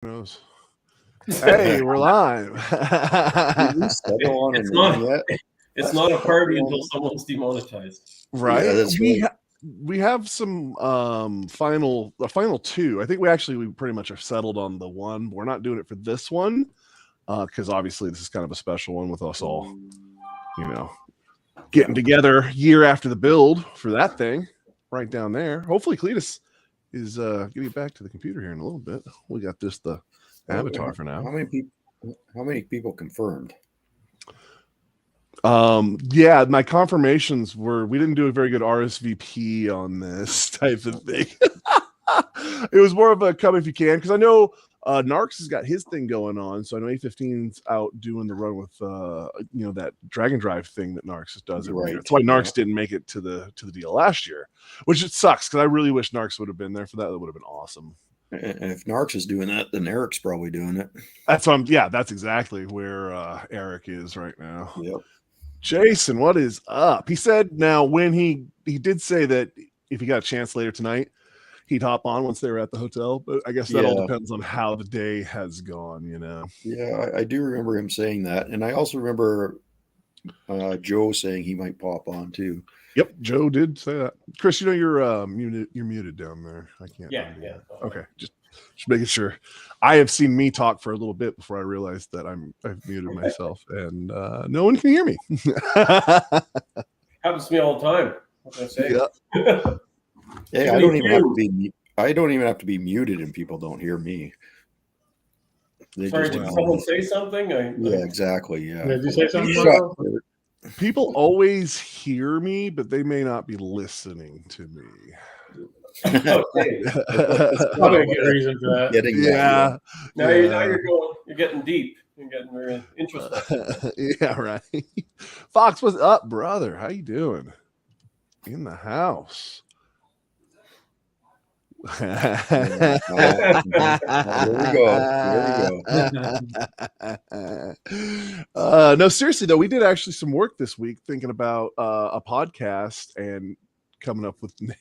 Who knows? Hey, we're live. It's not a party until someone's demonetized. Right? Yeah, that's right. We have some final two. I think we pretty much are settled on the one. We're not doing it for this one because obviously this is kind of a special one with us all, getting together year after the build for that thing right down there. Hopefully Cletus is getting back to the computer here in a little bit. We got the avatar for now. How many people confirmed? Yeah, my confirmations were we didn't do a very good RSVP on this type of thing. It was more of a come if you can, because I know Narcs has got his thing going on, so I know A15's out doing the run with that Dragon Drive thing that Narcs does every year. That's why Narcs didn't make it to the deal last year, which it sucks because I really wish Narcs would have been there for that. That would have been awesome. And if Narcs is doing that, then Eric's probably doing it. That's exactly where Eric is right now. Yep. Jason, what is up? He said now when he did say that if he got a chance later tonight, he'd hop on once they were at the hotel. But I guess that all depends on how the day has gone, Yeah, I do remember him saying that. And I also remember Joe saying he might pop on too. Yep, Joe did say that. Chris, you're muted down there. I can't. Yeah. Okay, just making sure. I have seen me talk for a little bit before I realized that I've muted myself, and no one can hear me. Happens to me all the time. What can I say? Yeah. Yeah, I don't even have to be muted, and people don't hear me. Sorry, did someone say something? Yeah, exactly. Yeah. Did you say something? People always hear me, but they may not be listening to me. Okay. Probably a good reason for that. Now you're getting deep. You're getting very interesting. Yeah, right. Fox, what's up, brother? How you doing? In the house. There we go. No, seriously though, we did actually some work this week thinking about a podcast and coming up with names.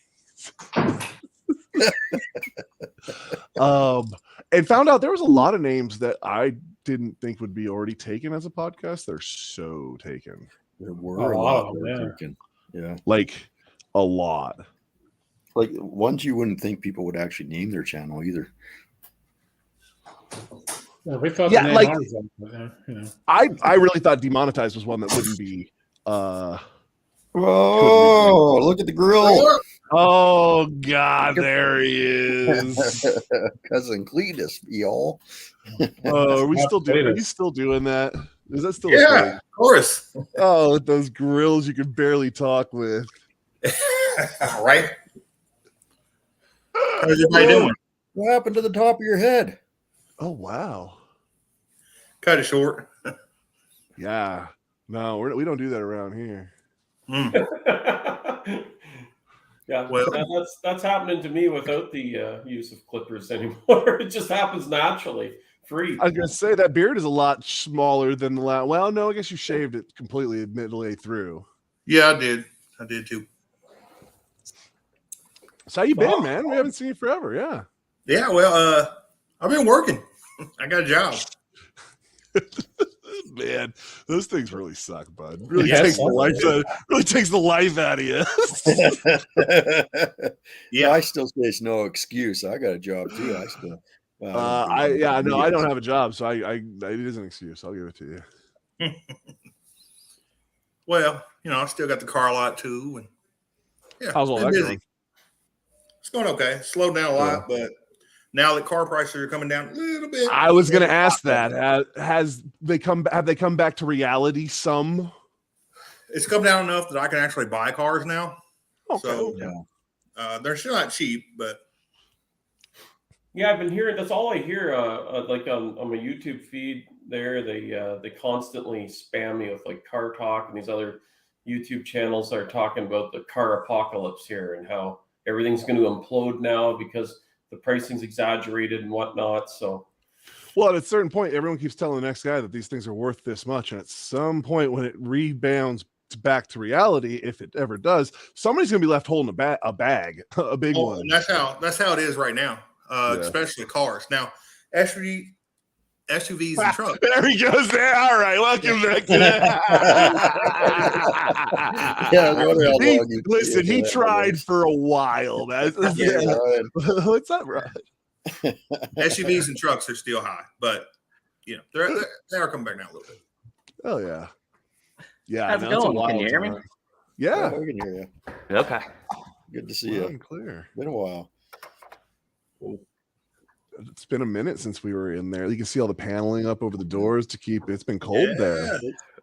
And found out there was a lot of names that I didn't think would be already taken as a podcast. They're so taken. There were a lot of them taken. Yeah, like a lot. Like ones you wouldn't think people would actually name their channel either. Yeah, we thought I really thought Demonetized was one that wouldn't be look at the grill. Oh God, there he is. Cousin Cletus, y'all. Oh, are you still doing that? Is that still a thing? Of course. Oh, with those grills you can barely talk with. Right? How's everybody doing? What happened to the top of your head? Oh wow. Cut it short. Yeah. No, we don't do that around here. Yeah, well, that's happening to me without the use of clippers anymore. It just happens naturally, free. I was gonna say that beard is a lot smaller than the last. Well, no, I guess you shaved it completely midway through. Yeah, I did. I did too. So how you been, man? We haven't seen you forever. Yeah. Yeah. Well, I've been working. I got a job. Man, those things really suck, bud. Really takes the life out of you. Yeah, I still say it's no excuse. I got a job too. I still. I don't have a job, so it is an excuse. I'll give it to you. Well, I still got the car lot too, and yeah, how's all that going? It's going okay. Slowed down a lot, but now that car prices are coming down a little bit. I was going to ask that. Have they come back to reality some? It's come down enough that I can actually buy cars now. Okay. So they're still not cheap, but yeah, I've been hearing. That's all I hear. Like on my YouTube feed, they constantly spam me with like Car Talk and these other YouTube channels that are talking about the car apocalypse here and how everything's going to implode now because the pricing's exaggerated and whatnot. So, well, at a certain point, everyone keeps telling the next guy that these things are worth this much, and at some point, when it rebounds back to reality, if it ever does, somebody's going to be left holding a bag, a big one. And that's how it is right now, especially cars. Now, SUVs and trucks. There he goes. There. All right. Welcome back to that. Listen, he tried for a while. What's up, Rod? SUVs and trucks are still high, but they are coming back now a little bit. Oh yeah. Yeah. How's it going? Can you hear me? Yeah. We can hear you. Okay. Good to see you. I'm clear. Been a while. It's been a minute since we were in there. You can see all the paneling up over the doors to keep. It's been cold there.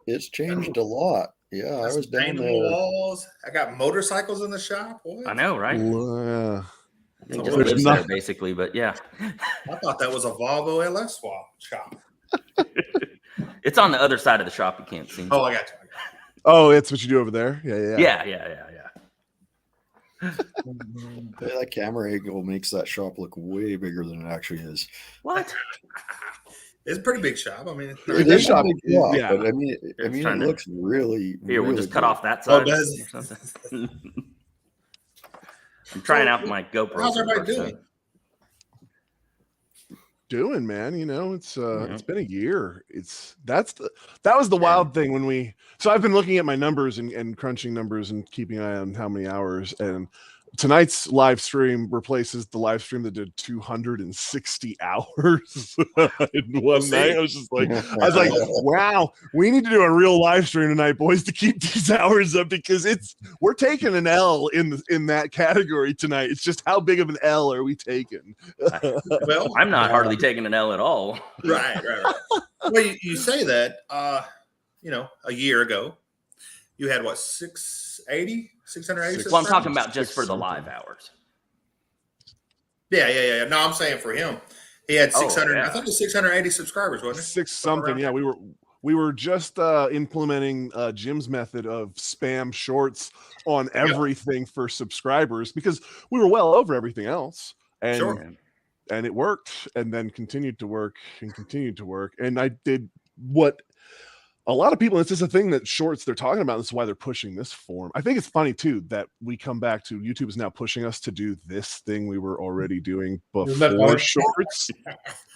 It's changed a lot. Yeah, I was down there. Walls. I got motorcycles in the shop. What? I know, right? It just lives there, basically, but yeah. I thought that was a Volvo LS shop. It's on the other side of the shop. You can't see. Oh, I got you. Oh, it's what you do over there? Yeah. That camera angle makes that shop look way bigger than it actually is. What? It's a pretty big shop. I mean, it is a big shop, but I mean, it looks really. Here, we'll just cut off that side. I'm trying out my GoPro. How's everybody doing? Doing, man. It's been a year. That was the wild thing when we. So I've been looking at my numbers and crunching numbers and keeping an eye on how many hours. And tonight's live stream replaces the live stream that did 260 hours in one night. I was like, wow, we need to do a real live stream tonight, boys, to keep these hours up because we're taking an L in that category tonight. It's just how big of an L are we taking? Well, I'm not hardly taking an L at all. Right. Well, you say that, a year ago, you had what, 680? Well, I'm talking about just for the live hours. Yeah. No, I'm saying for him, he had 600. I think it was 680 subscribers, wasn't it? Six something. Yeah, we were just implementing Jim's method of spam shorts on everything for subscribers because we were well over everything else, and it worked, and then continued to work, and I did what. A lot of people, it's just a thing that shorts they're talking about. This is why they're pushing this form. I think it's funny too that we come back to YouTube is now pushing us to do this thing we were already doing before shorts,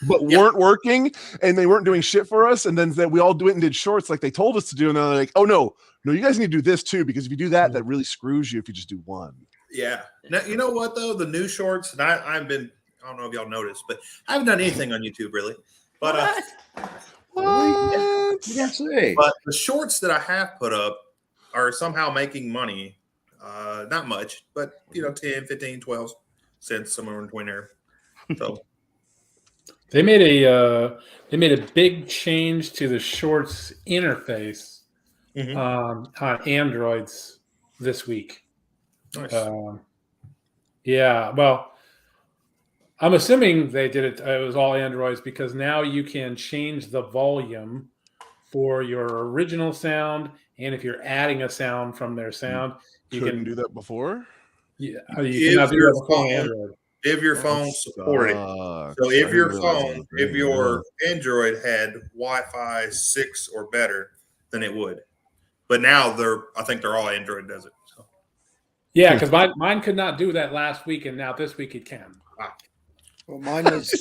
but weren't working and they weren't doing shit for us. And then we all do it and did shorts like they told us to do. And then they're like, oh no, you guys need to do this too because if you do that, that really screws you if you just do one. Yeah. Now you know what though, the new shorts, and I don't know if y'all noticed, but I haven't done anything on YouTube really. But what? You don't say. But the shorts that I have put up are somehow making money. Not much, but 10, 15, 12 cents, somewhere in between there. So they made a big change to the shorts interface on Androids this week. Nice. Yeah, well, I'm assuming they did it. It was all Androids because now you can change the volume for your original sound, and if you're adding a sound from their sound, you can do that before. Yeah, you cannot do that before Android. If your phone supported, so if your Android had Wi-Fi 6 or better, then it would. But now I think they're all Android does it. So. Yeah, because mine could not do that last week, and now this week it can. Wow. Well, mine was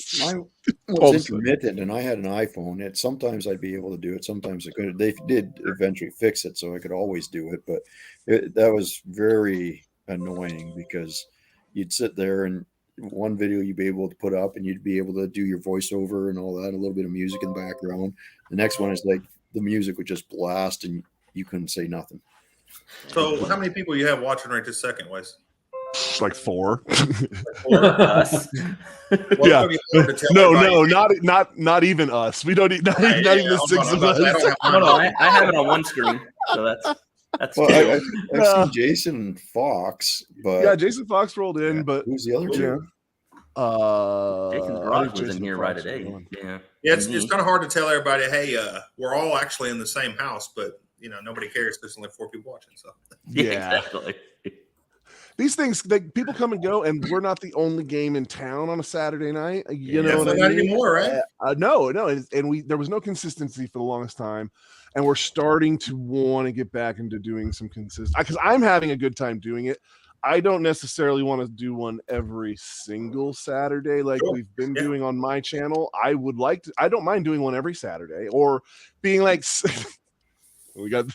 intermittent, and I had an iPhone. And sometimes I'd be able to do it. Sometimes I couldn't. They did eventually fix it, so I could always do it. But that was very annoying because you'd sit there and one video you'd be able to put up, and you'd be able to do your voiceover and all that, a little bit of music in the background. The next one is like the music would just blast, and you couldn't say nothing. So, how many people you have watching right this second, Wes? Like 4. Us. Yeah. No, not even us. We don't. Not even the 6 of us. I have it on one screen, so that's. Well, I've seen Jason Fox, but yeah, Jason Fox rolled in, but who's the other two? Jason's garage was in here right today. Yeah, it's kind of hard to tell everybody, hey, we're all actually in the same house, but nobody cares. There's only 4 people watching, so yeah, exactly. These things, people come and go, and we're not the only game in town on a Saturday night. You know what I mean? Not anymore, right? No, and there was no consistency for the longest time, and we're starting to want to get back into doing some consistency because I'm having a good time doing it. I don't necessarily want to do one every single Saturday like we've been doing on my channel. I don't mind doing one every Saturday, or being like, we got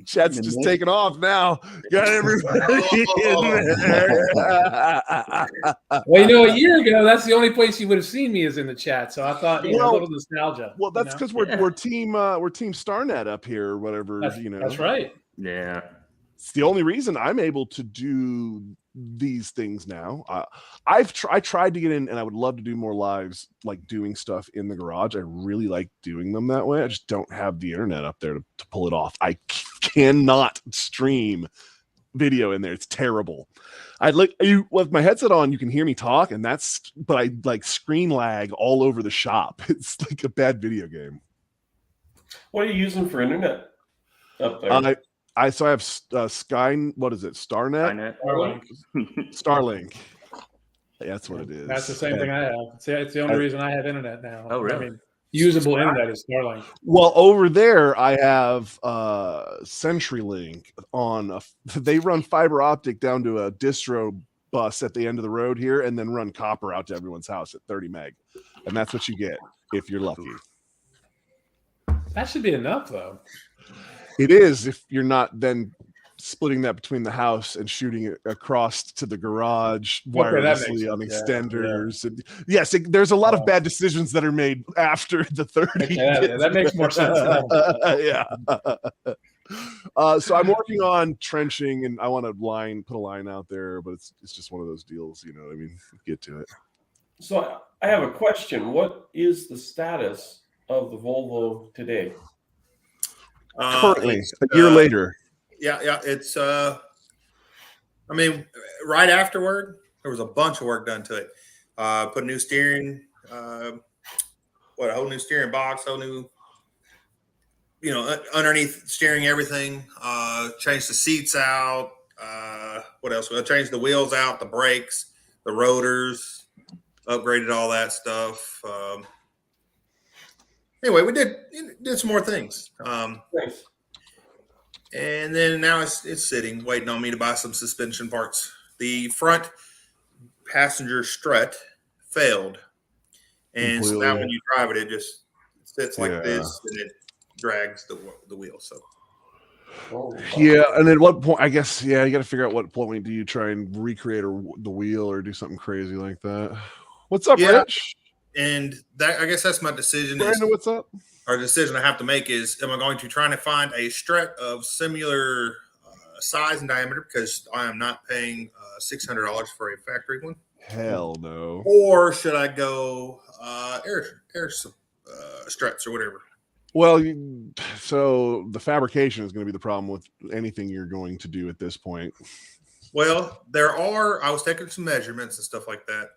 chat's just taking off now. Got everybody in there. Well, a year ago, that's the only place you would have seen me is in the chat. So I thought, a little nostalgia. Well, that's because we're team StarNet up here, or whatever. That's right. Yeah. It's the only reason I'm able to do these things now. I tried to get in, and I would love to do more lives, like doing stuff in the garage. I really like doing them that way. I just don't have the internet up there to pull it off. I cannot stream video in there. It's terrible. With my headset on, you can hear me talk, but I like screen lag all over the shop. It's like a bad video game. What are you using for internet up there? I have Sky. What is it? StarNet. Starlink. Yeah, that's what it is. That's the same thing I have. It's the only reason I have internet now. Oh, really? I mean, usable internet is Starlink. Well, over there, I have CenturyLink on. They run fiber optic down to a distro bus at the end of the road here, and then run copper out to everyone's house at 30 meg, and that's what you get if you're lucky. That should be enough, though. It is if you're not then splitting that between the house and shooting it across to the garage wirelessly on extenders. And yes, there's a lot of bad decisions that are made after the 30. That makes more sense. So I'm working on trenching, and I want to put a line out there, but it's just one of those deals, you know what I mean? Get to it. So I have a question. What is the status of the Volvo today? Currently, a year later. Yeah. It's, I mean, right afterward, there was a bunch of work done to it. Put a new steering, a whole new steering box, whole new, underneath steering, everything. Changed the seats out. What else? We changed the wheels out, the brakes, the rotors, upgraded all that stuff. Anyway, we did some more things. Nice. And then now it's sitting, waiting on me to buy some suspension parts. The front passenger strut failed. And so now when you drive it, it just sits like this, and it drags the wheel. So. Yeah, and at what point? I guess you got to figure out what point do you try and recreate the wheel or do something crazy like that. What's up, Rich? And I guess that's my decision. Brandon, what's up? Our decision I have to make is: am I going to try to find a strut of similar size and diameter, because I am not paying $600 for a factory one? Hell no. Or should I go air struts or whatever? Well, so the fabrication is going to be the problem with anything you're going to do at this point. Well, I was taking some measurements and stuff like that.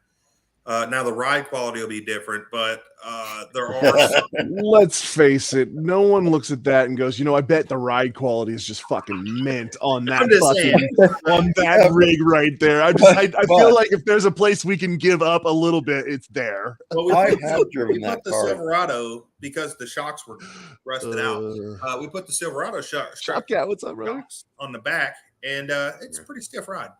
Now the ride quality will be different, but there are let's face it, no one looks at that and goes, I bet the ride quality is just fucking mint on that rig right there. I feel like if there's a place we can give up a little bit, it's there. Well, we put the Silverado, because the shocks were rusted out. We put the Silverado shock what's up, brother? On the back, and it's a pretty stiff ride.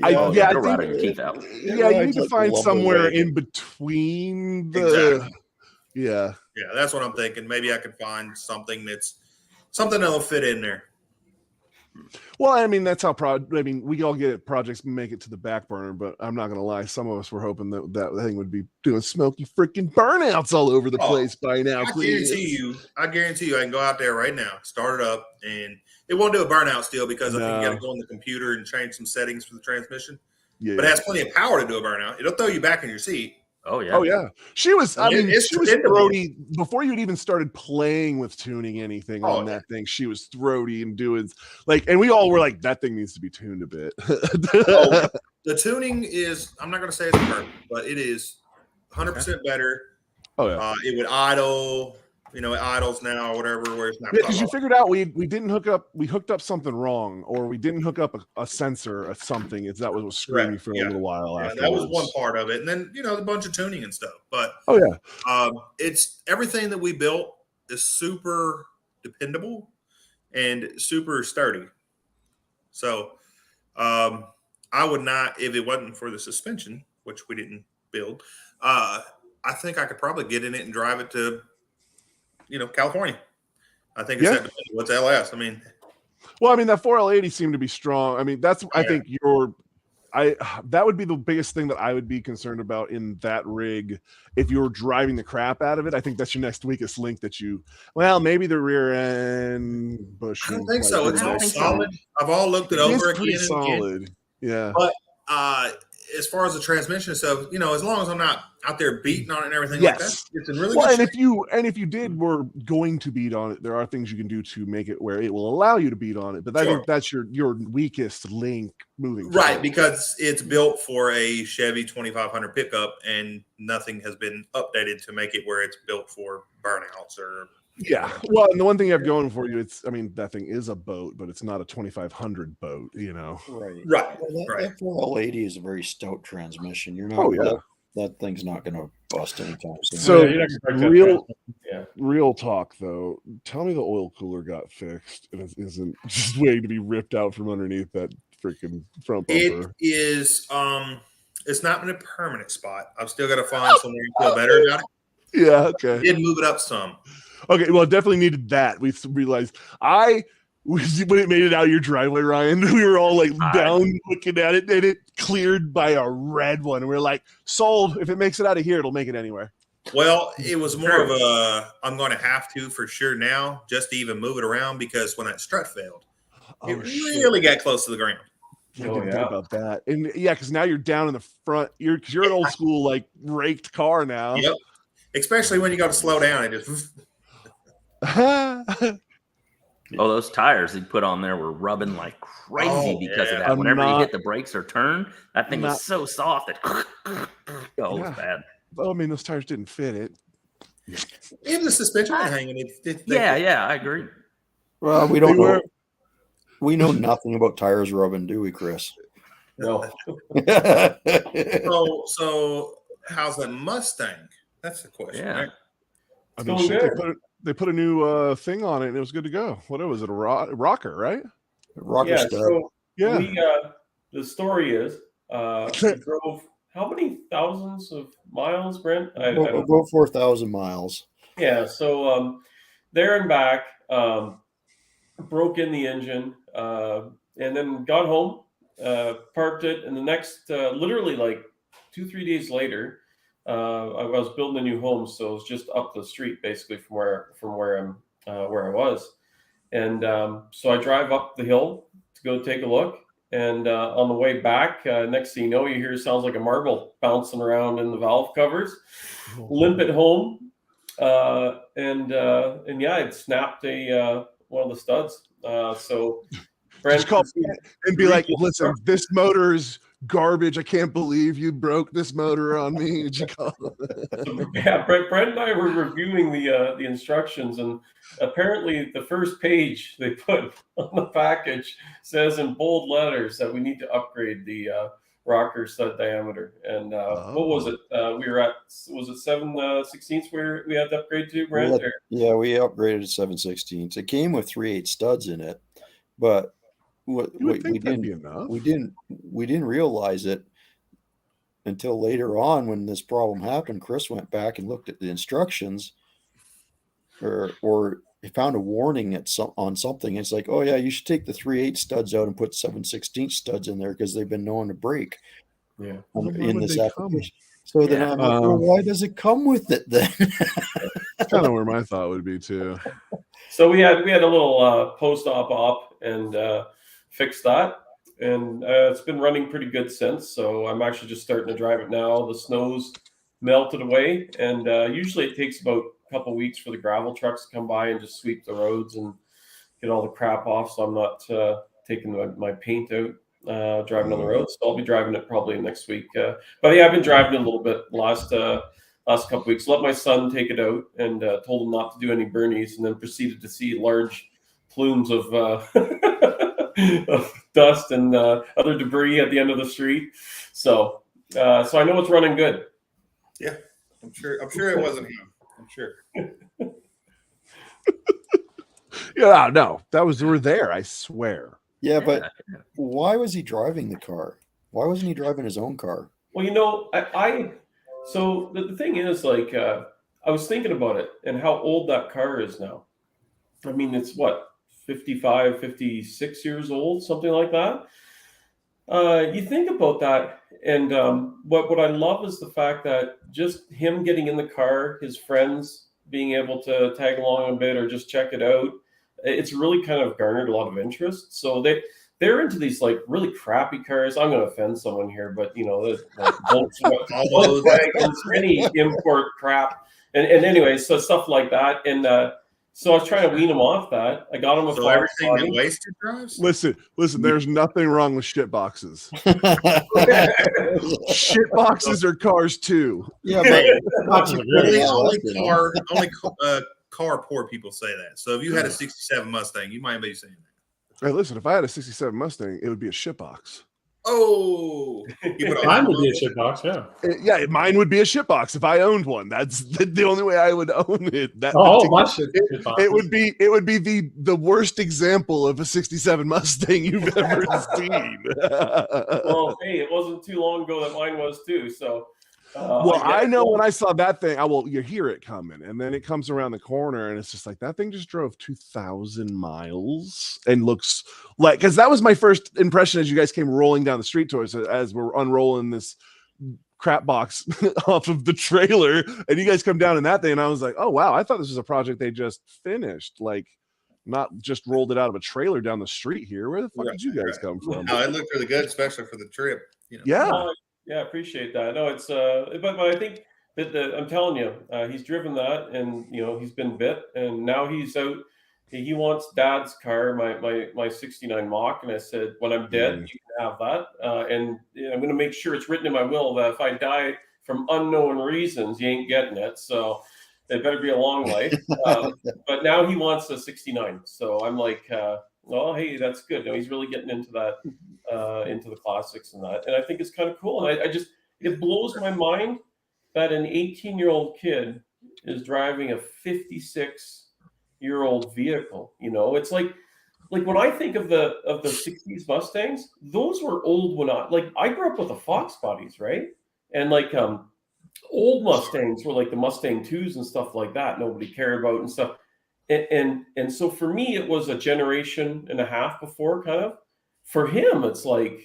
I think you need to find somewhere in between the yeah, that's what I'm thinking. Maybe I could find something that'll fit in there. Well, I mean, that's how we all get projects make it to the back burner, but I'm not gonna lie, some of us were hoping that thing would be doing smoky freaking burnouts all over the place by now. I guarantee you I can go out there right now, start it up, and it won't do a burnout still, because I think you got to go on the computer and change some settings for the transmission. Yeah, but it has plenty of power to do a burnout. It'll throw you back in your seat. Oh yeah. Oh yeah. She was throaty before you'd even started playing with tuning anything on that thing. She was throaty and doing and we all were like, that thing needs to be tuned a bit. The tuning is, I'm not going to say it's perfect, but it is 100% better. Oh yeah. It would idle. It idles now or whatever. Where it's not. Yeah, because you figured out we didn't hook up. We hooked up something wrong, or we didn't hook up a sensor or something. That was screaming for a little while. Yeah, that was one part of it, and then a bunch of tuning and stuff. But it's everything that we built is super dependable and super sturdy. So I would not, if it wasn't for the suspension, which we didn't build. I think I could probably get in it and drive it to, California. I think it's that. What's LS? I mean, well, I mean that 4L80 seemed to be strong. I mean, I think that would be the biggest thing that I would be concerned about in that rig if you were driving the crap out of it. I think that's your next weakest link maybe the rear end bushing. I don't think so. It's all solid. I've all looked it over again and solid. Again. Yeah. But as far as the transmission stuff, as long as I'm not out there beating on it and everything like that, it's in really good shape. If you were going to beat on it, there are things you can do to make it where it will allow you to beat on it. But I think that's your weakest link moving right forward. Because it's built for a Chevy 2500 pickup, and nothing has been updated to make it where it's built for burnouts or. Yeah. Well, and the one thing you have going for you, that thing is a boat, but it's not a 2500 boat, Right. Right. That 4L80 is a very stout transmission. You're not. That thing's not going to bust anytime soon. So real talk though. Tell me the oil cooler got fixed and it isn't just waiting to be ripped out from underneath that freaking front bumper. It is. It's not in a permanent spot. I've still got to find somewhere you feel better about it. Yeah. Okay. I did move it up some. Okay, well, it definitely needed that. We realized when it made it out of your driveway, Ryan, we were all like down looking at it, and it cleared by a red one. And we were like, sold. If it makes it out of here, it'll make it anywhere. Well, it was more of I'm going to have to for sure now just to even move it around because when that strut failed, it really got close to the ground. I didn't think about that. And because now you're down in the front. You're an old school like raked car now. Yep. Especially when you got to slow down, it just. Those tires he put on there were rubbing like crazy because of that. Whenever you hit the brakes or turn, that thing was so soft that it was bad. Well, I mean, those tires didn't fit it. Even the suspension hanging. I agree. Well, we don't know. We know nothing about tires rubbing, do we, Chris? No. So how's that Mustang? That's the question. Yeah. Right? I mean, they put a new thing on it and it was good to go. What was it? A rocker, right? Rocker stud. So the story is we drove how many thousands of miles, Brent? About 4,000 miles. Yeah. So there and back, broke in the engine, and then got home, parked it, and the next literally like 2-3 days later. I was building a new home, so it was just up the street, basically from where I was, and so I drive up the hill to go take a look, and on the way back, next thing you know, you hear it sounds like a marble bouncing around in the valve covers. Limp it home, and it snapped one of the studs. So Brent just call and be like, listen, this motor is garbage. I can't believe you broke this motor on me. Brent and I were reviewing the instructions, and apparently the first page they put on the package says in bold letters that we need to upgrade the rocker stud diameter. And what was it? We were at, was it 7/16 where we had to upgrade to, Brent? We upgraded to 7/16. It came with 3/8 studs in it, but we didn't realize it until later on when this problem happened. Chris went back and looked at the instructions, or he found a warning on something. It's like, oh yeah, you should take the 3/8 studs out and put 7/16 studs in there because they've been known to break. Yeah, in this application. So then I'm like, well, why does it come with it then? That's kind of where my thought would be too. So we had a little post-op and fixed that, and it's been running pretty good since. So I'm actually just starting to drive it now. The snow's melted away, and usually it takes about a couple weeks for the gravel trucks to come by and just sweep the roads and get all the crap off. So I'm not taking my paint out driving on the road. So I'll be driving it probably next week. But yeah, I've been driving it a little bit last couple weeks. Let my son take it out and told him not to do any burnies, and then proceeded to see large plumes of of dust and other debris at the end of the street. So I know it's running good. Yeah, I'm sure it wasn't him. I'm sure. No, we're there, I swear. Yeah, but why was he driving the car? Why wasn't he driving his own car? Well, so the thing is, like, I was thinking about it and how old that car is now. I mean, it's what, 55, 56 years old, something like that. You think about that, and what I love is the fact that just him getting in the car, his friends being able to tag along a bit or just check it out, it's really kind of garnered a lot of interest. So they're into these like really crappy cars. I'm going to offend someone here, but like Volkswagens, any import crap, and anyway, so stuff like that, and so I was trying to wean him off that. I got him a so everything that wasted drives. Listen. There's nothing wrong with shit boxes. Shit boxes are cars too. Yeah, but only car poor people say that. So if you had a '67 Mustang, you might be saying that. Hey, listen, if I had a '67 Mustang, it would be a shit box. Oh, mine would be a shit box. Yeah, mine would be a shit box if I owned one. That's the only way I would own it. My shit box. It would be the worst example of a '67 Mustang you've ever seen. Well, hey, it wasn't too long ago that mine was too. So, I know when I saw that thing, you hear it coming, and then it comes around the corner, and it's just like that thing just drove 2,000 miles and looks like, because that was my first impression as you guys came rolling down the street towards us as we're unrolling this crap box off of the trailer, and you guys come down in that thing, and I was like, oh wow, I thought this was a project they just finised, like not just rolled it out of a trailer down the street here. Where the fuck did you guys come from? No, it looked really good, especially for the trip. Yeah. Yeah, appreciate that. No, it's but I think that I'm telling you, he's driven that, and he's been bit, and now he's out. He wants Dad's car, my '69 Mach, and I said, when I'm dead, you can have that, and I'm going to make sure it's written in my will that if I die from unknown reasons, you ain't getting it. So it better be a long life. But now he wants a '69, so I'm like, well, hey, that's good. He's really getting into that. Into the classics and that, and I think it's kind of cool. And it blows my mind that an 18-year-old kid is driving a 56-year-old vehicle. It's like when I think of the '60s Mustangs, those were old when I grew up with the Fox bodies, right? And old Mustangs were like the Mustang 2s and stuff like that. Nobody cared about and stuff. And so for me, it was a generation and a half before, kind of. For him, it's like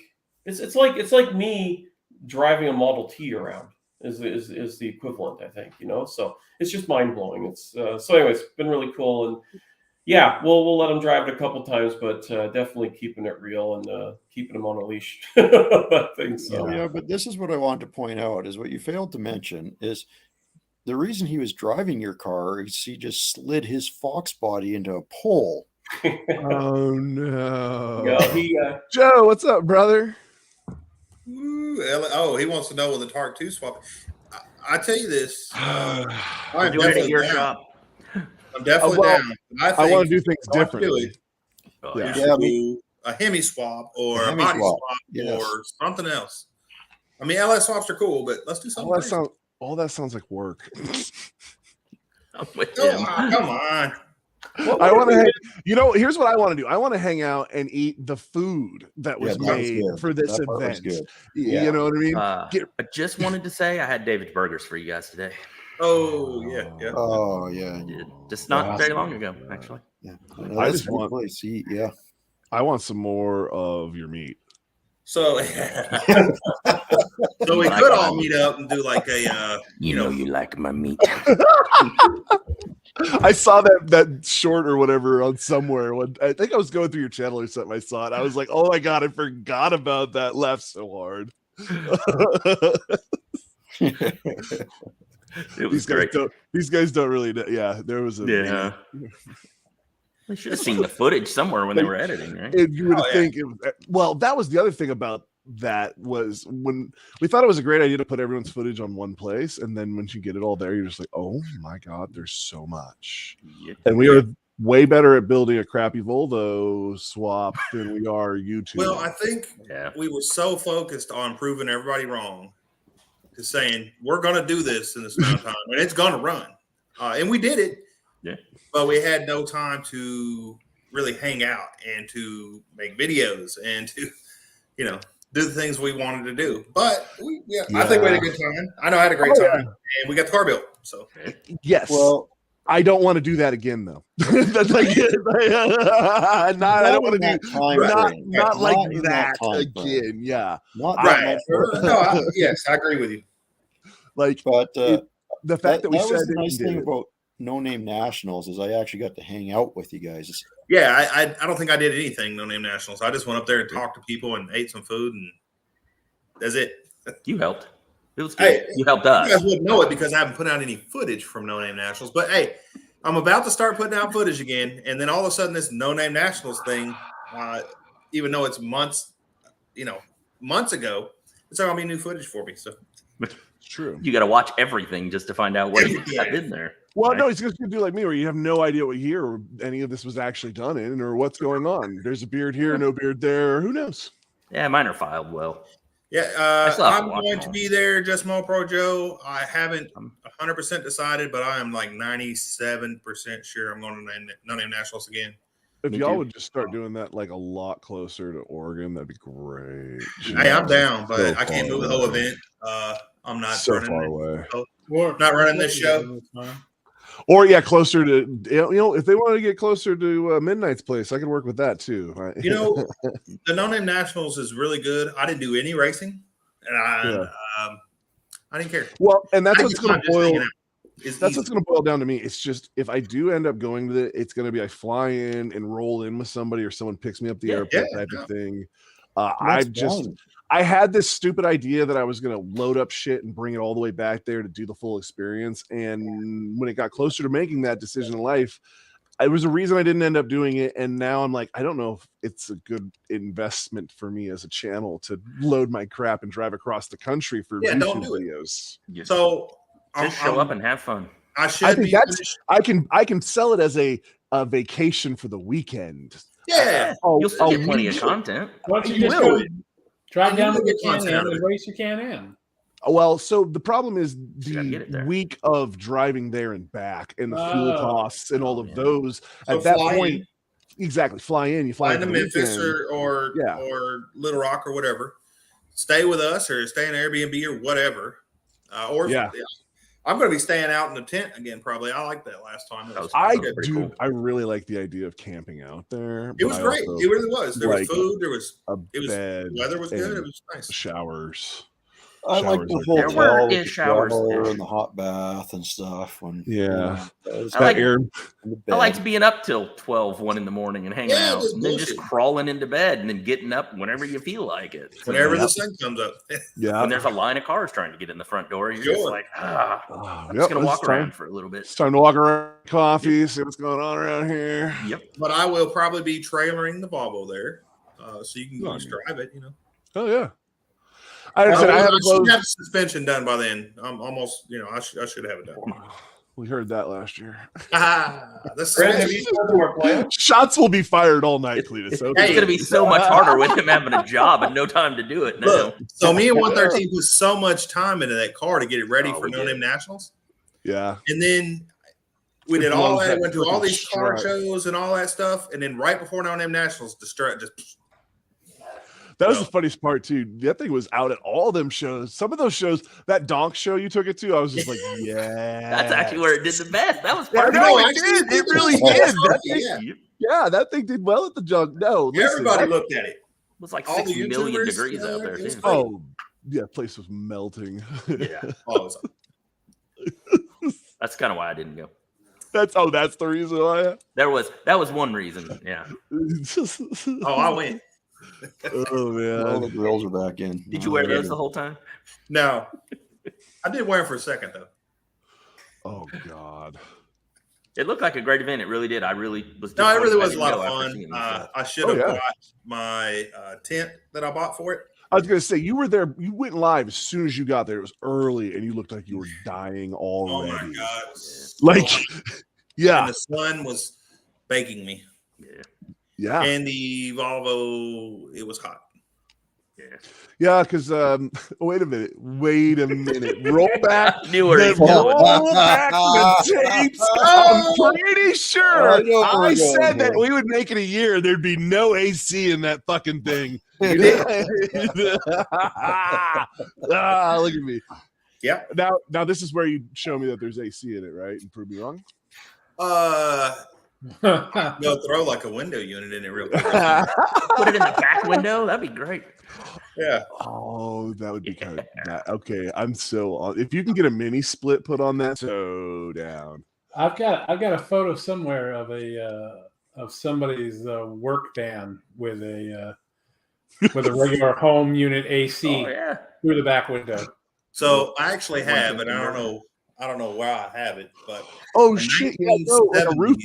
me driving a Model T around is the equivalent, I think. So it's just mind blowing. It's so anyways, it's been really cool, and yeah, we'll let him drive it a couple times, but definitely keeping it real and keeping him on a leash. That thing. So yeah, but this is what I wanted to point out: is what you failed to mention is the reason he was driving your car is he just slid his Fox body into a pole. Oh no! Yeah, Joe, what's up, brother? Ooh, he wants to know when the Tark 2 swap. I tell you this, I'm doing it at your down. shop. I'm definitely down. I want to do things differently. You should do a Hemi swap or a body swap or something else. I mean, LS swaps are cool, but let's do something. All that sounds like work. I'm with him. Come on. I want to here's what I want to do. I want to hang out and eat the food that was made for this event. You know what I mean? I just wanted to say I had David's Burgers for you guys today. Oh yeah. Oh yeah. Just not very long ago, actually. Yeah. I just want I want some more of your meat. So so we could all meet up and do like a you like my meat. I saw that short or whatever on somewhere. I think I was going through your channel or something. I saw it. I was like, oh my god, I forgot about that. Laughed so hard. These guys don't really know. Yeah, there was a They should have seen the footage somewhere when they were editing, right? You would think that was the other thing about that was when we thought it was a great idea to put everyone's footage on one place, and then once you get it all there, you're just like, oh my god, there's so much. And we are way better at building a crappy Volvo swap than we are YouTube. Well, I think we were so focused on proving everybody wrong to saying we're going to do this in this amount of time and it's going to run, and we did it. Yeah, but we had no time to really hang out and to make videos and to do the things we wanted to do. But I think we had a good time. I know I had a great time, and we got the car built. So yes. Well, I don't want to do that again, though. That's like, I don't want to do not like that again. Yeah, not right. No, yes, I agree with you. Like, but the fact that we said was the nice thing about No Name Nationals is I actually got to hang out with you guys. Yeah, I don't think I did anything No Name Nationals. I just went up there and talked to people and ate some food, and that's it. You helped. It was good. Hey, you helped us. You guys wouldn't know it because I haven't put out any footage from No Name Nationals. But hey, I'm about to start putting out footage again, and then all of a sudden this No Name Nationals thing, even though it's months ago, it's not gonna be new footage for me. So it's true. You got to watch everything just to find out what you have in there. Well, right? No, he's going to do like me, where you have no idea what year or any of this was actually done in, or what's going on. There's a beard here, no beard there, or who knows? Yeah, mine are filed well. Yeah, I'm going to be there, Just Mo Pro Joe. I haven't 100% decided, but I am like 97% sure I'm going to No Name Nationals again. If y'all would just start doing that like a lot closer to Oregon, that'd be great. Hey, I'm down, but I can't move the whole event. I'm not so far away. Not running this show. Or closer to if they want to get closer to Midnight's place, I can work with that too. The No Name Nationals is really good. I didn't do any racing, and I didn't care. Well, and that's what's going to boil. That's what's going to boil down to me. It's just if I do end up going to it, it's going to be I fly in and roll in with somebody, or someone picks me up the airport type of thing. I had this stupid idea that I was going to load up shit and bring it all the way back there to do the full experience. And when it got closer to making that decision in life, it was a reason I didn't end up doing it. And now I'm like, I don't know if it's a good investment for me as a channel to load my crap and drive across the country for YouTube videos. So just show up and have fun. I think I can sell it as a vacation for the weekend. Yeah. You'll still get plenty of content. Why don't you just go drive down to the Can-Am and race your Can-Am? Well, so the problem is the week of driving there and back and the fuel costs and all of those. So at that point, exactly, fly in. You fly into Memphis or Little Rock or whatever. Stay with us or stay in Airbnb or whatever. I'm going to be staying out in the tent again, probably. I like that last time. Cool. I really like the idea of camping out there. It was great. It really was. There was food. There was bed. Weather was good. It was nice. Showers. I like the hotel with the shower and the hot bath and stuff. I liked being up till 1 in the morning and hanging out, and then just crawling into bed and then getting up whenever you feel like it. Whenever the sun comes up. When there's a line of cars trying to get in the front door, you're just like, I'm just going to walk around for a little bit. It's time to walk around, coffee, see what's going on around here. Yep. But I will probably be trailering the Volvo there, so you can just drive it, Oh, yeah. I should have suspension done by then. I'm almost, I should have it done. We heard that last year. Shots will be fired all night, Cletus. It's going to be so much harder with him having a job and no time to do it now. Look, so me and 113 put so much time into that car to get it ready for No Name Nationals. Yeah. And then we did all that, went to all these car shows and all that stuff. And then right before No Name Nationals, that was the funniest part too. That thing was out at all them shows. Some of those shows, that donk show you took it to, I was just like, that's actually where it did the best. That was it really did. That thing did well at the junk. Everybody looked at it. It was like 6 million degrees out there. Oh, yeah, place was melting. Yeah. That's kind of why I didn't go. That's the reason why. That was one reason. Yeah. I went. Oh man, all the grills are back in. Did you wear those the whole time? No, I did wear them for a second though. Oh god, it looked like a great event. It really did. I really was. No, it really was a lot of fun. I should have bought my tent that I bought for it. I was going to say, you were there. You went live as soon as you got there. It was early, and you looked like you were dying already. Oh my god! And the sun was baking me. Yeah. And the Volvo, it was hot. Yeah, because wait a minute. Roll back. Knew her. Roll back the tapes. I'm pretty sure I said that we would make it a year. There'd be no AC in that fucking thing. Look at me. Yeah. Now this is where you show me that there's AC in it, right? And prove me wrong. They'll throw like a window unit in it real quick. Put it in the back window. That'd be great. Yeah. Oh, that would be kind of okay. I'm so if you can get a mini split put on that, so down. I've got a photo somewhere of somebody's work van with a regular home unit AC through the back window. So I actually have, and I don't know where I have it, but shit, like a roof,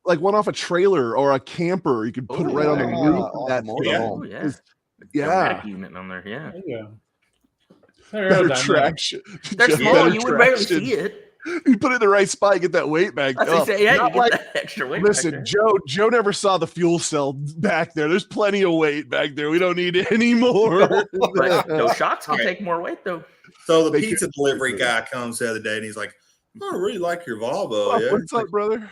like one off a trailer or a camper. You could put it right on the roof of that thing. Yeah. Unit on there, yeah. Better traction. They're small. You would barely see it. You put it in the right spot, you get that weight back. You get that extra weight. Listen, Joe never saw the fuel cell back there. There's plenty of weight back there. We don't need it anymore. But no shots can take more weight though. So the pizza delivery guy comes the other day and he's like, "I really like your Volvo." Yeah. What's up, brother?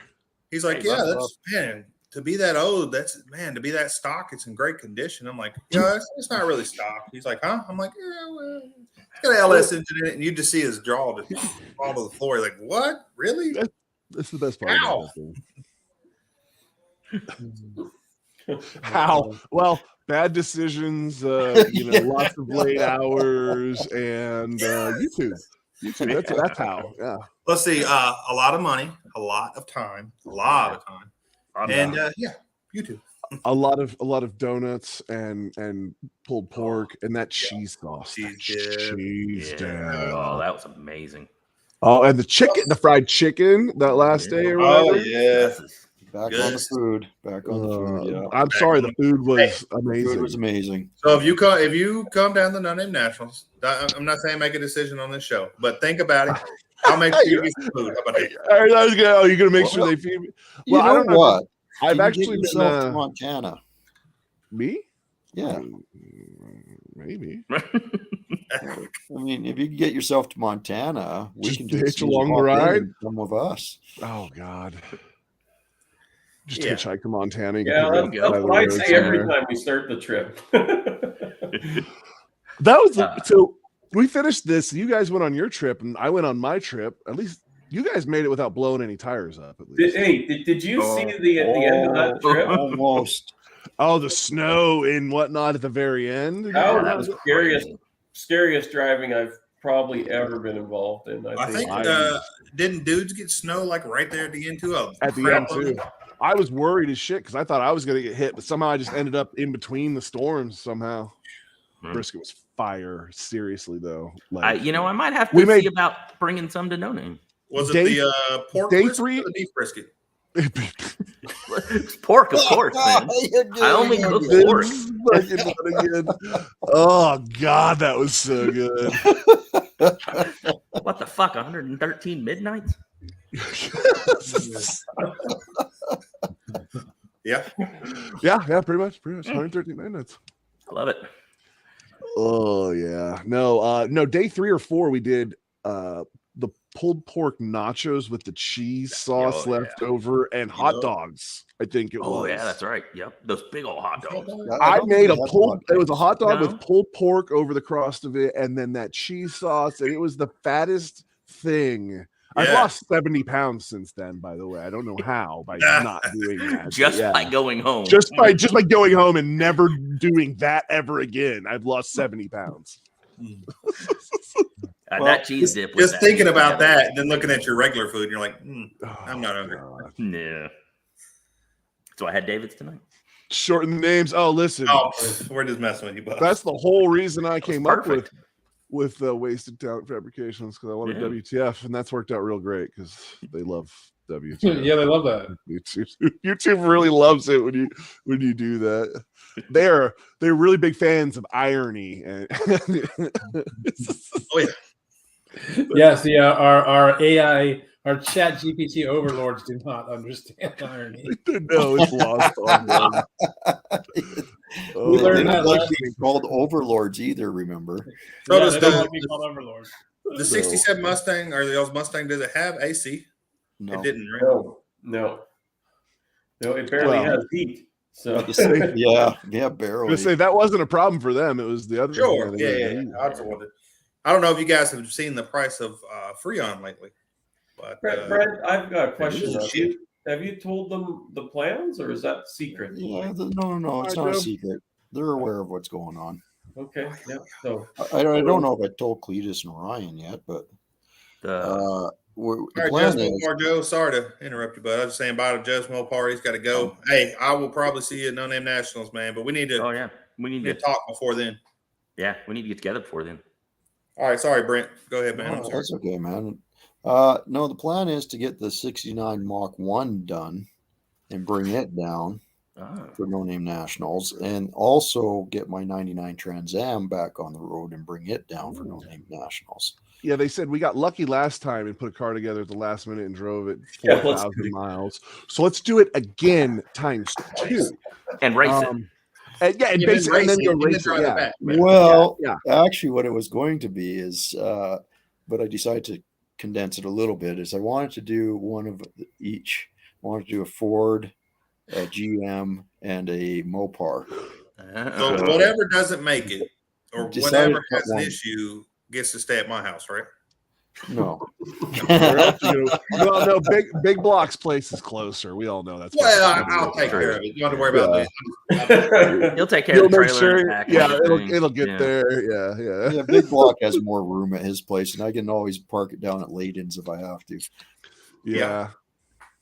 He's like, "Yeah, that's man. To be that old, to be that stock, it's in great condition." I'm like, "Yeah, it's not really stock." He's like, "Huh?" I'm like, "Yeah, well, it's got an LS engine in it," and you just see his jaw just fall to the floor. You're like, "What? Really?" That's the best part. How? How? Well, bad decisions. Lots of late hours and YouTube. That's how. Yeah. Let's see. A lot of money, a lot of time, and YouTube. A lot of donuts and pulled pork and that cheese sauce. Cheese dip. Oh, that was amazing. Oh, and the fried chicken that last day or whatever. Oh yeah. Back on the food. Yeah. I'm sorry, the food was amazing. The food was amazing. So if you come down to No Name Nationals, I'm not saying make a decision on this show, but think about it. I'll make sure you get some food. How about that? You're gonna make sure they feed me. Well, I don't know what. I've actually been to Montana. Me? Yeah. Maybe. I mean, if you can get yourself to Montana, we can just hitch along the ride. Come with us. Oh God. Just hitchhike to Montana. Yeah, that's what I'd say every time we start the trip. That was so we finished this. You guys went on your trip, and I went on my trip. At least you guys made it without blowing any tires up. At least. Did you see the end of that trip? Almost. Oh, the snow and whatnot at the very end. Oh, that was the scariest driving I've probably ever been involved in. I think didn't dudes get snow like right there at the end too? At the end too. I was worried as shit because I thought I was going to get hit, but somehow I just ended up in between the storms somehow. Brisket was fire. Seriously, though. I might have to see about bringing some to No Name. Was it the pork brisket or the beef brisket? It's pork, of course, man. I only cook pork. Oh, God, that was so good. What the fuck, 113 midnights? Yeah, pretty much 113 minutes. I love it. Oh yeah, no, day 3 or 4 we did the pulled pork nachos with the cheese sauce left over and hot dogs. I think it was. Oh yeah, that's right. Yep, those big old hot dogs. I made a pulled. It was a hot dog with pulled pork over the crust of it, and then that cheese sauce, and it was the fattest thing. I've lost 70 pounds since then, by the way. I don't know how by not doing that. Just by going home. Just by going home and never doing that ever again. I've lost 70 pounds. That cheese dip. Just thinking about that, and then looking at your regular food, and you're like, I'm not hungry. Yeah. So I had David's tonight. Shorten the names. Oh, listen. Oh, we're just messing with you, bud. That's the whole reason I came up with Wasted Talent Fabrications, because I wanted WTF, and that's worked out real great because they love WTF. Yeah, they love that. YouTube really loves it when you do that. They're really big fans of irony. And yes, our Our chat GPT overlords do not understand irony. No, it's lost on them. We learned They that don't like last being called overlords either, remember? So yeah, does they don't the- like being called overlords. The 67 Mustang or the old Mustang, does it have AC? No. It didn't, right? No, it barely has heat. So Yeah, I barely. was gonna say that wasn't a problem for them. It was the other. Sure. thing. Yeah. I just wondered. I don't know if you guys have seen the price of Freon lately, but Brad, I've got a question. shit. Have you told them the plans, or is that secret? Yeah, no, it's not a secret. They're aware of what's going on. Okay. Yeah. So I don't know if I told Cletus and Ryan yet, but the all right, plan Joe, is, Joe, sorry to interrupt you, but I was saying bye to Joe's Mo Party's got to go. Hey, I will probably see you at No Name Nationals, man, but we need to. Oh yeah, we need to talk before then. Yeah, we need to get together before then. All right, sorry, Brent. Go ahead, man. I'm sorry. That's okay, man. No, the plan is to get the 69 Mach 1 done and bring it down for No Name Nationals, and also get my 99 Trans Am back on the road and bring it down for No Name Nationals. Yeah, they said we got lucky last time and put a car together at the last minute and drove it 4,000 miles. So let's do it again times 2 and race it. And basically, and then go race it. Yeah. Well, actually, what it was going to be is, but I decided to condense it a little bit. Is I wanted to do one of each. I wanted to do a Ford, a GM, and a Mopar. So whatever doesn't make it, or whatever has an issue, gets to stay at my house, right? No. Well, no, big Block's place is closer. We all know that's. Well, I'll take care of it. You don't have to worry about that. You'll take care of the trailer. It'll get there. Yeah. Big Block has more room at his place, and I can always park it down at Layden's if I have to. Yeah.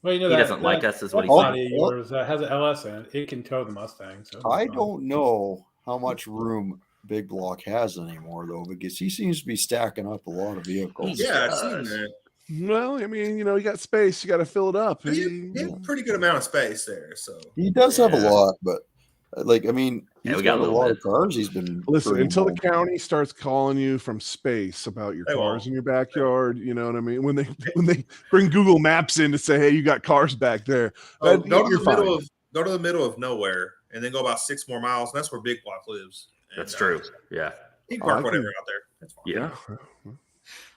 Well, you know he doesn't like us, is what he said. Yours has an LS in it. It can tow the Mustang. So I don't know how much room Big Block has anymore, though, because he seems to be stacking up a lot of vehicles. Yeah, I've seen that. Well, I mean, you got space. You got to fill it up. He has a pretty good amount of space there. So he does have a lot, but he's we got a lot of cars. He's been until the county starts calling you from space about your cars in your backyard. You know what I mean? When they bring Google Maps in to say, "Hey, you got cars back there," go to the middle of nowhere, and then go about 6 more miles, and that's where Big Block lives. And, that's true. Yeah, he can park whatever out there. That's fine. Yeah.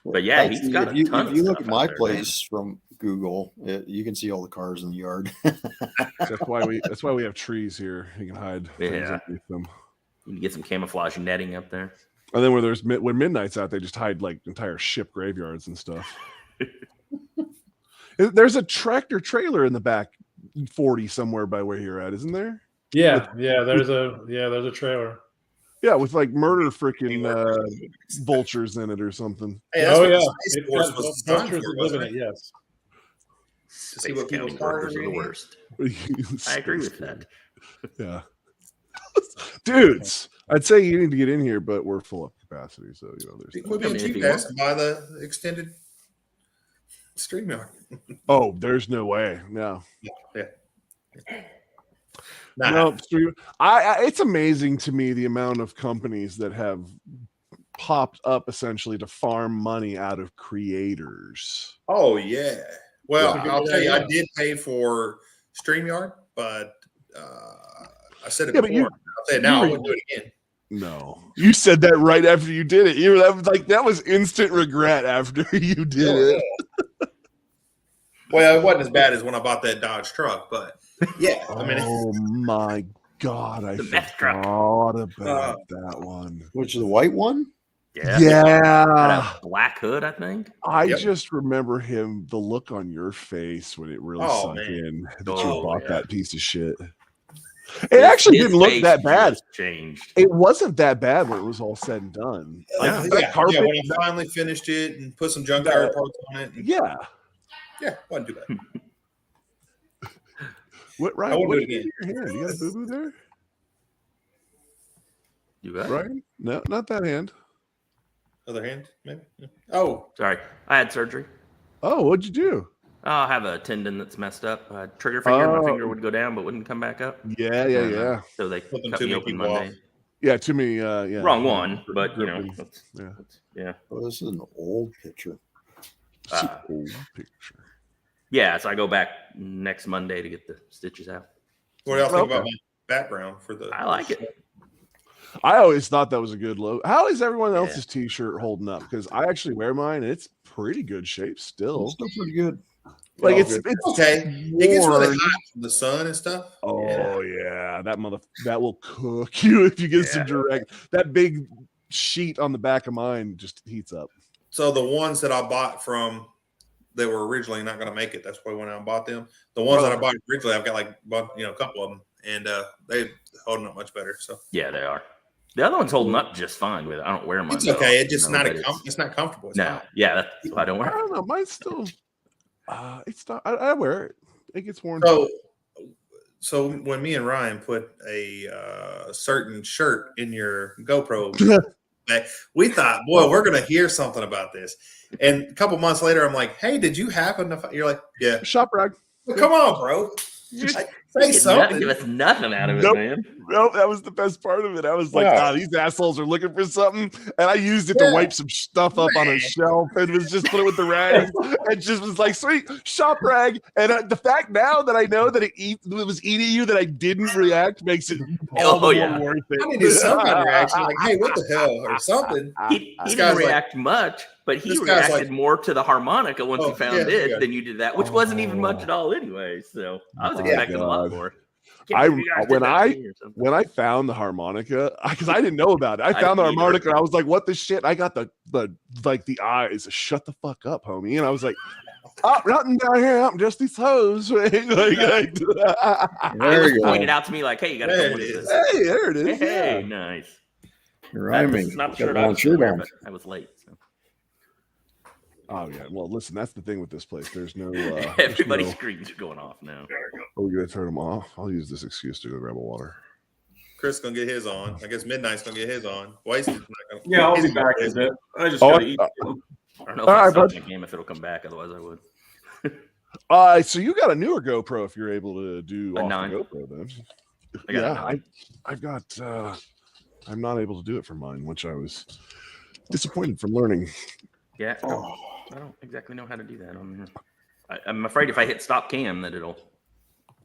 But yeah, actually, he's got if ton you of look at stuff my out there, place from Google, you can see all the cars in the yard. That's why we have trees here. You can hide. Yeah. Underneath them. You can get some camouflage netting up there. And then when midnight's out, they just hide like entire ship graveyards and stuff. There's a tractor trailer in the back 40 somewhere by where you're at, isn't there? Yeah, there's a trailer. Yeah, with like murder freaking vultures in it or something. Hey, vultures live in it. Yes. Space County workers are the worst. I agree with that. Yeah. Dudes, I'd say you need to get in here, but we're full of capacity, so there's. We'll be cheap ass to buy the extended StreamYard. Oh, there's no way. No. Yeah. No, it's amazing to me the amount of companies that have popped up essentially to farm money out of creators. Oh yeah. Well, I'll tell you, I did pay for StreamYard, but I said it before. I'll say it now. I wouldn't do it again. No, you said that right after you did it. That was instant regret after you did it. Well, it wasn't as bad as when I bought that Dodge truck, but yeah. I mean, oh my God, I forgot about that one. Which is the white one? Yeah. Yeah. Had a black hood, I think. I just remember the look on your face when it really sunk in that you bought that piece of shit. It actually didn't look that bad. Changed. It wasn't that bad when it was all said and done. When I finally finished it and put some junkyard parts on it. Yeah, wasn't too bad. What do you do in your hand? You got a boo-boo there? You got Ryan? No, not that hand. Other hand, maybe. Oh, sorry. I had surgery. Oh, what'd you do? I have a tendon that's messed up. Trigger finger, my finger would go down but wouldn't come back up. Yeah. So they cut me open Monday. Yeah, too many. Wrong one, but yeah. Yeah. Oh, this is an old picture. Super cool picture. Yeah, so I go back next Monday to get the stitches out. What do y'all think about my background for the? I like it. I always thought that was a good logo. How is everyone else's T-shirt holding up? Because I actually wear mine, and it's pretty good shape still. It's still pretty good. Like it's okay. Worn. It gets really hot from the sun and stuff. Oh yeah, that will cook you if you get some direct. That big sheet on the back of mine just heats up. So the ones that I bought from that were originally not going to make it, that's why I went out and bought them. The ones that I bought originally, I've got a couple of them, and they're holding up much better. So yeah, they are. The other one's holding up just fine with it. I don't wear mine. It's okay. It's just it's not comfortable. It's no, yeah, that's why I don't wear it. I don't know. Mine's still. It's not. I wear it. It gets worn. So when me and Ryan put a certain shirt in your GoPro bag, we thought, boy, we're gonna hear something about this. And a couple months later, I'm like, hey, did you happen to? You're like, yeah. Shop rag. Well, come on, bro. Say something. Give us nothing out of it, man. Nope, that was the best part of it. I was like, these assholes are looking for something. And I used it to wipe some stuff up on a shelf and was just put it with the rags. And just was like, sweet, shop rag. And the fact now that I know that it was eating you that I didn't react makes it all the more worth it. I need to do some kind of reaction. Like, hey, what the hell? Or something. He didn't react much, but he reacted more to the harmonica once he found it than you did that, which wasn't even much at all anyway. So I was expecting a lot more. When I found the harmonica, because I didn't know about it, I found the harmonica. And I was like, "What the shit?" I got the eyes. Shut the fuck up, homie. And I was like, "Oh, nothing down here. I'm just these hoes." There you pointed out to me like, "Hey, you got to know what it is." Hey, there it is. Hey, nice. Rhyming. Not the shirt I was wearing, but I was late. So. Oh yeah. Well, listen, that's the thing with this place. There's no everybody's screens are going off now. Oh, we're gonna turn them off. I'll use this excuse to go grab a water. Chris gonna get his on. I guess Midnight's gonna get his on. Wasted. Yeah, I'll be back in it. I just gotta eat. I don't know if I stop the game if it'll come back. Otherwise, I would. So you got a newer GoPro if you're able to do a off 9. The GoPro then. I've got. I'm not able to do it for mine, which I was disappointed from learning. Yeah. I don't exactly know how to do that on here. I'm afraid if I hit stop cam that it'll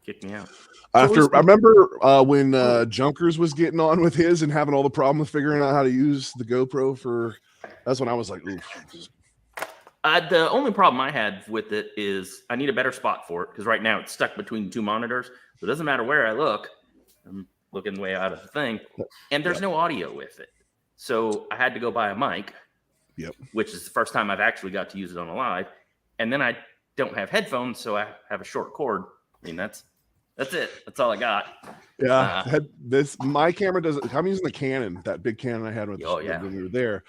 kick me out. I remember when Junkers was getting on with his and having all the problem with figuring out how to use the GoPro for. That's when I was like, oof. The only problem I had with it is I need a better spot for it because right now it's stuck between two monitors. So it doesn't matter where I look. I'm looking way out of the thing. And there's no audio with it. So I had to go buy a mic. Yep. Which is the first time I've actually got to use it on a live. And then I don't have headphones, so I have a short cord. I mean, that's it. That's all I got. Yeah. My camera doesn't. I'm using the Canon, that big Canon I had when we were there.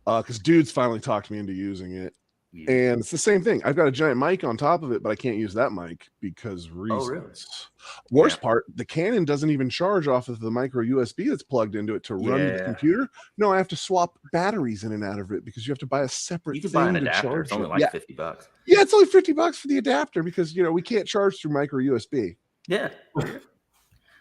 Because dudes finally talked me into using it. Yeah. And it's the same thing. I've got a giant mic on top of it, but I can't use that mic because reasons. Oh, really? Worst part, the Canon doesn't even charge off of the micro USB that's plugged into it to run the computer. No, I have to swap batteries in and out of it because you have to buy a separate thing buy an to adapter. charge. It's only like $50. Yeah, it's only $50 for the adapter because we can't charge through micro USB. Yeah.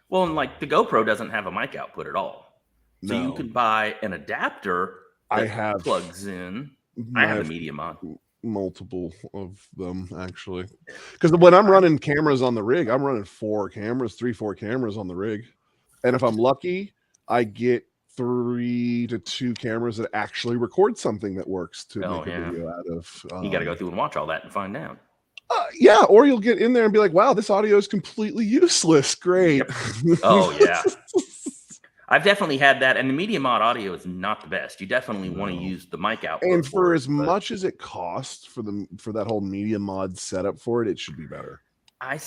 Well, and like the GoPro doesn't have a mic output at all. So you can buy an adapter that plugs in. I have a media mod. Multiple of them actually, because when I'm running cameras on the rig, I'm running 4 cameras on the rig, and if I'm lucky, I get 3 to 2 cameras that actually record something that works to make a video out of. You got to go through and watch all that and find out. Or you'll get in there and be like, "Wow, this audio is completely useless." Great. Yep. Oh yeah. I've definitely had that, and the media mod audio is not the best. You definitely want to use the mic output. And for as much as it costs for that whole media mod setup for it, it should be better. I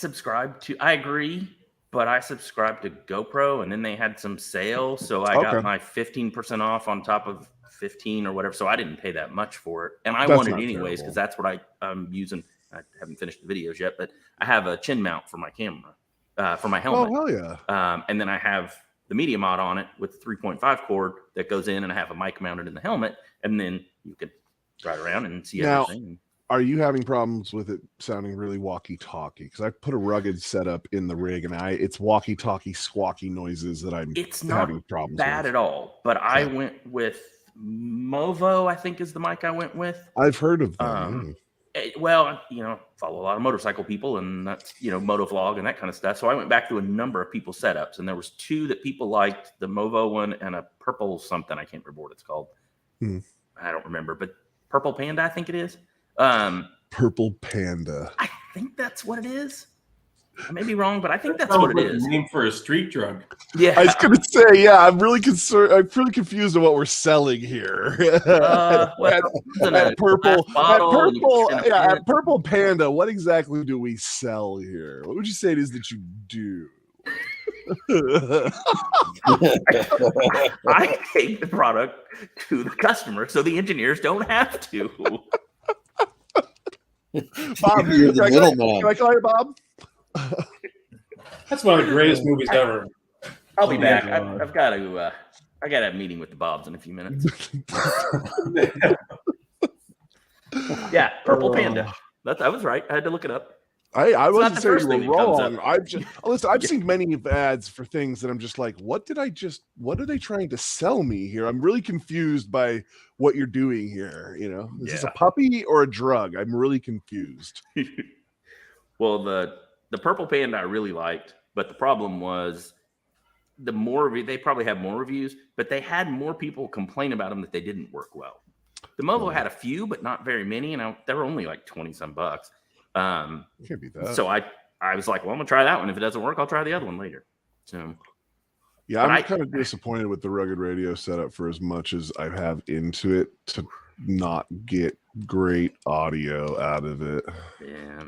agree, but I subscribed to GoPro, and then they had some sale, so I got my 15% off on top of 15 or whatever. So I didn't pay that much for it, and I want it anyways because that's what I'm using. I haven't finished the videos yet, but I have a chin mount for my camera, for my helmet. Oh hell yeah! And then I have the media mod on it with 3.5 cord that goes in, and I have a mic mounted in the helmet, and then you can ride around and see everything. Are you having problems with it sounding really walkie-talkie? Because I put a rugged setup in the rig, and it's walkie-talkie squawky noises that having problems bad with. At all. But I went with Movo, I think is the mic I went with. I've heard of them. Well, follow a lot of motorcycle people, and that's, motovlog and that kind of stuff. So I went back to a number of people's setups, and there was 2 that people liked, the Movo one and a purple something. I can't remember what it's called. I don't remember, but Purple Panda, I think it is. Purple Panda. I think that's what it is. I may be wrong, but I think that's what it is. Name for a street drug. Yeah, I was gonna say, yeah. I'm really concerned. I'm really confused on what we're selling here. At Purple Panda, what exactly do we sell here? What would you say it is that you do? I take the product to the customer so the engineers don't have to. Bob, You're the middleman. Can I call you Bob? That's one of the greatest movies ever. I'll be back. I've got to. I got a meeting with the Bobs in a few minutes. Yeah, Purple Panda. I was right. I had to look it up. I wasn't saying thing you were wrong. I've seen many ads for things that I'm just like, what are they trying to sell me here? I'm really confused by what you're doing here. Is this a puppy or a drug? I'm really confused. Well, the Purple Panda I really liked, but the problem was they probably have more reviews, but they had more people complain about them that they didn't work well. The Movo had a few, but not very many, and they were only like $20-some. Can't beat that. So I was like, well, I'm gonna try that one. If it doesn't work, I'll try the other one later. So yeah, I'm kind of disappointed with the Rugged Radio setup for as much as I have into it to not get great audio out of it. Yeah.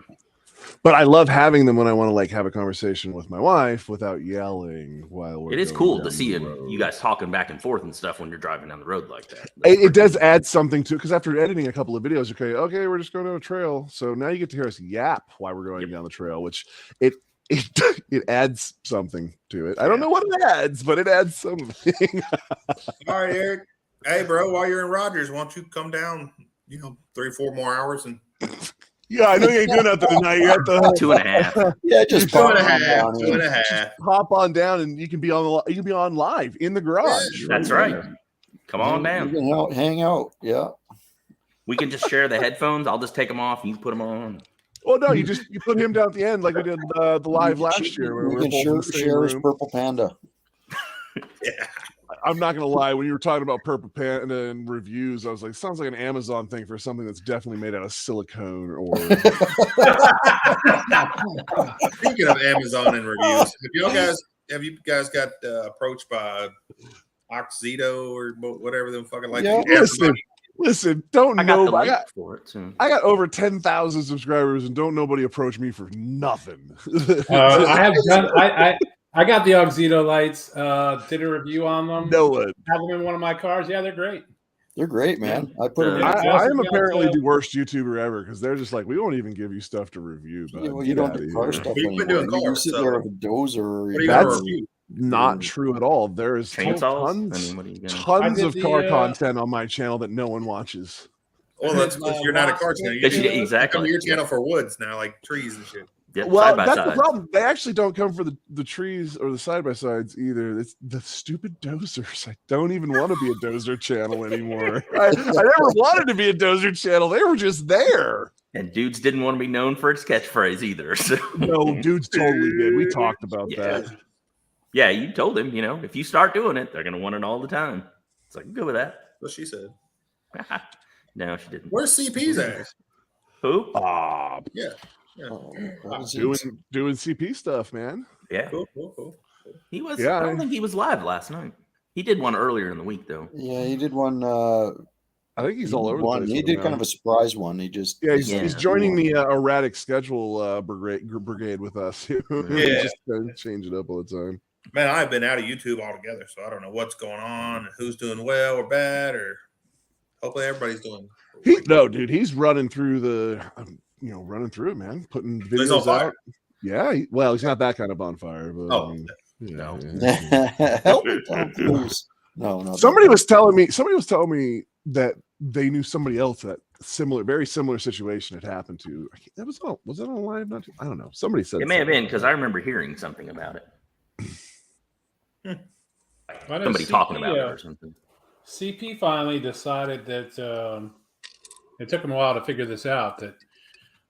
But I love having them when I want to have a conversation with my wife without yelling while we're. It is cool to see you guys talking back and forth and stuff when you're driving down the road like that. It does add something to it because after editing a couple of videos, okay, we're just going down a trail. So now you get to hear us yap while we're going down the trail, which it adds something to it. I don't know what it adds, but it adds something. All right, Eric. Hey, bro, while you're in Rogers, why don't you come down, 3-4 more hours and. Yeah, I know you ain't doing nothing tonight. You're at the 2.5. Yeah, just 2.5. Hop on down, and you can be on live in the garage. That's right. Come on down. You can hang out. Yeah. We can just share the headphones. I'll just take them off. You put them on. Well, no, you put him down at the end like we did the live last year. Where we can share his Purple Panda. Yeah. I'm not gonna lie. When you were talking about Purple Panda and reviews, I was like, sounds like an Amazon thing for something that's definitely made out of silicone. Or speaking of Amazon and reviews, have you guys got approached by Oxito or whatever them fucking like? Yeah, listen. I got over 10,000 subscribers, and don't nobody approach me for nothing. I got the Oxito lights. Did a review on them. No one. Have them in one of my cars. Yeah, they're great. They're great, man. I put them in. I am apparently the worst YouTuber ever because they're just like, we won't even give you stuff to review. Well, you don't do car stuff anymore. You sit there with a dozer. That's not true at all. There is tons of car content on my channel that no one watches. Well, that's because you're not a car channel. Exactly. Come to your channel for woods now, like trees and shit. Yep, well, that's the problem. They actually don't come for the trees or the side-by-sides either. It's the stupid dozers. I don't even want to be a dozer channel anymore. I never wanted to be a dozer channel. They were just there. And Dudes didn't want to be known for its catchphrase either. So. No, Dudes totally did. We talked about that. Yeah, you told him, if you start doing it, they're going to want it all the time. It's like, go with that. What she said. No, she didn't. Where's CP's at? Who? Yeah. Doing CP stuff, man. Yeah. Cool. He was. Yeah, I don't think he was live last night. He did one earlier in the week, though. Yeah, he did one. I think he's all over the place. He did kind of a surprise one. He's joining the erratic schedule brigade with us. Yeah, just change it up all the time. Man, I've been out of YouTube altogether, so I don't know what's going on and who's doing well or bad, or hopefully everybody's doing. Dude, he's running through running through it, man. Putting videos out. Yeah, he's not that kind of bonfire, but no. No. Somebody was telling me that they knew somebody else that very similar situation had happened to. Was that on live? I don't know. Somebody said it may have been because I remember hearing something about it. Somebody talking about it or something. CP finally decided that it took them a while to figure this out, that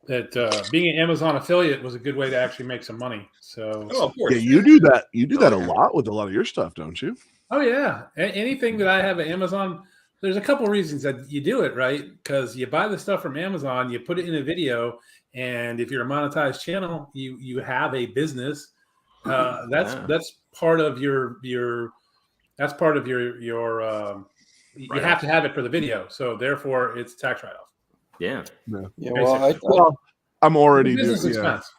that being an Amazon affiliate was a good way to actually make some money. So, of course. Yeah, you do that. You do that a lot with a lot of your stuff, don't you? Oh yeah, anything that I have at Amazon. There's a couple reasons that you do it, right? Because you buy the stuff from Amazon, you put it in a video, and if you're a monetized channel, you have a business. That's part of your that's part of your you have to have it for the video, so therefore it's tax write-off. Yeah. Well, I'm already business doing. expense.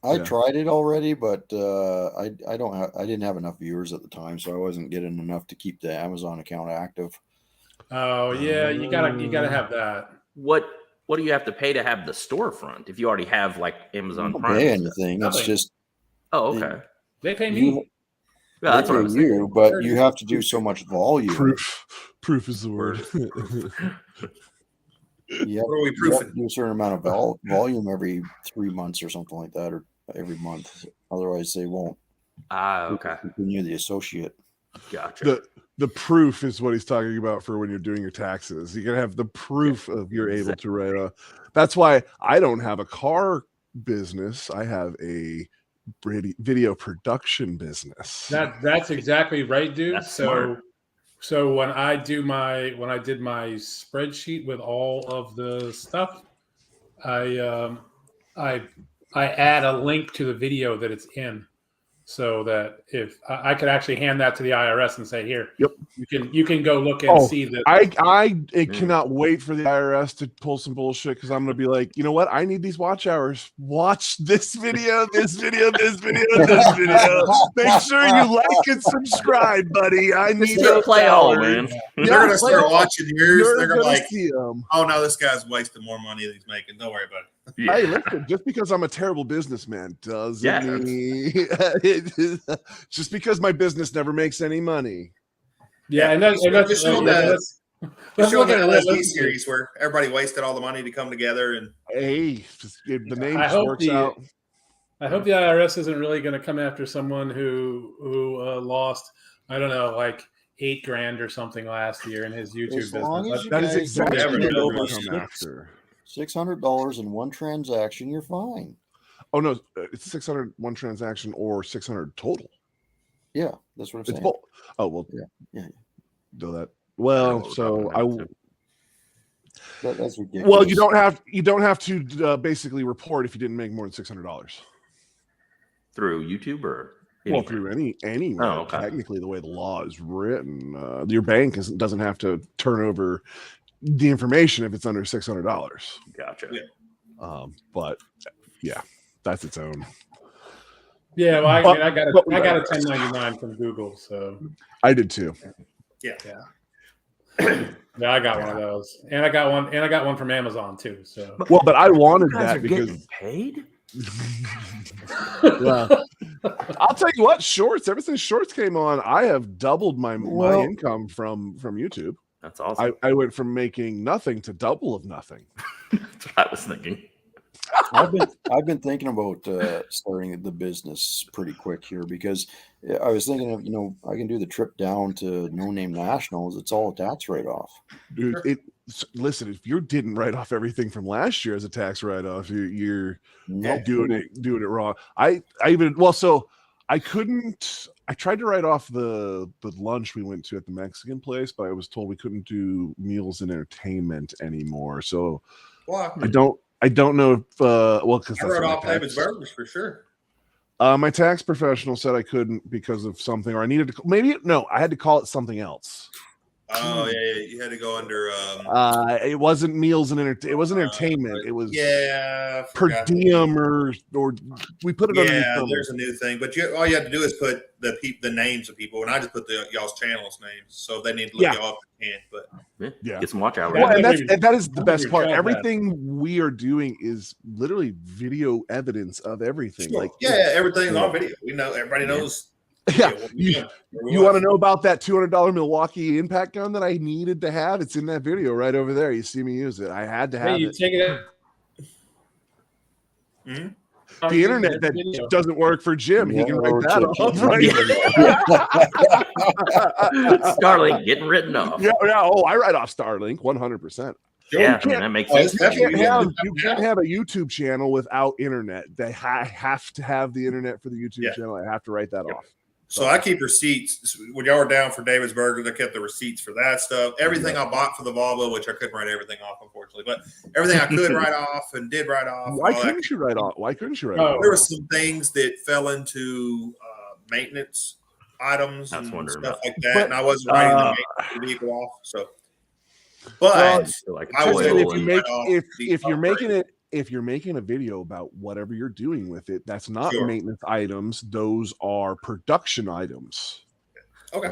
I tried it already, but I didn't have enough viewers at the time, so I wasn't getting enough to keep the Amazon account active. Oh yeah, you gotta have that. What do you have to pay to have the storefront if you already have like Amazon Prime? Pay anything? It's just okay. They pay me. Yeah, that's what I was thinking. But you have to do so much volume. Proof is the word. Yeah, What are we you have proofing? to do a certain amount of volume every 3 months or something like that, or every month. Otherwise, they won't Okay. continue the associate. Gotcha. The proof is what he's talking about for when you're doing your taxes. You gotta have the proof of you're able to write off. That's why I don't have a car business. I have a video production business. That's exactly right, dude. That's smart. So when I did my spreadsheet with all of the stuff, I add a link to the video that it's in, so that if I could actually hand that to the IRS and say, here, yep, you can go look and see that. I cannot wait for the IRS to pull some bullshit, because I'm gonna be like, you know what? I need these watch hours. Watch this video, this video, this video, this video. Make sure you like and subscribe, buddy. I need to play all, man. They're gonna start watching yours. They're gonna like, see them. oh no, this guy's wasting more money than he's making. Don't worry about it. Yeah. Hey, listen, just because I'm a terrible businessman doesn't mean just because my business never makes any money. Yeah, and that's Just show that LSD let's series where everybody wasted all the money to come together and Hey, the name I hope works out. I hope the IRS isn't really going to come after someone who lost, I don't know, like $8,000 or something last year in his YouTube As long business. as you That is guys exactly never what know they're gonna what come after. $600 in one transaction, you're fine. Oh no, it's 600 one transaction or 600 total. Yeah, that's what I'm It's saying. both. Oh well, Yeah. Do that. Well, so That's ridiculous. well, you don't have to basically report if you didn't make more than $600. Through YouTube or Well, anywhere? through anywhere. Oh, okay. Technically, the way the law is written, your bank doesn't have to turn over the information if it's under $600. Gotcha. Yeah. But yeah, that's its own. Yeah, well, I got a 1099 from Google, so I did too. yeah, I got one of those, and I got one from Amazon too. So Well, but I wanted You guys that are because getting paid. well, I'll tell you what, shorts. Ever since shorts came on, I have doubled my income from YouTube. That's awesome. I went from making nothing to double of nothing. That's what I was thinking. I've been thinking about starting the business pretty quick here, because I was thinking of, I can do the trip down to No Name Nationals. It's all a tax write-off. Dude, listen, if you didn't write off everything from last year as a tax write-off, you're doing it wrong. I tried to write off the lunch we went to at the Mexican place, but I was told we couldn't do meals and entertainment anymore. So I don't know if because I wrote off David's Burgers for sure. My tax professional said I couldn't because of something, or I needed to I had to call it something else. Oh yeah, you had to go under. It wasn't meals and it wasn't entertainment. It was per diem or we put it underneath. Yeah, there's a new thing, but all you have to do is put the names of people, and I just put y'all's channels names, so if they need to look y'all up, they can. But get some watch hours. Well, and that is the best part. Everything we are doing is literally video evidence of everything. Sure. Like everything's on video. We know everybody knows. Yeah, you want to know about that $200 Milwaukee impact gun that I needed to have? It's in that video right over there. You see me use it. I had to have it. Take it out. Mm-hmm. The internet that doesn't work for Jim. He can write that off, right? Starlink getting written off. Yeah. Oh, I write off Starlink 100%. Yeah, I mean, that makes sense. You can't have a YouTube channel without internet. They have to have the internet for the YouTube channel. I have to write that off. So I keep receipts. When y'all were down for David's Burgers, I kept the receipts for that stuff. Everything I bought for the Volvo, which I couldn't write everything off, unfortunately, but everything I could write off and did write off. Why couldn't you write off? There were some things that fell into maintenance items and stuff like that, and I wasn't writing the maintenance vehicle off. So, but if you're making a video about whatever you're doing with it, that's not maintenance items. Those are production items. Okay.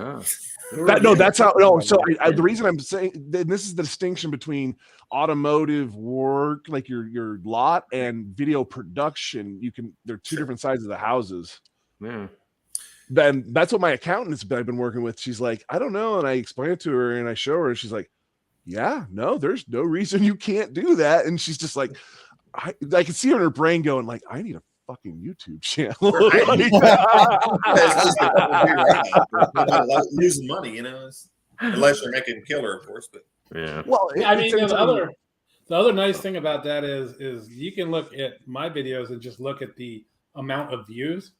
That's how. No, so the reason I'm saying this is the distinction between automotive work, like your lot, and video production. They're two different sides of the houses. Yeah. Then that's what my accountant has been working with. She's like, I don't know, and I explain it to her, and I show her, and she's like, yeah, no, there's no reason you can't do that. And she's just like, I can see her in her brain going like, I need a fucking YouTube channel. Losing money, unless you're making killer, of course. But yeah, well, I mean, the other nice thing about that is you can look at my videos and just look at the amount of views,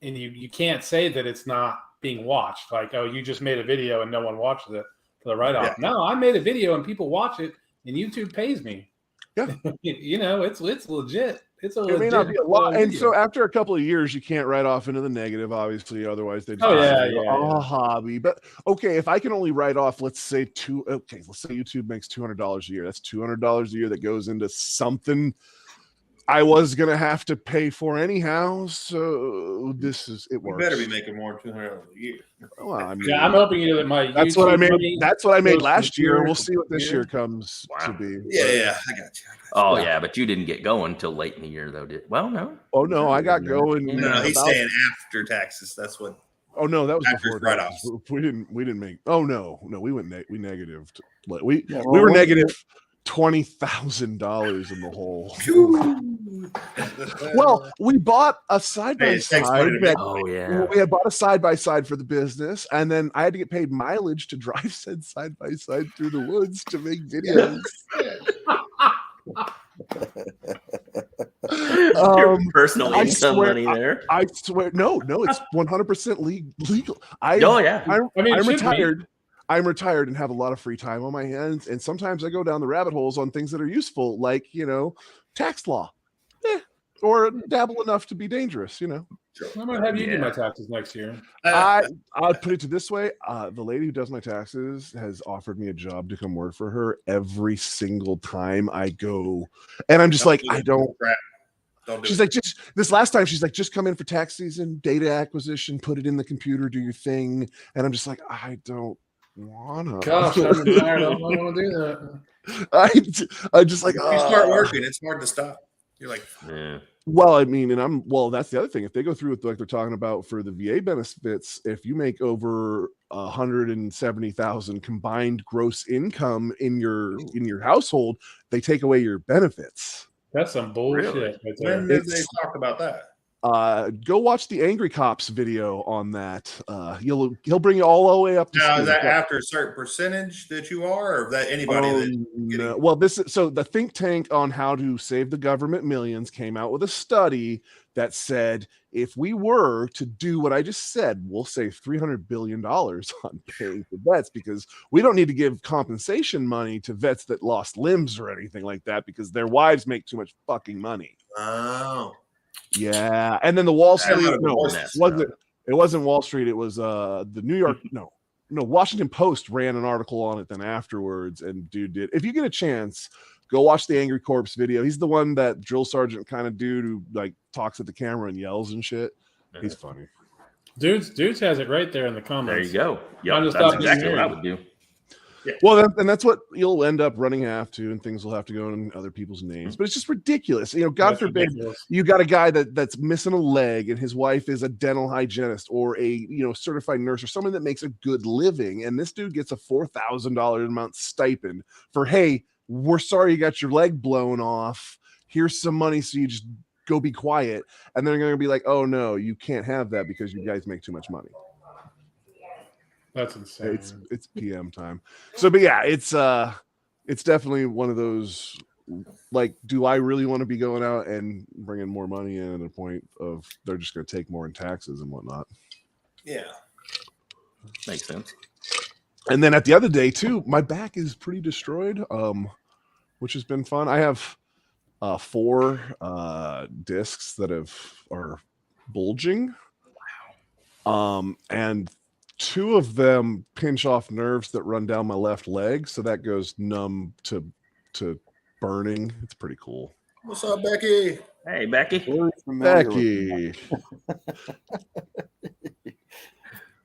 and you can't say that it's not being watched. Like, oh, you just made a video and no one watches it for the write-off. Yeah. No, I made a video and people watch it, and YouTube pays me. Yeah, it's legit. It's a legit. It may not be a lot, and so after a couple of years, you can't write off into the negative, obviously. Otherwise, they'd a hobby. But okay, if I can only write off, let's say YouTube makes $200 a year. That's $200 a year that goes into something I was gonna have to pay for anyhow. So it works. You better be making more than $200 a year. Well, I mean, I'm hoping that my that's what I made. That's what I made last year. We'll see what this year comes to be. Yeah, I got you. Oh yeah, but you didn't get going till late in the year, though, did? Well, no. Oh no, I got going. No, he's saying after taxes. That's what. Oh no, that was before write-offs. We didn't make. Oh no, we went we negative. We were negative $20,000 in the hole. Well, we bought a side by side. We had bought a side by side for the business, and then I had to get paid mileage to drive said side by side through the woods to make videos. Your personal income money there. I swear, no, it's 100% legal. I'm retired. I'm retired and have a lot of free time on my hands, and sometimes I go down the rabbit holes on things that are useful, like tax law, or dabble enough to be dangerous. I might have you do my taxes next year. I'll put it to this way: the lady who does my taxes has offered me a job to come work for her every single time I go, and I'm just like, I don't. She's like, just this last time, she's like, just come in for tax season, data acquisition, put it in the computer, do your thing, and I'm just like, I don't wanna. Gosh, I'm tired. I don't want to do that. I'm just like, if you start working, it's hard to stop. You're like, Well, I mean, that's the other thing. If they go through with like they're talking about for the VA benefits, if you make over 170,000 combined gross income in your household, they take away your benefits. That's some bullshit. Really? Right there. When did they talk about that? Go watch the Angry Cops video on that. He'll bring you all the way up to. Now, is that after a certain percentage that you are, or that anybody? No. Well, the think tank on how to save the government millions came out with a study that said if we were to do what I just said, we'll save $300 billion on paying for vets, because we don't need to give compensation money to vets that lost limbs or anything like that because their wives make too much fucking money. Oh. Yeah, and then the Wall Street. It wasn't Wall Street. It was the New York. No, Washington Post ran an article on it then afterwards, and dude did. If you get a chance, go watch the Angry Corpse video. He's the one, that drill sergeant kind of dude who like talks at the camera and yells and shit. He's funny. Dudes has it right there in the comments. There you go. Yeah, that's exactly what I would do. Yeah. Well, and that's what you'll end up running to, and things will have to go in other people's names. But it's just ridiculous. God forbid you got a guy that's missing a leg, and his wife is a dental hygienist or a certified nurse or someone that makes a good living, and this dude gets a $4,000 a month stipend for, hey, we're sorry you got your leg blown off. Here's some money so you just go be quiet. And they're going to be like, oh no, you can't have that because you guys make too much money. That's insane. It's PM time. So, but yeah, it's it's definitely one of those. Like, do I really want to be going out and bringing more money in at a point of they're just going to take more in taxes and whatnot? Yeah, Makes sense. And then at the other day too, my back is pretty destroyed, which has been fun. I have 4 discs that are bulging. Wow. And 2 of them pinch off nerves that run down my left leg, so that goes numb to burning. It's pretty cool. What's up, Becky? Hey, Becky. Becky.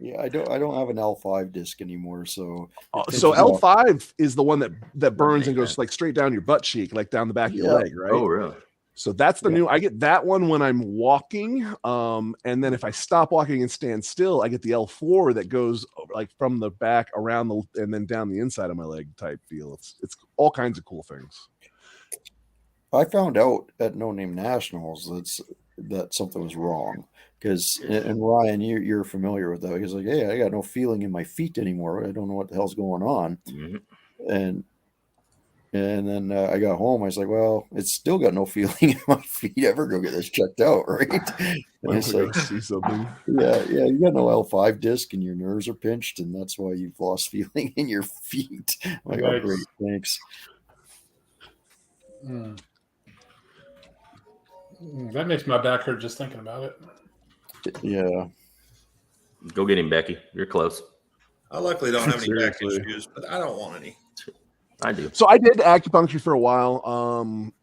Yeah, I don't have an L5 disc anymore, so L5 is the one that burns and goes like straight down your butt cheek, like down the back of your leg, right? Oh, really? So that's the new. I get that one when I'm walking, and then if I stop walking and stand still, I get the L4 that goes like from the back around and then down the inside of my leg type feel. It's all kinds of cool things. I found out at No Name Nationals that something was wrong because, and Ryan, you're familiar with that. He's like, "Hey, I got no feeling in my feet anymore. I don't know what the hell's going on." Mm-hmm. And then I got home. I was like, "Well, it's still got no feeling in my feet. Ever go get this checked out, right?" And it's like, see something. Yeah, you got no L5 disc, and your nerves are pinched, and that's why you've lost feeling in your feet. I'm like, oh, great, thanks. That makes my back hurt just thinking about it. Yeah. Go get him, Becky. You're close. I luckily don't have any back issues, but I don't want any. I do. So I did acupuncture for a while.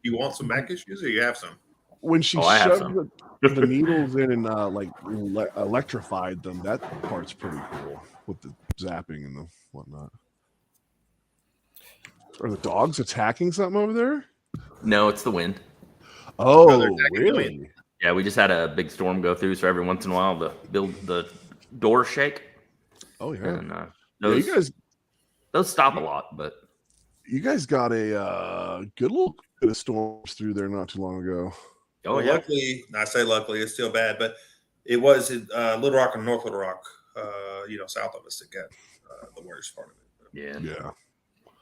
You want some back issues, or you have some? When she shoved the needles in and electrified them, that part's pretty cool with the zapping and the whatnot. Are the dogs attacking something over there? No, it's the wind. Oh, really? Yeah, we just had a big storm go through, so every once in a while the doors shake. Oh yeah. And those stop a lot, but you guys got a good little bit of storms through there not too long ago. Oh, yeah. Luckily, I say luckily, it's still bad, but it was Little Rock and North Little Rock, south of us that got the worst part of it.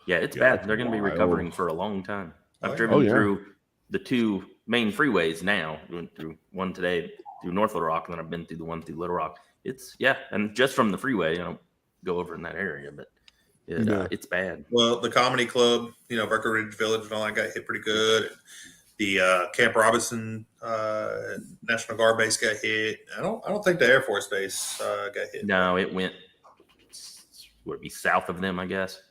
Yeah, it's bad. They're going to be recovering for a long time. I've driven through the 2 main freeways now. Went through one today through North Little Rock, and then I've been through the one through Little Rock. And just from the freeway, I don't go over in that area, but it's bad. Well, the comedy club, Breckenridge Village and all that got hit pretty good. The Camp Robinson National Guard base got hit. I don't think the Air Force Base got hit. No, it went south of them, I guess,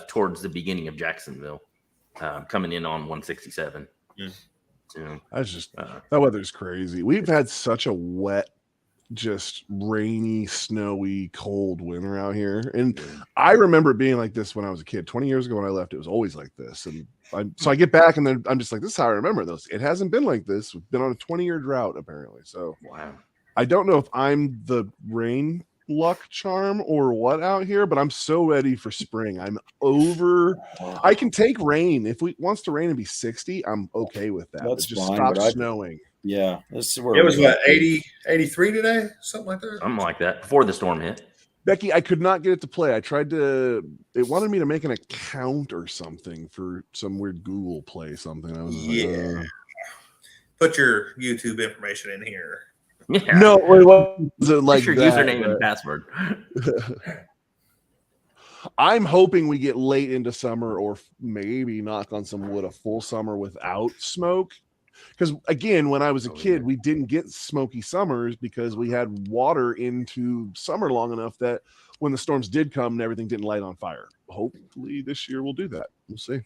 towards the beginning of Jacksonville, coming in on 167. So, that's just that weather's crazy. We've had such a wet, just rainy, snowy, cold winter out here, and I remember it being like this when I was a kid. 20 years ago when I left, it was always like this, and so I get back and then I'm just like, this is how I remember those. It hasn't been like this. We've been on a 20-year drought apparently. So wow. I don't know if I'm the rain luck charm or what out here, but I'm so ready for spring. I can take rain. If we wants to rain and be 60, I'm okay with that. That's just fine, stop snowing. Yeah. This is where it was 80, 83 today, something like that. Something like that before the storm hit. Becky, I could not get it to play. I tried to. It wanted me to make an account or something for some weird Google Play something. I was like, put your YouTube information in here. Yeah. No, it wasn't like your that, username and password. I'm hoping we get late into summer, or maybe, knock on some wood, a full summer without smoke. Because again, when I was a kid, we didn't get smoky summers because we had water into summer long enough that when the storms did come and everything didn't light on fire. Hopefully this year we'll do that. We'll see.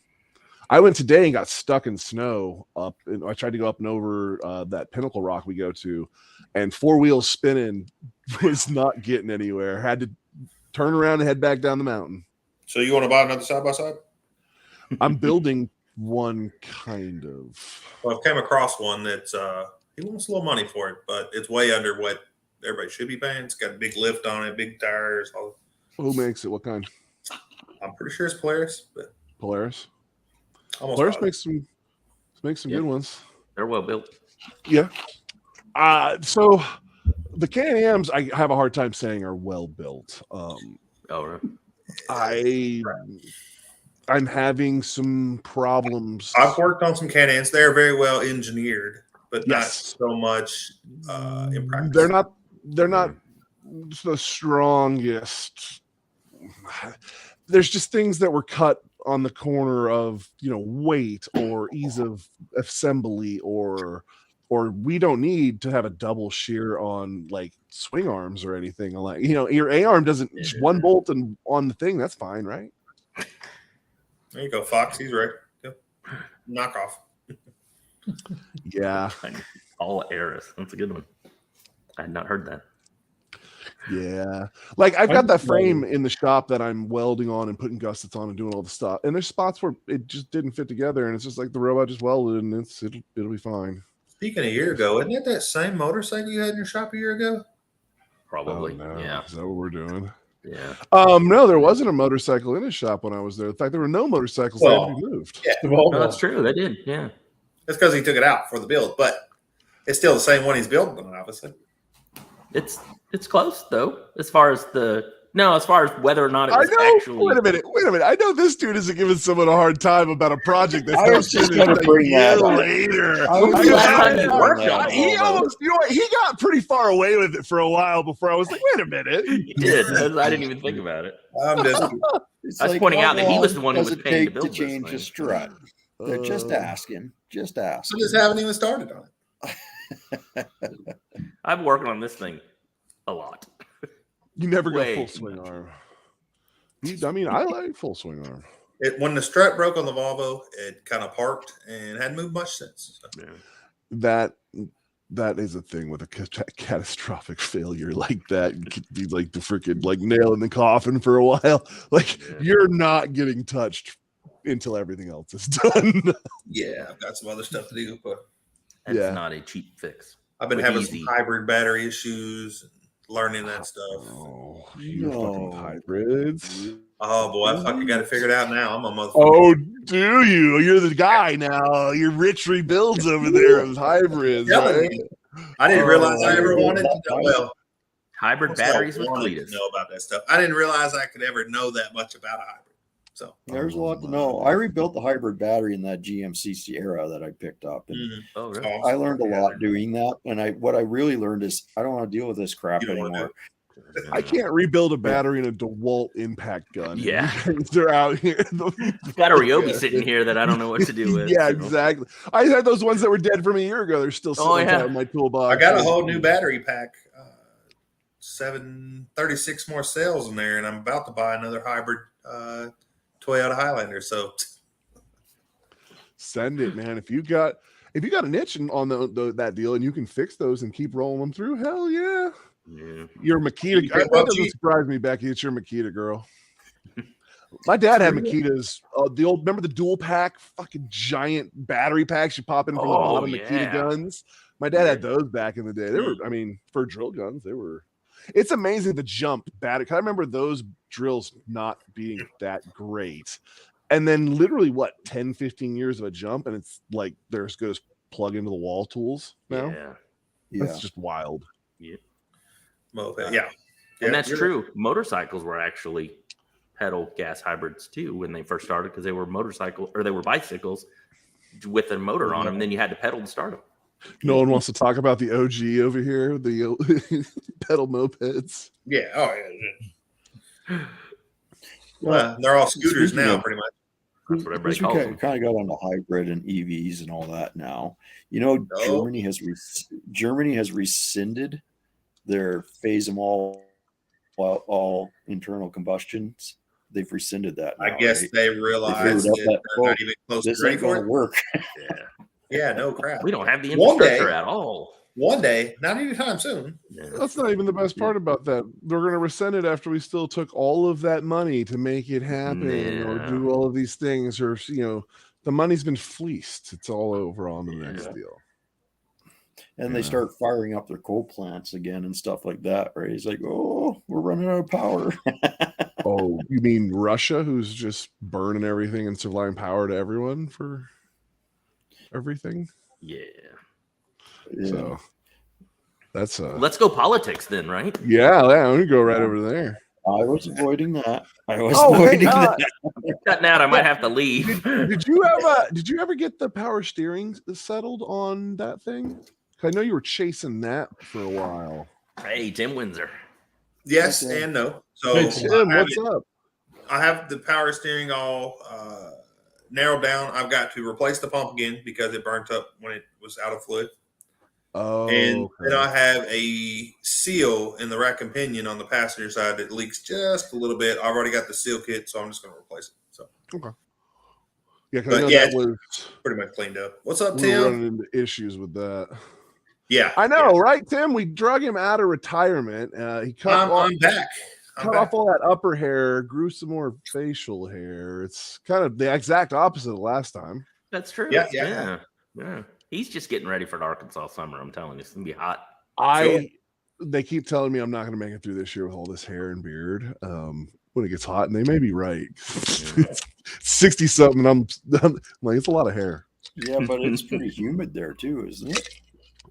I went today and got stuck in snow up, and I tried to go up and over that Pinnacle Rock we go to, and 4 wheels spinning was not getting anywhere. Had to turn around and head back down the mountain. So you want to buy another side by side? I'm building one, kind of. Well, I've came across one that's he wants a little money for it, but it's way under what everybody should be paying. It's got a big lift on it, big tires. Who makes it? What kind? I'm pretty sure it's Polaris. But Polaris. Polaris makes some good ones. They're well built. Yeah. So the Can-Ams, I have a hard time saying are well built. Right. I I'm having some problems. I've worked on some Can-Ams. They're very well engineered, but not Yes. so much in practice. They're not the strongest. There's just things that were cut on the corner of, weight or ease of assembly, or we don't need to have a double shear on like swing arms or anything. Like, your A-arm doesn't just one bolt and on the thing. That's fine, right? There you go, Fox. He's right. Yep. Knock off. Yeah. All Aris. That's a good one. I had not heard that. Yeah. Like I've got that frame in the shop that I'm welding on and putting gussets on and doing all the stuff. And there's spots where it just didn't fit together, and it's just like the robot just welded, and it'll be fine. Speaking of a year ago, isn't that same motorcycle you had in your shop a year ago? Probably. Oh, no. Yeah. Is that what we're doing? Yeah. No, there wasn't a motorcycle in his shop when I was there. In fact, there were no motorcycles that had to be moved. Yeah. No, that's true. They did. Yeah. That's because he took it out for the build, but it's still the same one he's building on, obviously. It's close though, as far as whether or not it was actually. Wait a minute. I know this dude isn't giving someone a hard time about a project that's I was just going to bring that up later. He almost, he got pretty far away with it for a while before I was like, wait a minute. He did. I didn't even think about it. I'm just. I was pointing out that he was the one who was paying to build to change this a strut. They're just asking. Just ask. I just haven't even started on it. I've been working on this thing a lot. You never go full swing arm. I like full swing arm. When the strut broke on the Volvo, it kind of parked and hadn't moved much since. So. Yeah. That is a thing with a catastrophic failure like that. It could be like the freaking nail in the coffin for a while. You're not getting touched until everything else is done. Yeah, I've got some other stuff to do, but it's not a cheap fix. I've been having some hybrid battery issues, learning that stuff. Oh, you fucking hybrids. Oh boy, I fucking got it figured out now. I'm a motherfucker. Oh, do you? You're the guy now. You're Rich rebuilds over there of hybrids. Right? I didn't realize I ever wanted to know. Well, hybrid batteries with Cletus. Know about that stuff. I didn't realize I could ever know that much about a hybrid. So there's a lot to know. I rebuilt the hybrid battery in that GMC Sierra that I picked up, and I learned a lot doing that. And what I really learned is I don't want to deal with this crap anymore. I can't rebuild a battery in a DeWalt impact gun. Yeah, they're out here. I've got a Ryobi sitting here that I don't know what to do with. Yeah, exactly. I had those ones that were dead from a year ago. They're still sitting in my toolbox. I got a whole new battery pack. 736 more cells in there, and I'm about to buy another hybrid Toyota Highlander. So send it, man. If you got a niche on that deal and you can fix those and keep rolling them through, hell yeah. Yeah. Your Makita. That doesn't surprise me, Becky. It's your Makita girl. My dad had Makitas. Remember the dual pack, fucking giant battery packs you pop in from the bottom Makita guns. My dad had those back in the day. They were, for drill guns, they were. It's amazing the jump battery. I remember those drills not being that great, and then literally 10, 15 years of a jump, and it's like there's goes plug into the wall tools now. Yeah, that's just wild. Yeah. And that's true. Motorcycles were actually pedal gas hybrids too when they first started, because they were they were bicycles with a motor on them. And then you had to pedal to start them. No one wants to talk about the OG over here, the pedal mopeds. Yeah. Oh yeah. Well, they're all scooters now, pretty much. That's what everybody calls them. Kind of got on the hybrid and EVs and all that now. Germany has rescinded their phase them all internal combustions. They've rescinded that now, I guess they realized they're not even close to ready for it. Work. Yeah, no crap. We don't have the infrastructure at all. One day, not anytime soon. That's not even the best part about that. They're going to rescind it after we still took all of that money to make it happen or do all of these things, or the money's been fleeced. It's all over on the next deal. And they start firing up their coal plants again and stuff like that, right? He's like, oh, we're running out of power. Oh, you mean Russia, who's just burning everything and supplying power to everyone for everything? Yeah. So that's let's go politics then, right? Yeah, I'm gonna go right over there. I was avoiding that. Cutting out, I might have to leave. Did you ever get the power steering settled on that thing? I know you were chasing that for a while. Hey, Tim Windsor. Yes and no. So Hey, Tim, what's up? I have the power steering all narrowed down. I've got to replace the pump again because it burnt up when it was out of fluid. Oh, and okay. then I have a seal in the rack and pinion on the passenger side that leaks just a little bit. I've already got the seal kit, so I'm just going to replace it. So okay. Yeah, because I know that was pretty much cleaned up. What's up, we Tim? were running into issues with that. Yeah, I know, right, Tim? We drug him out of retirement. He cut I'm back. Cut off all that upper hair, grew some more facial hair. It's kind of the exact opposite of last time. That's true. Yeah. He's just getting ready for the Arkansas summer. I'm telling you, it's gonna be hot. They keep telling me I'm not going to make it through this year with all this hair and beard. When it gets hot, and they may be right. 60 something. I'm like, it's a lot of hair. Yeah, but it's pretty humid there too, isn't it?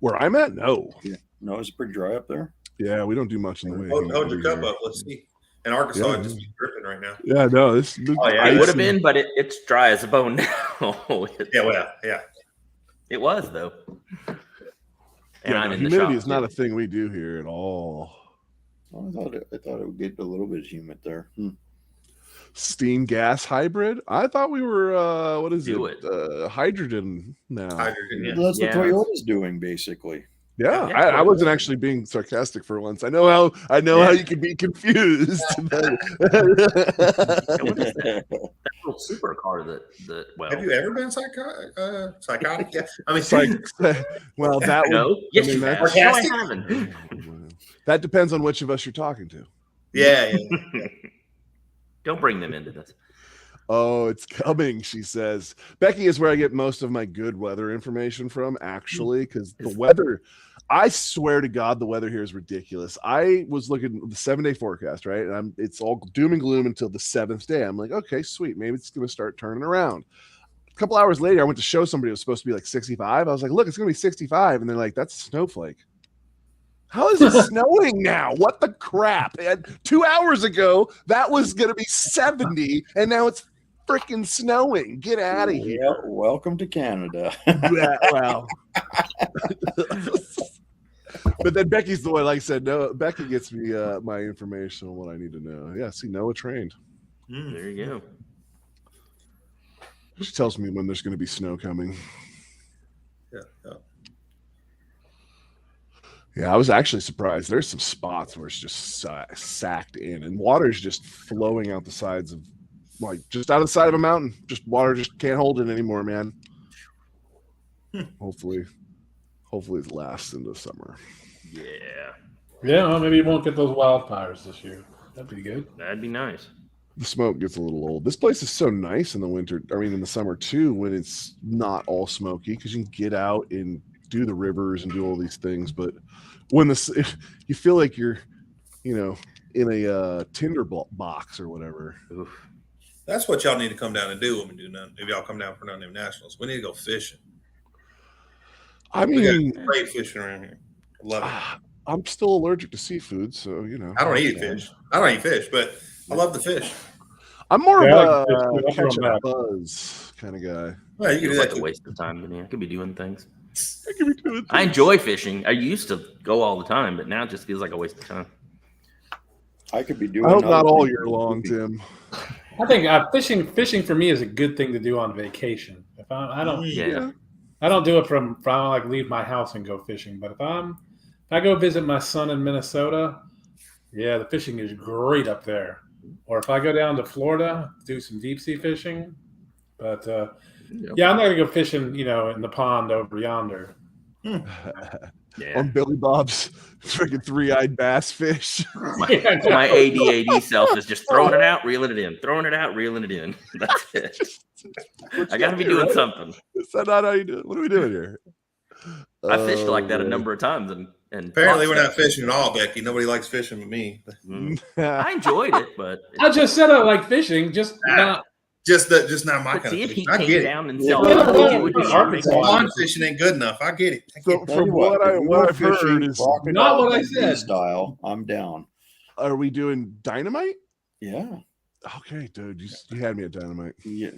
Where I'm at, no. Yeah. No, it's pretty dry up there. Yeah, we don't do much in the way. Hold your cup up. Let's see. In Arkansas, it just be dripping right now. Yeah, no, it would have been, but it's dry as a bone now. Yeah. It was though. And I'm in the humidity shop. is not a thing we do here at all. Oh, I thought it would get a little bit humid there. Steam gas hybrid. I thought we were what is hydrogen now. Hydrogen, yeah. That's what Toyota's doing basically. Yeah, I wasn't actually being sarcastic for once. I know how you can be confused. That little supercar that have you ever been psychotic? Yeah, I mean, well, that no. Yes, you have. No, I haven't. That depends on which of us you're talking to. Yeah. Don't bring them into this. Oh, it's coming, she says. Becky is where I get most of my good weather information from, actually, because the weather, I swear to God, the weather here is ridiculous. I was looking at the 7-day forecast, right? And it's all doom and gloom until the 7th day. I'm like, okay, sweet. Maybe it's going to start turning around. A couple hours later, I went to show somebody it was supposed to be like 65. I was like, look, it's going to be 65. And they're like, that's a snowflake. How is it snowing now? What the crap? And 2 hours ago, that was going to be 70, and now it's freaking snowing. Get out of here. Yeah, welcome to Canada. Yeah, well. But then Becky's the one, like I said, no, Becky gets me my information on what I need to know. Yeah, see, Noah trained. There you go. She tells me when there's going to be snow coming. Yeah. Yeah, I was actually surprised. There's some spots where it's just sacked in, and water's just flowing out the sides of, like, just out of the side of a mountain. Just water just can't hold it anymore, man. Hopefully it lasts into summer. Yeah. Yeah, well, maybe you won't get those wildfires this year. That'd be good. That'd be nice. The smoke gets a little old. This place is so nice in the winter. I mean, in the summer too, when it's not all smoky, because you can get out and do the rivers and do all these things. But when you feel like you're, in a tinder box or whatever. Oof. That's what y'all need to come down and do when we do none. If y'all come down for none nationals, we need to go fishing. I mean, great fishing around here. Love it. I'm still allergic to seafood, so I don't eat fish. I don't eat fish, but I love the fish. I'm more of a catch a buzz kind of guy. Well, you can do like that a waste of time to me. I could be doing things. I I enjoy fishing. I used to go all the time, but now it just feels like a waste of time. I could be doing. I hope not all year long, Tim. I think fishing for me is a good thing to do on vacation. If I don't do it from I don't like leave my house and go fishing. But if I go visit my son in Minnesota, yeah, the fishing is great up there. Or if I go down to Florida, do some deep sea fishing. But yeah, I'm not gonna go fishing, in the pond over yonder. On Billy Bob's freaking 3-eyed bass fish. My ADD self is just throwing it out, reeling it in, throwing it out, reeling it in. That's it. I got to be doing something. Is that not how you do it? What are we doing here? I fished like that a number of times, and apparently we're not fishing at all, Becky. Nobody likes fishing with me. I enjoyed it, but I just said I like fishing, just not. Just not my kind of if fishing. he I came get down it. and said, Pond fishing ain't good enough. I get it. So from what I've heard is not what I said. Style, I'm down. Are we doing dynamite? Yeah. Okay, dude, you had me at dynamite. Yeah.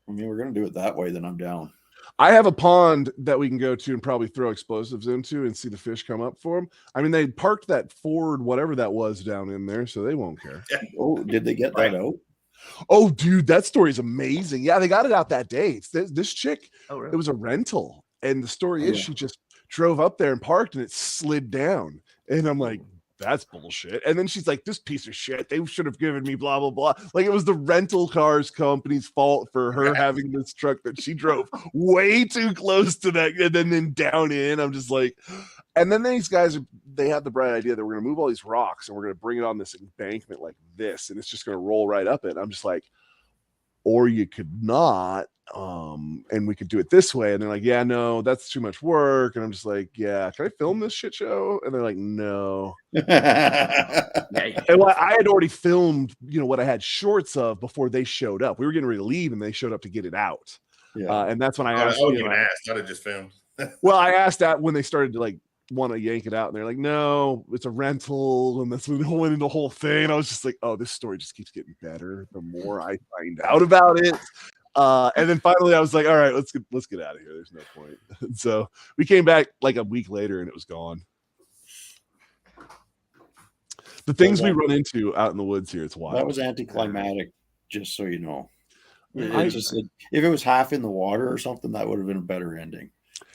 I mean, we're gonna do it that way. Then I'm down. I have a pond that we can go to and probably throw explosives into and see the fish come up for them. I mean, they parked that Ford, whatever that was, down in there, so they won't care. Oh, did they get that out? Oh, dude, that story is amazing. Yeah, they got it out that day. It's this chick, really? It was a rental. And the story is she just drove up there and parked and it slid down. And I'm like, that's bullshit. And then she's like, this piece of shit, they should have given me blah, blah, blah. Like it was the rental cars company's fault for her having this truck that she drove way too close to that. And then down in, I'm just like, and then these guys, they had the bright idea that we're going to move all these rocks and we're going to bring it on this embankment like this. And it's just going to roll right up it. I'm just like, or you could not. And we could do it this way. And they're like, yeah, no, that's too much work. And I'm just like, yeah, can I film this shit show? And they're like, no. And I had already filmed, what I had shorts of before they showed up. We were getting ready to leave and they showed up to get it out. Yeah. And that's when I asked. I wouldn't even ask. I'd have just filmed. Well, I asked that when they started to want to yank it out, and they're like, no, it's a rental, and that's when they went into the whole thing. And I was just like, oh, this story just keeps getting better the more I find out about it. And then finally I was like, all right, let's get out of here. There's no point. And so we came back like a week later and it was gone. The things we run into out in the woods here, it's wild. That was anticlimactic, just so you know. If it was half in the water or something, that would have been a better ending.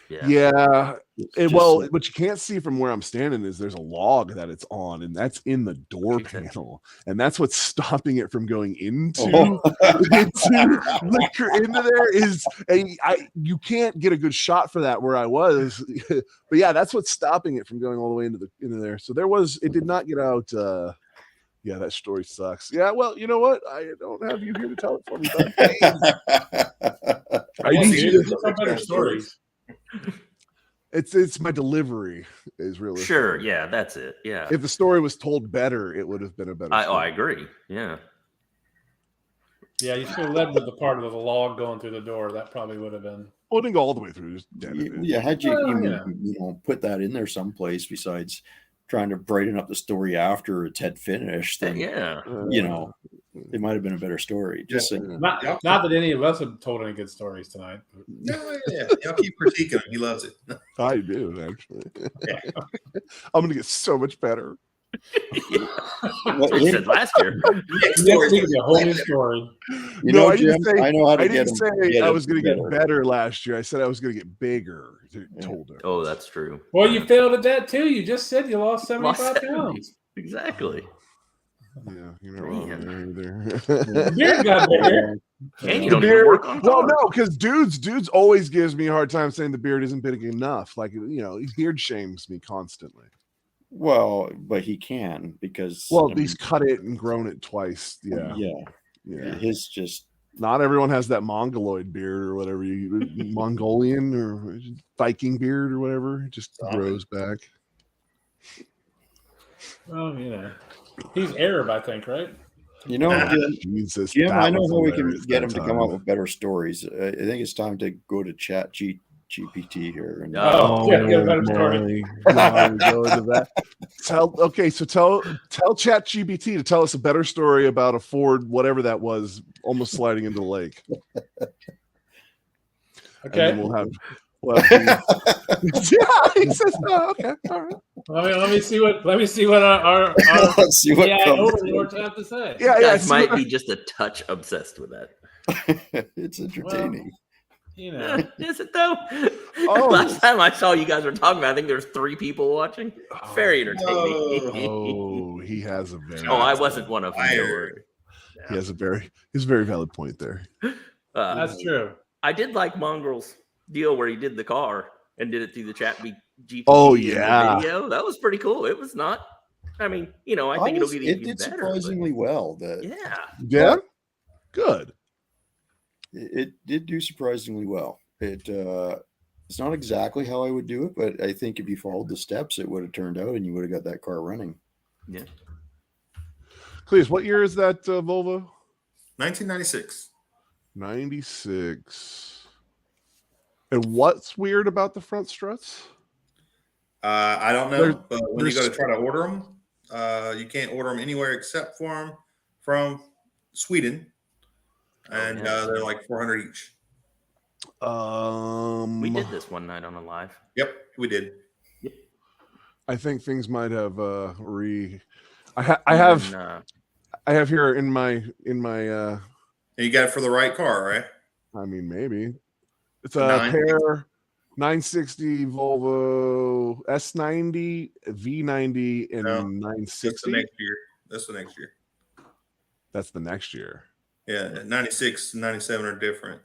Yeah. What you can't see from where I'm standing is there's a log that it's on, and that's in the door panel, and that's what's stopping it from going into there. Is you can't get a good shot for that where I was, but yeah, that's what's stopping it from going all the way into there. So it did not get out. Yeah, that story sucks. Yeah, well, you know what? I don't have you here to tell it for me. I need you to tell better stories. It's my delivery is really sure. Yeah, that's it. Yeah. If the story was told better, it would have been a better story. I agree. Yeah. Yeah, you should have led with the part of the log going through the door. That probably would have been. Well, it didn't go all the way through. Just had you put that in there someplace besides trying to brighten up the story after it's had finished, then it might have been a better story. Just saying. Not that any of us have told any good stories tonight. No, y'all keep critiquing him. He loves it. I do, actually. I'm gonna get so much better. What you said last year. A whole new story. I didn't say I was going to get better last year. I said I was going to get bigger. Told her. Oh, that's true. Well, you failed at that too. You just said you lost 75 pounds. Exactly. Yeah, you're not wrong there. Beard got bigger. And you don't even work on well, no, because dudes always gives me a hard time saying the beard isn't big enough. Like, he beard shames me constantly. Well, but he can because he's cut it and grown it twice. Yeah. His just not everyone has that Mongoloid beard or whatever Mongolian or Viking beard or whatever. It just grows back. Well, he's Arab, I think, right? Jim, I know how we can get him to come up with better stories. I think it's time to go to Chat GPT here. Get a better story. Tell Chat GPT to tell us a better story about a Ford, whatever that was, almost sliding into the lake. Okay. We'll have he says, oh, okay, all right. Let me see what our overlords have to say. Yeah, you guys might be just a touch obsessed with that. It's entertaining. Is it though? Last time I saw you guys were talking about, I think there's 3 people watching. Very entertaining. He has a very. I wasn't one of them. He has a very valid point there. That's true. I did like Mongrel's deal where he did the car and did it through the Chat GPT. Oh yeah, video. That was pretty cool. It was not. I think it'll get even better. It did surprisingly well. Yeah. Good. It did do surprisingly well. It's not exactly how I would do it, but I think if you followed the steps, it would have turned out, and you would have got that car running. Yeah. Cleus, what year is that Volvo? 1996. 96. And what's weird about the front struts? I don't know, but when you go to try to order them, You can't order them anywhere except from Sweden, and they're like $400 each. We did this one night on a live. Yep, we did. Yep. I think things might have I have here in my And you got it for the right car, right? I mean, maybe it's a pair 960 Volvo S90, V90, and 960. That's the next year. That's the next year. Yeah, 96 and 97 are different,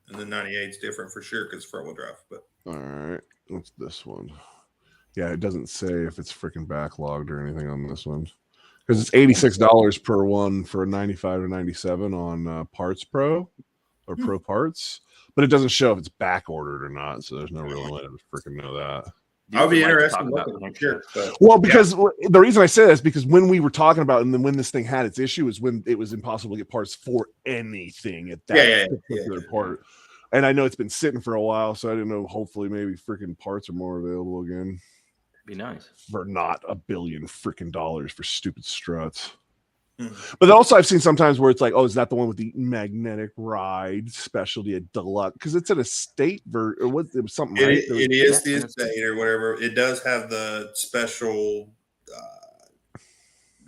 and then 98 is different for sure because it's front-wheel drive. But all right, what's this one? Yeah, it doesn't say if it's freaking backlogged or anything on this one because it's $86 per one for a 95 to 97 on Parts Pro or Pro Parts, but it doesn't show if it's back ordered or not. So there's no real way to freaking know that. I'll be interested in looking at sure. Well, because the reason I say that is because when we were talking about and then when this thing had its issue is when it was impossible to get parts for anything at that particular part. And I know it's been sitting for a while, so I didn't know. Hopefully, maybe freaking parts are more available again. Be nice for not $1 billion freaking dollars for stupid struts. But also I've seen sometimes where it's like, oh, is that the one with the magnetic ride specialty at deluxe? Because it's an estate or what? It was something. It is the estate or whatever. It does have the special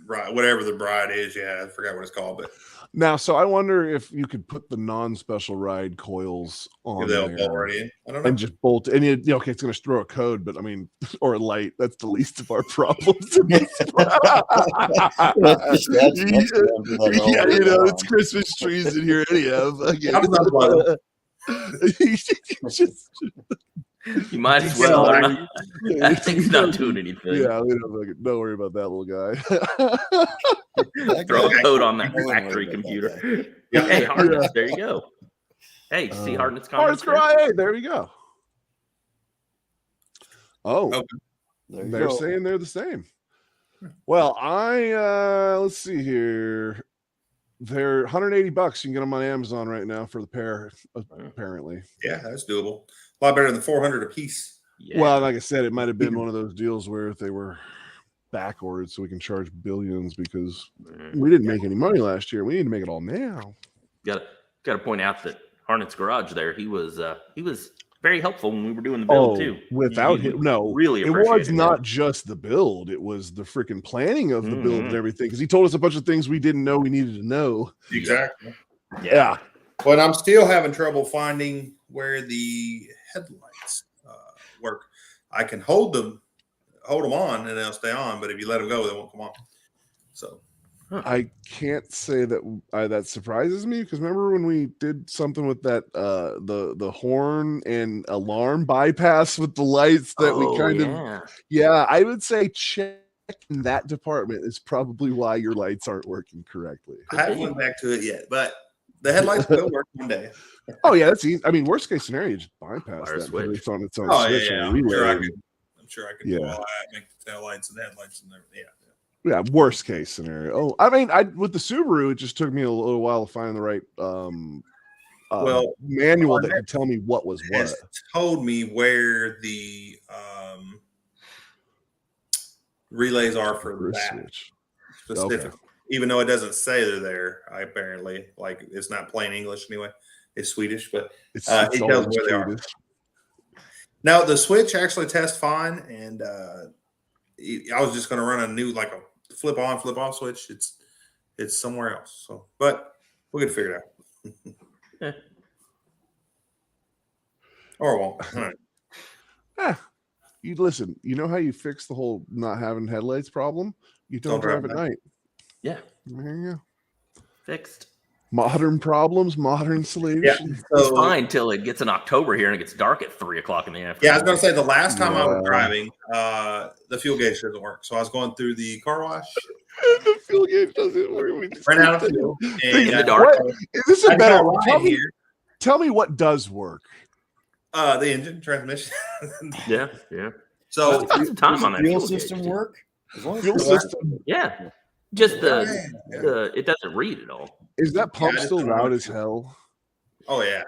ride, whatever the ride is. Yeah, I forgot what it's called, but. Now, so I wonder if you could put the non-special ride coils on there already. I don't know. And just bolt. And okay, it's going to throw a code, but I mean, or a light. That's the least of our problems. It's Christmas trees in here anyhow. You might as well. That thing's not doing anything. Yeah, don't worry about that little guy. Throw a code on that factory computer. Hey, Harness, there you go. Hey, see Harness comments? Hey, there we go. Oh, okay. They're saying they're the same. Well, let's see here. They're $180. You can get them on Amazon right now for the pair, apparently. Yeah, that's doable. A lot better than $400 a piece. Yeah. Well, like I said, it might have been one of those deals where if they were back ordered so we can charge billions because we didn't make any money last year. We need to make it all now. Got to point out that Harnet's Garage there, he was very helpful when we were doing the build too. Without him, no, really, it was not just the build; it was the freaking planning of the build and everything. Because he told us a bunch of things we didn't know we needed to know. Exactly. Yeah. But I'm still having trouble finding where the headlights work. I can hold them on, and they'll stay on. But if you let them go, they won't come on. So. I can't say that that surprises me because remember when we did something with that the horn and alarm bypass with the lights that we kind of I would say check in that department is probably why your lights aren't working correctly. I haven't went back to it yet, but the headlights will work one day. Oh yeah, that's easy. I mean, worst case scenario, just bypass that. It's on its own switch. I'm sure I can do all that, make the tail lights and headlights and everything. Yeah, worst case scenario. Oh, I mean, with the Subaru, it just took me a little while to find the right manual that could tell me what was what. Told me where the relays are for that switch. Specific. Okay. Even though it doesn't say they're there, apparently, like it's not plain English anyway. It's Swedish, but it tells where they are. Now the switch actually tests fine, and I was just going to run a new like a flip on, flip off switch. It's somewhere else. So, but we'll get it figured out. Or won't. All right. You listen. You know how you fix the whole not having headlights problem? You don't drive at night. Yeah. There you go. Fixed. Modern problems, modern solutions. Yeah, it's fine till it gets in October here and it gets dark at 3:00 in the afternoon. Yeah, I was going to say the last time I was driving, the fuel gauge doesn't work. So I was going through the car wash. The fuel gauge doesn't work. Ran out of fuel in the dark. Is this a better one? Tell me what does work. The engine, transmission. Yeah. So some time on that fuel system work. Fuel system. Yeah. Just it doesn't read at all. Is that pump still loud as hell? Oh yeah.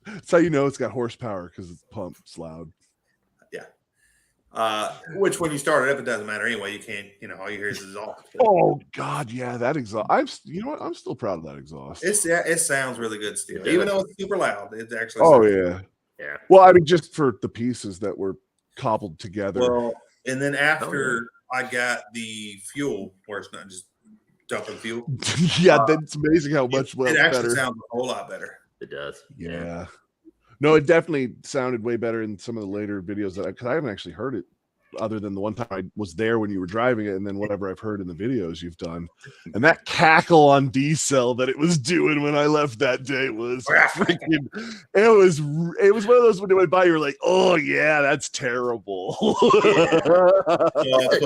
That's how you know it's got horsepower because the pump's loud. Yeah. Which when you start it up, it doesn't matter anyway. You can't, all you hear is exhaust. Oh God, yeah, that exhaust. You know what? I'm still proud of that exhaust. It sounds really good still, even though it's super loud. It actually. Oh sounds yeah. Well, I mean, just for the pieces that were cobbled together. Well, and then after I got the fuel, where it's not just dumping fuel. Yeah, that's amazing how much it actually better. sounds a whole lot better. It does. Yeah. No, it definitely sounded way better in some of the later videos because I haven't actually heard it other than the one time I was there when you were driving it, and then whatever I've heard in the videos you've done. And that cackle on D-cell that it was doing when I left that day was freaking. It was one of those when it went by, you were like, "Oh yeah, that's terrible."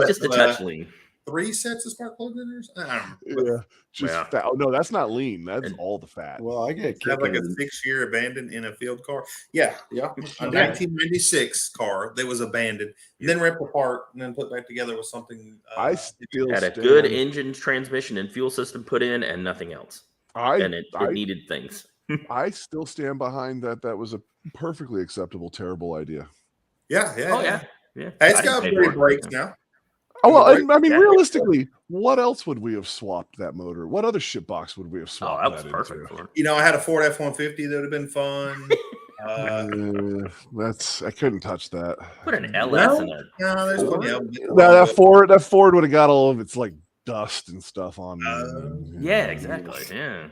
Just a touch lean. 3 sets of spark plug in fat. Oh no, that's not lean. That's all the fat. Well, I get have like a 6-year abandoned in a field car. Yeah. A 1996 car that was abandoned, then ripped apart, and then put back together with something. I still had a good engine, transmission, and fuel system put in, and nothing else. And it needed things. I still stand behind that. That was a perfectly acceptable, terrible idea. Yeah. Yeah. It's got 3 brakes now. Oh, well, I mean, realistically, what else would we have swapped that motor? What other shit box would we have swapped? Oh, that was perfect. I had a Ford F-150 that would have been fun. I couldn't touch that. Put an LS in it. No, there's that Ford would have got all of its like dust and stuff on. Yeah, exactly. Yeah.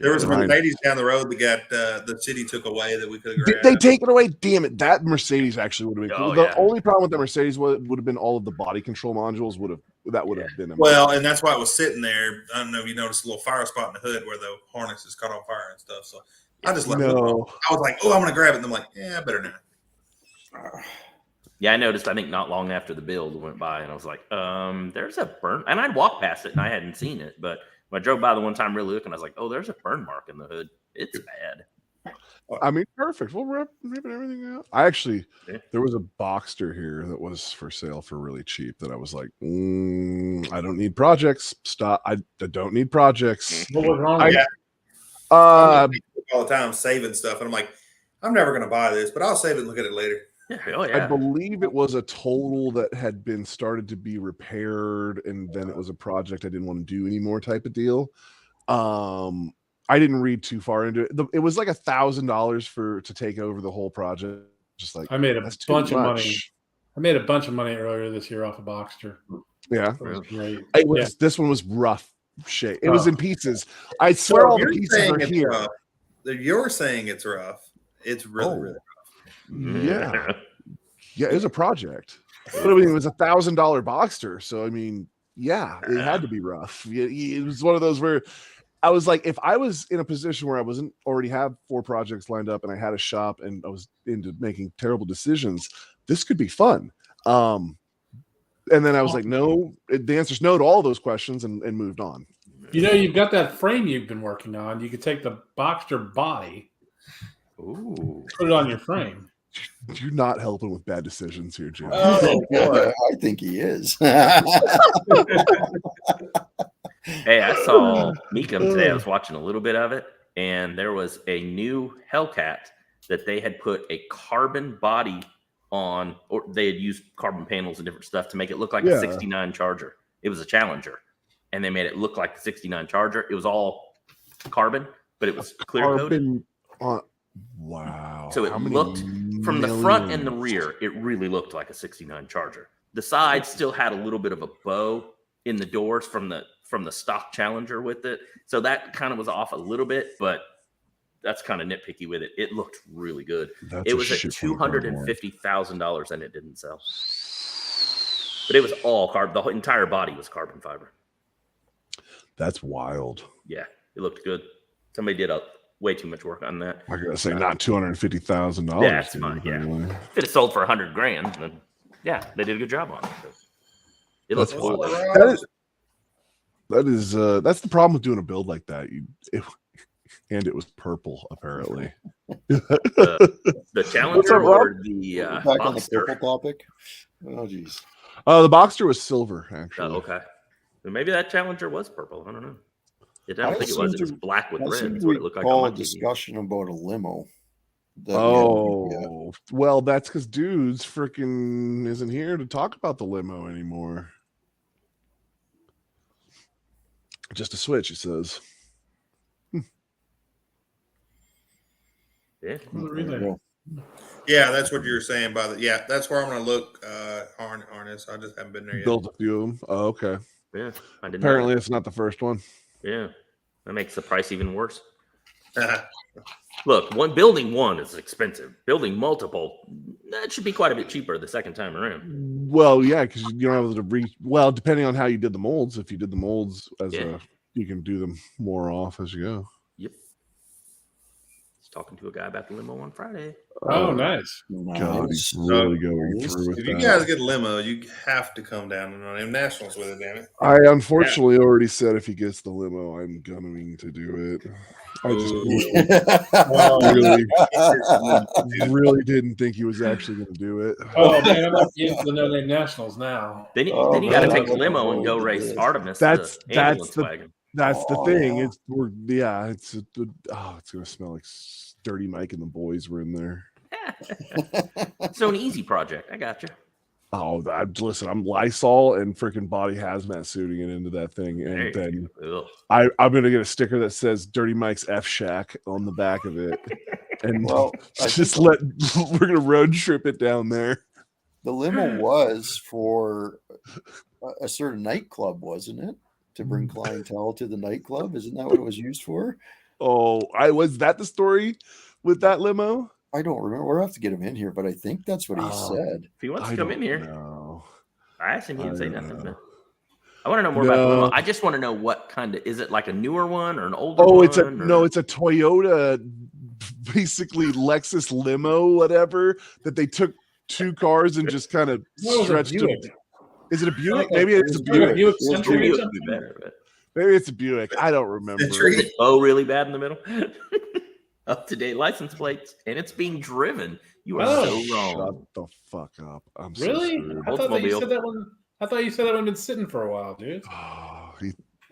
There was a Mercedes down the road that got the city took away that we could have grabbed. They take it away? Damn it! That Mercedes actually would have been cool. The only problem with the Mercedes would have been all of the body control modules would have been. Well, and that's why it was sitting there. I don't know if you noticed a little fire spot in the hood where the harness is caught on fire and stuff. So I just left it alone. I was like, "Oh, I'm gonna grab it," and I'm like, "Yeah, better not." Yeah, I noticed. I think not long after the build went by, and I was like, "There's a burn," and I'd walked past it and I hadn't seen it, but. When I drove by the one time really looking, I was like, oh, there's a burn mark in the hood. It's bad. I mean, perfect. We'll ripping everything out. There was a Boxster here that was for sale for really cheap that I was like, I don't need projects. Stop. I don't need projects. What was wrong with all the time saving stuff. And I'm like, I'm never going to buy this, but I'll save it and look at it later. I believe it was a total that had been started to be repaired, and then it was a project I didn't want to do anymore type of deal. I didn't read too far into it. It was like $1,000 to take over the whole project. Just like I made a bunch of money. I made a bunch of money earlier this year off of Boxster. Yeah, it was great. This one was rough shape. It was in pieces. I swear all the pieces are here. You're saying it's rough. It's really really rough. Yeah, it was a project. But I mean, it was $1,000 Boxster, so I mean, yeah, it had to be rough. It was one of those where I was like, if I was in a position where I wasn't already have 4 projects lined up and I had a shop and I was into making terrible decisions, this could be fun. And then I was like, no, the answer's no to all those questions, and moved on. You've got that frame you've been working on. You could take the Boxster body, put it on your frame. You're not helping with bad decisions here, Jim. Oh, boy, I think he is. Hey, I saw Meekum today. I was watching a little bit of it, and there was a new Hellcat that they had put a carbon body on, or they had used carbon panels and different stuff to make it look like a 69 Charger. It was a Challenger, and they made it look like the 69 Charger. It was all carbon, but it was clear coated. Wow. So it looked from the front and the rear, it really looked like a 69 Charger. The sides still had a little bit of a bow in the doors from the stock Challenger with it. So that kind of was off a little bit, but that's kind of nitpicky with it. It looked really good. It was at $250,000 and it didn't sell. But it was all carbon. The whole entire body was carbon fiber. That's wild. Yeah, it looked good. Somebody did way too much work on that. I gotta say, not $250,000. Yeah, that's fine. Yeah, if it had sold for $100,000, then yeah, they did a good job on it. It looks cool. That's the problem with doing a build like that. And it was purple, apparently. The Challenger or the back on the Boxster? purple topic. Oh, geez. The Boxster was silver, actually. Oh, okay. Well, maybe that Challenger was purple. I don't know. I don't think it was. It was black with red. That's what it looked like on my discussion about a limo. Oh, well, that's because dudes freaking isn't here to talk about the limo anymore. Just a switch, it says. Yeah. Yeah, that's what you were saying by the. Yeah, that's where I'm going to look. Harness. I just haven't been there yet. Built a few of them. Oh, okay. Yeah. I didn't. Apparently, it's not the first one. Yeah, that makes the price even worse. Look, building one is expensive. Building multiple, that should be quite a bit cheaper the second time around. Well, yeah, because you don't have to well, depending on how you did the molds. If you did the molds as you can do them more off as you go. Yep. I was talking to a guy about the limo on Friday. Oh, nice. God, he's really going through with If you that. guys get a limo, you have to come down and run nationals with it, damn it. I unfortunately already said if he gets the limo, I'm going to do it. I just really didn't think he was actually going to do it. Oh man, I'm not getting to the No Name Nationals now. Then you got to take the limo and go race Artemis. That's the wagon. That's the thing. It's it's gonna smell like Dirty Mike and the boys were in there. So an easy project. I got you. Oh, listen, I'm Lysol and freaking body hazmat suiting it into that thing, and then I'm gonna get a sticker that says Dirty Mike's F Shack on the back of it, and we're gonna road trip it down there. The limo was for a certain nightclub, wasn't it? To bring clientele to the nightclub, isn't that what it was used for? Oh, was that the story with that limo? I don't remember. We'll have to get him in here, but I think that's what he said. If he wants to come in here, I asked him, he didn't say nothing. But I want to know more about the limo. I just want to know what kind of, is it like a newer one or an older one? It's a Toyota, basically Lexus limo, whatever, that they took two cars and just kind of stretched it. Is it a Buick? Maybe it's a Buick. Maybe it's a Buick. I don't remember. Oh, really bad in the middle? Up-to-date license plates, and it's being driven. You are so wrong. Shut the fuck up. I'm really? So I thought you said that one. I thought you said that one had been sitting for a while, dude.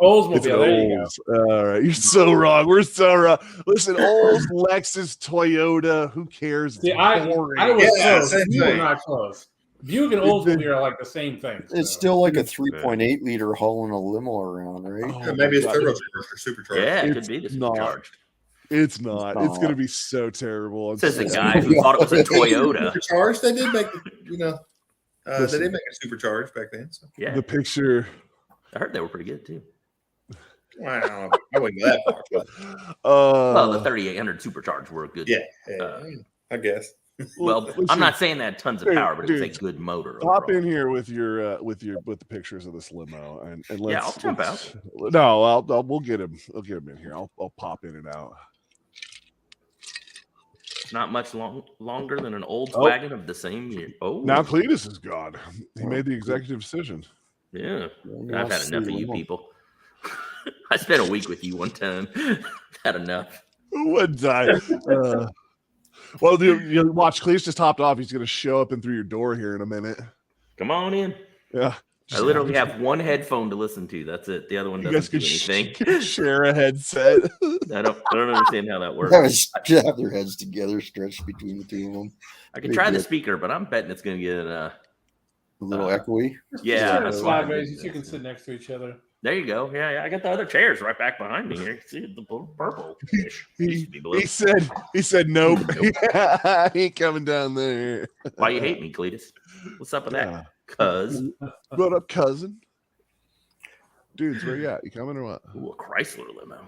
Oldsmobile. There you go. All right, you're so wrong. We're so wrong. Listen, Olds, Lexus, Toyota. Who cares? See, I was close. You were not close. Buick and Oldsmobile are like the same thing. So. It's still like a 3.8 liter hauling a limo around, right? Oh, maybe it's turbocharged or supercharged. Yeah, it could be the supercharged. It's not. It's going to be so terrible. Says the guy who thought it was a Toyota. Supercharged. They did make, they did make a supercharged back then. So. Yeah. The picture. I heard they were pretty good too. Wow, I wouldn't go that far. Well, the 3800 supercharged were good. Yeah, I guess. Well, listen, I'm not saying that had tons of power, but it's a good motor. Pop in here with the pictures of this limo, and let's. I'll jump out. No, we'll get him. I'll get him in here. I'll pop in and out. Not much longer than an old wagon of the same year. Oh, now Cletus is gone. He made the executive decision. Yeah, I've had enough of you people. I spent a week with you one time. Had enough. One time. Well, you watch. Cletus just hopped off. He's going to show up and through your door here in a minute. Come on in. Yeah. I literally have one headphone to listen to. That's it. The other one doesn't do anything. Share a headset. I don't understand how that works. Have their heads together, stretched between the two of them. I could try the speaker, but I'm betting it's going to get a little echoey. Yeah, sideways. You can sit next to each other. There you go. Yeah, I got the other chairs right back behind me here. You can see the purple. He said nope. He ain't coming down there. Why you hate me, Cletus? What's up with that? Cuz. What up, cousin? Dudes, where you at? You coming or what? Ooh, a Chrysler limo.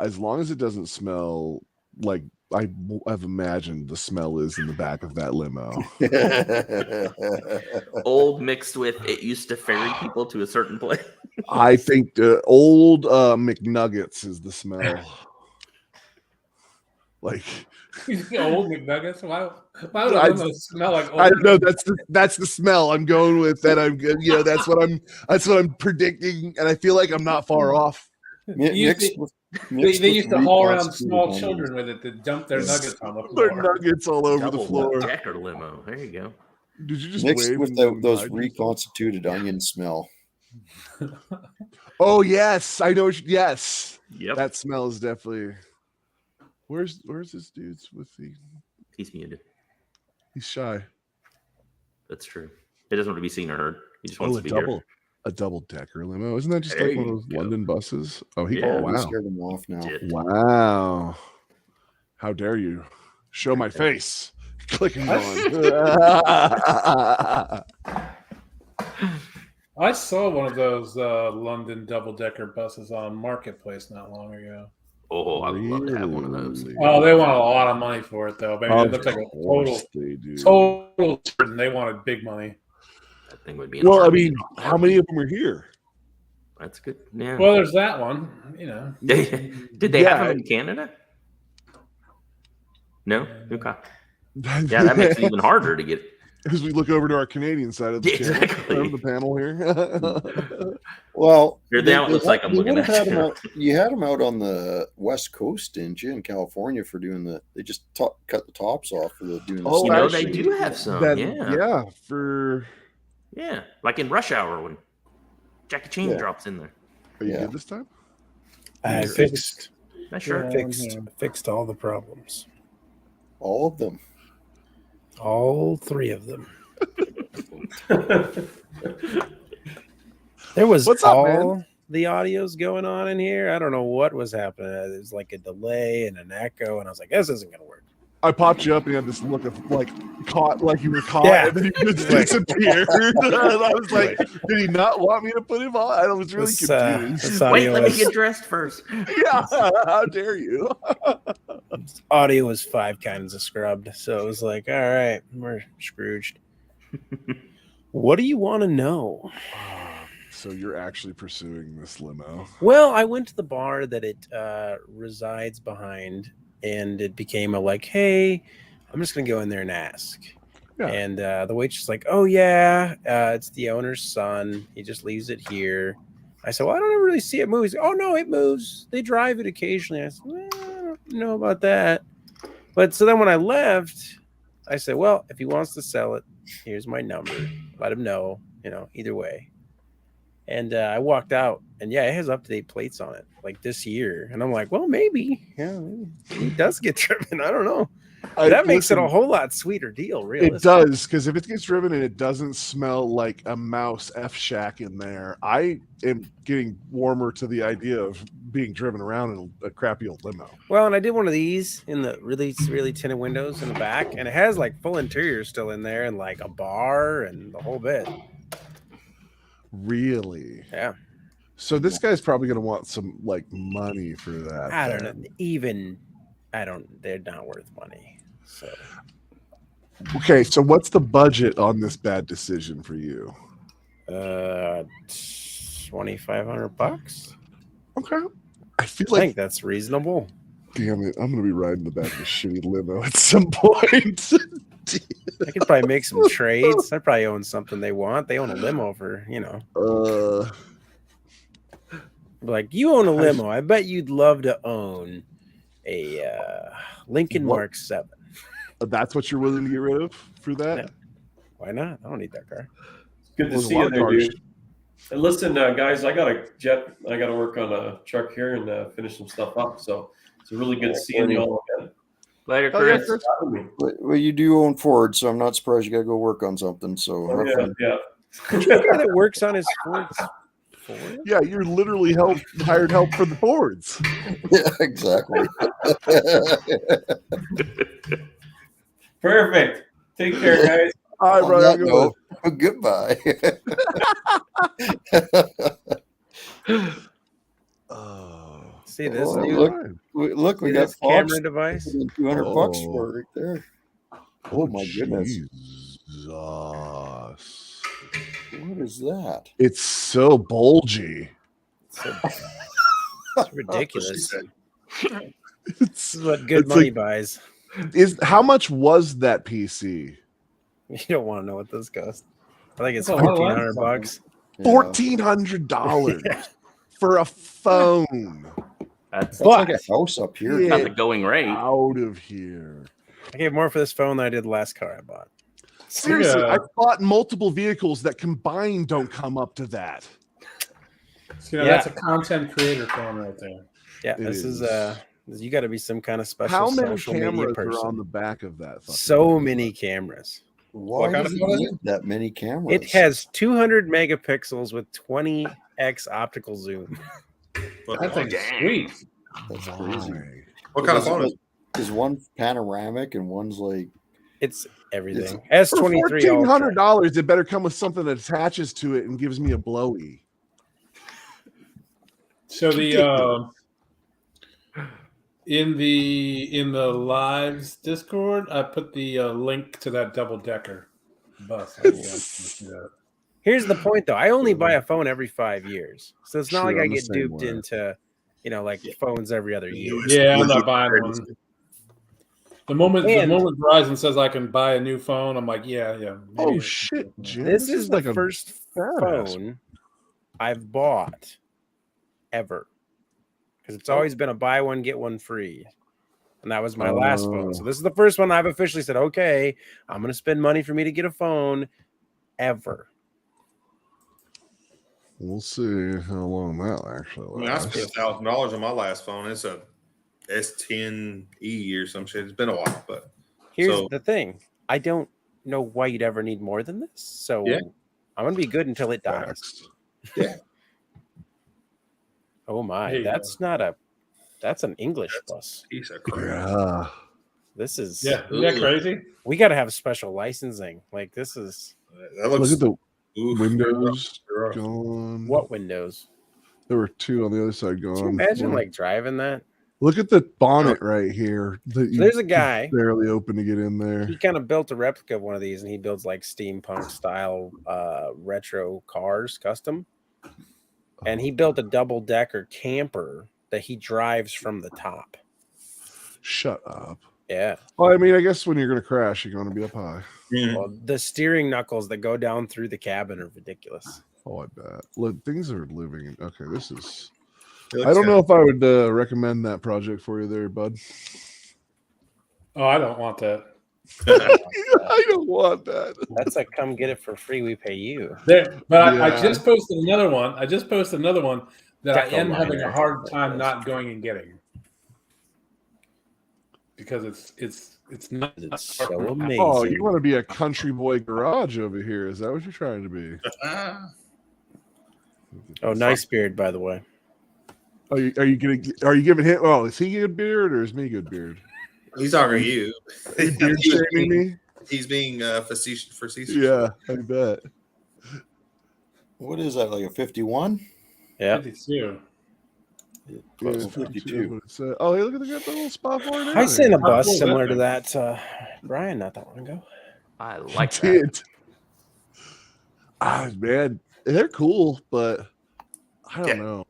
As long as it doesn't smell like I've imagined the smell is in the back of that limo. Old mixed with it used to ferry people to a certain place. I think the old McNuggets is the smell. Like old McNuggets. Why would a limo smell like old? I don't know. That's the smell I'm going with. That I'm good. That's what I'm predicting, and I feel like I'm not far off. They used to haul around small children with it to dump their nuggets on the floor. Their nuggets all over the floor. Decker limo. There you go. Did you just mixed with those reconstituted onion smell? Oh yes, I know. Yes, yep. That smell is definitely. Where's this dude's with the? He's muted. He's shy. That's true. He doesn't want to be seen or heard. He just wants to be here. A double-decker limo. Isn't that just There like one of you those go. London buses? Oh, Oh, wow. scared him off now. Wow. How dare you show my face? Clicking on. I saw one of those London double-decker buses on Marketplace not long ago. Oh, I would love to have one of those. Oh, they want a lot of money for it, though. Maybe it looks like a total certain they wanted big money. That thing would be. Well, I mean, how many of them are here? That's good. Yeah. Well, there's that one. You know. Did they have them in Canada? No. Okay. Yeah, that makes it even harder to get. As we look over to our Canadian side of the Exactly. the panel here. Well, Now it looks like I'm looking at you. You had them out on the West Coast, didn't you, in California for doing they just cut the tops off for doing the. Oh, You know, they do have some. Yeah, like in Rush Hour when Jackie Chan drops in there. Are you good this time? I fixed. Sure. Fixed all the problems. All of them. All 3 of them. There was the audio's going on in here. I don't know what was happening. There was like a delay and an echo, and I was like, this isn't going to work. I popped you up and you had this look of like you were caught, and then you just disappeared. And I was like, did he not want me to put him on? I was really confused. Wait, let me get dressed first. Yeah, how dare you? Audio was 5 kinds of scrubbed, so it was like, all right, we're Scrooged. What do you want to know? So you're actually pursuing this limo? Well, I went to the bar that it resides behind. And it became hey, I'm just going to go in there and ask. Yeah. And the waitress is like, oh, yeah, it's the owner's son. He just leaves it here. I said, well, I don't ever really see it move. He's like, oh, no, it moves. They drive it occasionally. I said, well, I don't know about that. But so then when I left, I said, well, if he wants to sell it, here's my number. Let him know, either way. And I walked out, and it has up-to-date plates on it, like this year. And I'm like, well, maybe he does get driven. I don't know. That makes it a whole lot sweeter deal, really. It does, because if it gets driven and it doesn't smell like a mouse F-shack in there, I am getting warmer to the idea of being driven around in a crappy old limo. Well, and I did one of these in the really, really tinted windows in the back, and it has like full interior still in there and like a bar and the whole bit. Really? Yeah. So this guy's probably going to want some like money for that. I don't know. They're not worth money. So. Okay. So what's the budget on this bad decision for you? $2,500. Okay. I think that's reasonable. Damn it. I'm going to be riding the back of a shitty limo at some point. I could probably make some trades. I probably own something they want. They own a limo for, like you own a limo. I bet you'd love to own a Lincoln Mark 7. That's what you're willing to get rid of for that? Yeah. Why not? I don't need that car. It's good to see you there, dude. And listen, guys, I got to work on a truck here and finish some stuff up. So it's really good seeing you all again. Later, Chris. Well, you do own Ford, so I'm not surprised you got to go work on something. So yeah. The guy that works on his Fords. Yeah, you're literally hired help for the Fords. Yeah, exactly. Perfect. Take care, guys. All right, brother. Goodbye. See this? Look, we got camera device. $200 for it right there. Oh my goodness! What is that? It's so bulgy. It's ridiculous. This is what good money buys. How much was that PC? You don't want to know what this cost. I think it's $1,400. $1,400 for a phone. That's like a house up here. Not the going rate. Out of here. I gave more for this phone than I did the last car I bought. Seriously, I bought multiple vehicles that combined don't come up to that. So, that's a content creator phone right there. Yeah, this is You got to be some kind of special. How many social media cameras person. are on the back of that? So many cameras. Why does it need that many cameras? It has 200 megapixels with 20x optical zoom. That thing's sweet. That's crazy. What kind of phone is one panoramic and one's like it's everything. S23 for $1,400, it better come with something that attaches to it and gives me a blowy. So the in the lives Discord, I put the link to that double decker bus. Here's the point, though. I only buy a phone every 5 years, so it's not like I get duped into, like phones every other year. Yeah, I'm not buying one. The moment Verizon says I can buy a new phone, I'm like, yeah. Oh shit, Jim! This is the first phone I've bought ever, because it's always been a buy one get one free, and that was my last phone. So this is the first one I've officially said, okay, I'm going to spend money for me to get a phone ever. We'll see how long that actually lasts. I spent $1,000 on my last phone. It's a S10e or some shit. It's been a while, but here's the thing: I don't know why you'd ever need more than this. So I'm gonna be good until it dies. Yeah. Oh my, that's an English bus. Piece of crap. Yeah. This is isn't that crazy? We got to have special licensing. Like this is. Look at the windows gone. What windows? There were two on the other side gone. Can you imagine like driving that? Look at the bonnet right here. There's a guy barely open to get in there. He kind of built a replica of one of these, and he builds like steampunk style retro cars, custom. And he built a double decker camper that he drives from the top. Shut up. Yeah. Well, I mean, I guess when you're going to crash, you're going to be up high. Well, the steering knuckles that go down through the cabin are ridiculous. Oh, I bet. Look, things are living. Okay, this is. I don't know if I would recommend that project for you there, bud. Oh, I don't want that. I don't want that. That's a come get it for free. We pay you. I just posted another one. That I am having a hard time not going and getting because it's not. It's so amazing. Oh, you want to be a country boy garage over here? Is that what you're trying to be? Oh, nice beard, by the way. Are you giving him? Oh, is he good beard or is me good beard? He's talking to you. He's being facetious. Yeah, I bet. What is that? Like a 51? Yeah, 52. Yeah, 52. Oh, hey, look at the little spot for it. I seen a bus similar to that, Brian, not that long ago. I like that. Man, they're cool, but I don't know.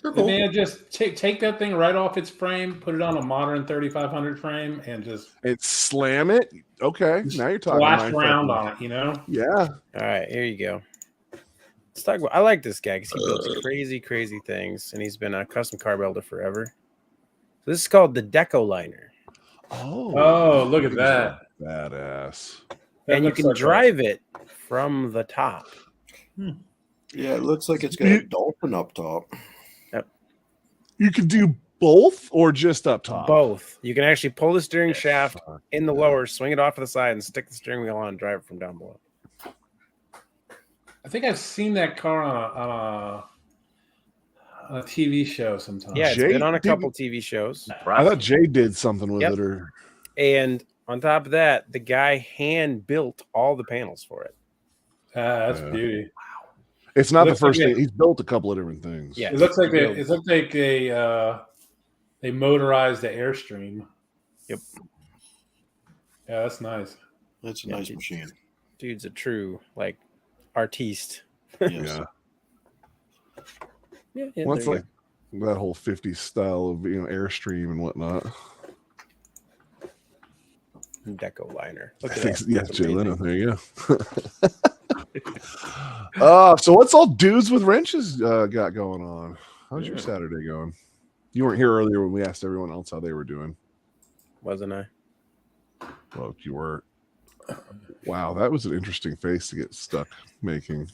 Cool. Man, just take that thing right off its frame, put it on a modern 3500 frame, and slam it. Okay, now you're talking. Flash around on it, Yeah. All right, here you go. Let's talk about. I like this guy because he builds crazy things, and he's been a custom car builder forever. So this is called the Deco Liner. Oh, look at that! Badass. And you can drive it from the top. Yeah, it looks like it's got a dolphin up top. You could do both or just up top? Both. You can actually pull the steering shaft in the lower, swing it off to the side, and stick the steering wheel on and drive it from down below. I think I've seen that car on a TV show sometime. Yeah, it's been on a couple TV shows. I thought Jay did something with it. And on top of that, the guy hand built all the panels for it. That's beauty. It's not the first thing. He's built a couple of different things. Yeah, it looks like they motorized the Airstream. Yep. Yeah, that's nice. That's a nice machine. Dude's a true artiste. Yeah. Well, it's like that whole 50s style of Airstream and whatnot. Deco Liner. Jay Leno. There you go. So what's all dudes with wrenches got going on? How's your Saturday going? You weren't here earlier when we asked everyone else how they were doing. Wasn't I? Well, you were. Wow, that was an interesting face to get stuck making.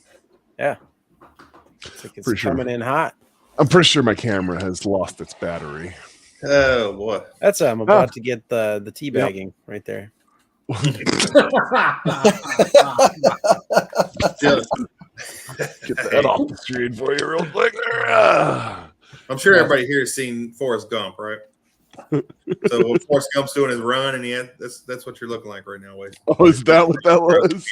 Yeah. It's like it's coming in hot. I'm pretty sure my camera has lost its battery. Oh boy, That's I'm about to get the teabagging right there. Get the head off the screen for you real quick there. I'm sure everybody here has seen Forrest Gump, right? So what Forrest Gump's doing his run, and that's what you're looking like right now, Wade. Oh, is that what that was?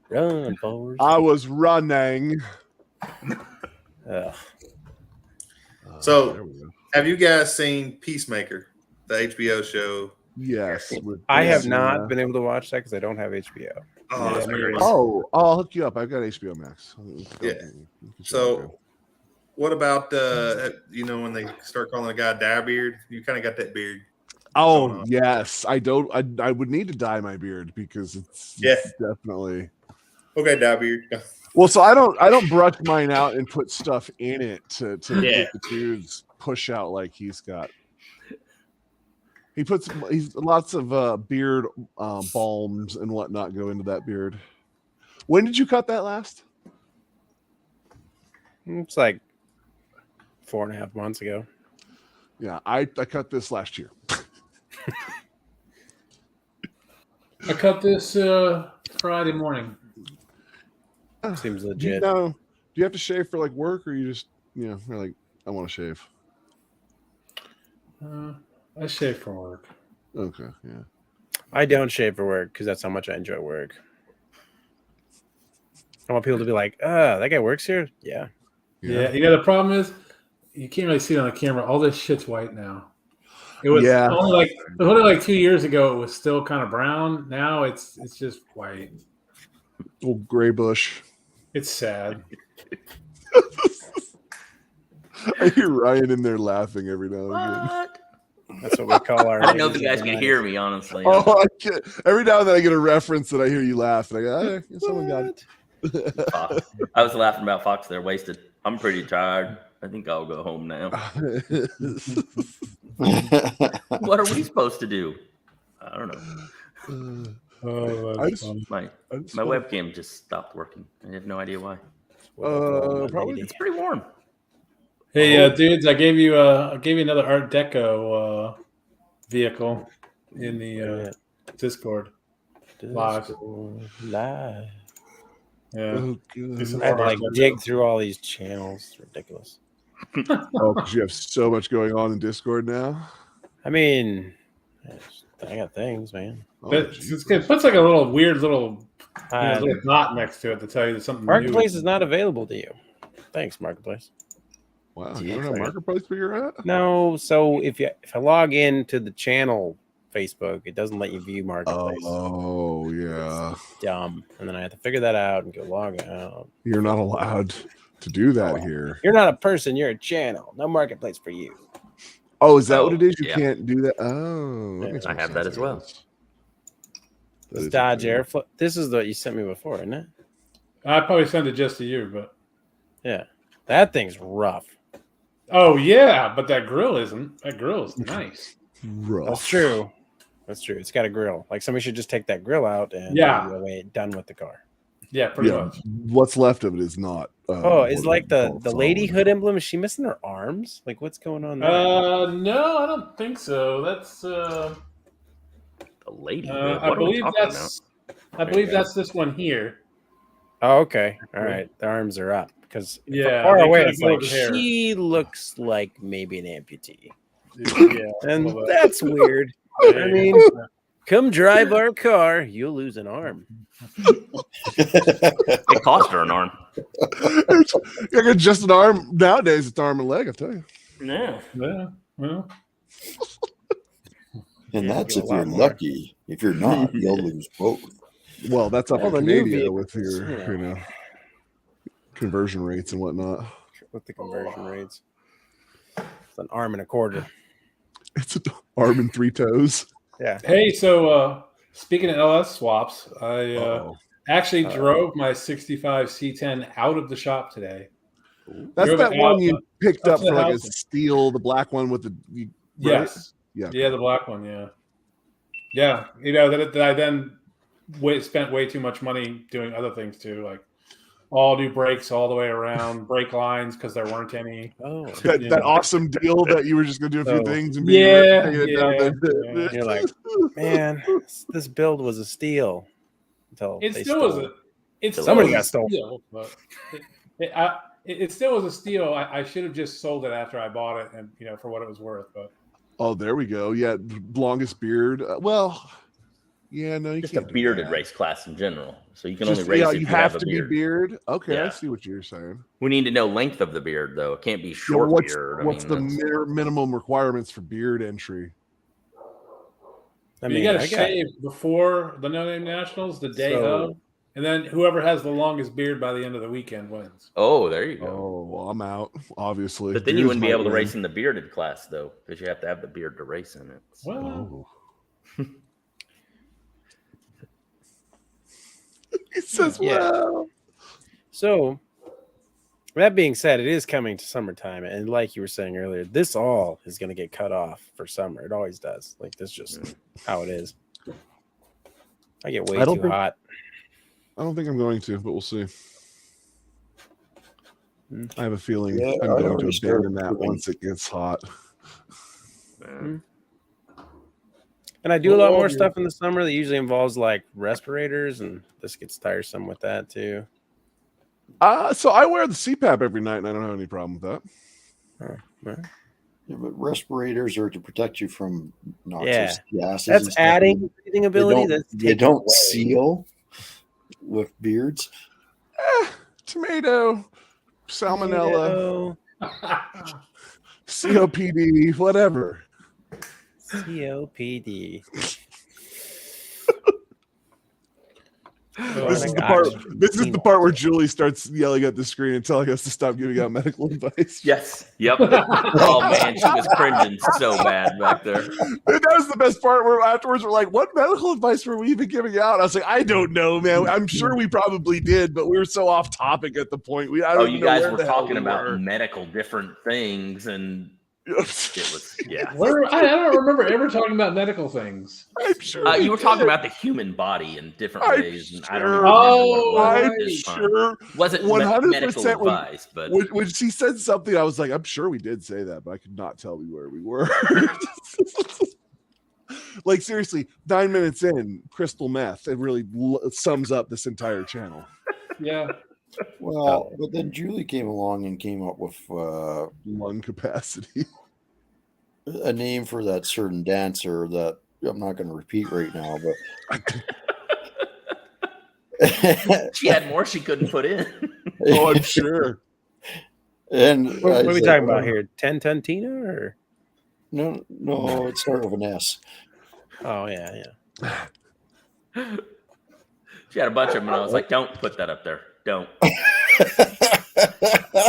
Run, Forrest. I was running. So, have you guys seen Peacemaker, the HBO show? Yes. I have not been able to watch that because I don't have HBO. Oh, that's great. I'll hook you up. I've got HBO Max. Yeah. So, what about when they start calling a guy Diebeard? You kind of got that beard. Oh yes, I don't. I would need to dye my beard because it's definitely okay. Diebeard. Well, so I don't brush mine out and put stuff in it to get the beards push out like he's got. He's lots of beard balms and whatnot go into that beard. When did you cut that last? It's like 4.5 months ago. Yeah, I cut this last year. I cut this Friday morning. Seems legit. Do you have to shave for like work, or you just you're like, I want to shave? I shave for work. Okay, yeah. I don't shave for work because that's how much I enjoy work. I want people to be like, that guy works here? Yeah. Yeah, the problem is you can't really see it on the camera. All this shit's white now. It was only like 2 years ago it was still kind of brown. Now it's just white. Old gray bush. It's sad. I hear Ryan in there laughing every now and again. That's what we call our. I don't know if you guys can hear me, honestly. Oh, every now and then I get a reference that I hear you laugh, and I go, someone got it. I was laughing about Fox. They're wasted. I'm pretty tired. I think I'll go home now. What are we supposed to do? I don't know. My webcam just stopped working. I have no idea why. Probably It's pretty warm. Hey, dudes! I gave you another Art Deco vehicle in the Discord live. Yeah, Oh, I had to like dig through all these channels. It's ridiculous. Oh, because you have so much going on in Discord now. I mean, I got things, man. It puts like a little weird little dot next to it to tell you that something. Marketplace is not available to you. Thanks, Marketplace. Wow, you don't have Marketplace where you're at? No, so if I log into the channel Facebook, it doesn't let you view Marketplace. Oh yeah, it's dumb. And then I have to figure that out and go log out. You're not allowed to do that here. You're not a person. You're a channel. No Marketplace for you. Oh, is that what it is? You can't do that. Oh, I have that as well. This Dodge Airflow. This is what you sent me before, isn't it? I probably sent it just to you, but yeah, that thing's rough. Oh yeah, but that grill isn't. That grill is nice. Rough. That's true. That's true. It's got a grill. Like somebody should just take that grill out and be done with the car. Yeah, pretty much. What's left of it is not. Is like the lady hood emblem. Is she missing her arms? Like what's going on there? No, I don't think so. That's the lady. I believe that's this one here. Oh, okay. All right. The arms are up because from far away it's like she looks like maybe an amputee. Yeah, and that's weird. I mean, come drive our car, you'll lose an arm. It cost her an arm. Just an arm nowadays. It's arm and leg. I tell you. Yeah. Well. And that's if you're lucky. If you're not, you'll lose both. Well, that's up in Canada with your, conversion rates and whatnot. With the conversion rates, it's an arm and a quarter. It's an arm and 3 toes. Yeah. Hey, so speaking of LS swaps, I actually drove my 65 C10 out of the shop today. That's that one you picked up for like a steel, the black one with the. Yes. Yeah. Yeah, the black one. Yeah. Yeah. That I then spent way too much money doing other things too, like all new brakes all the way around, brake lines because there weren't any. Oh, that awesome deal that you were just going to do a few things and be You're like, man, this build was a steal. Until It they still stole was it. somebody got stolen. Steal, but it still was a steal. I should have just sold it after I bought it, and for what it was worth. But there we go. Yeah, longest beard. Yeah, no, you just can't a bearded race class in general. So you can just, only race if you have a to beard. be beard. Okay, Yeah. I see what you're saying. We need to know length of the beard, though. It can't be short beard. What's the minimum requirements for beard entry? You got to shave before the No Name Nationals, the day of, and then whoever has the longest beard by the end of the weekend wins. Oh, there you go. Oh, well, I'm out, obviously. But then you wouldn't be able to race in the bearded class, though, because you have to have the beard to race in it. Well. It says, well. So, that being said, it is coming to summertime. And like you were saying earlier, this all is going to get cut off for summer. It always does. Like, that's just how it is. I get way too hot. I don't think I'm going to, but we'll see. I have a feeling I'm going to abandon that once it gets hot. And I do a lot more stuff in the summer that usually involves like respirators, and this gets tiresome with that too. So I wear the CPAP every night, and I don't have any problem with that. Yeah, but respirators are to protect you from noxious gases. That's adding breathing ability. They don't seal with beards. Tomato, salmonella, COPD, whatever. COPD. This is the part where Julie starts yelling at the screen and telling us to stop giving out medical advice. Yes. Yep. Oh man, she was cringing so bad back there. That was the best part where afterwards we're like, what medical advice were we even giving out? I was like, I don't know, man. I'm sure we probably did, but we were so off topic at the point. You guys were talking about medical different things, and it was I don't remember ever talking about medical things. I'm sure you were talking about the human body in different ways, and I don't even remember. I'm sure. Wasn't 100% medical advice, but when she said something, I was like, I'm sure we did say that, but I could not tell you where we were. Like seriously, 9 minutes in, crystal meth. It really sums up this entire channel. Yeah. Well, but then Julie came along and came up with lung capacity, a name for that certain dancer that I'm not going to repeat right now, but she had more she couldn't put in. Oh, I'm sure. And what are we talking about here? 10 ton Tina or no? It started with an S. Oh yeah. She had a bunch of them, and I was like, "Don't put that up there. Don't."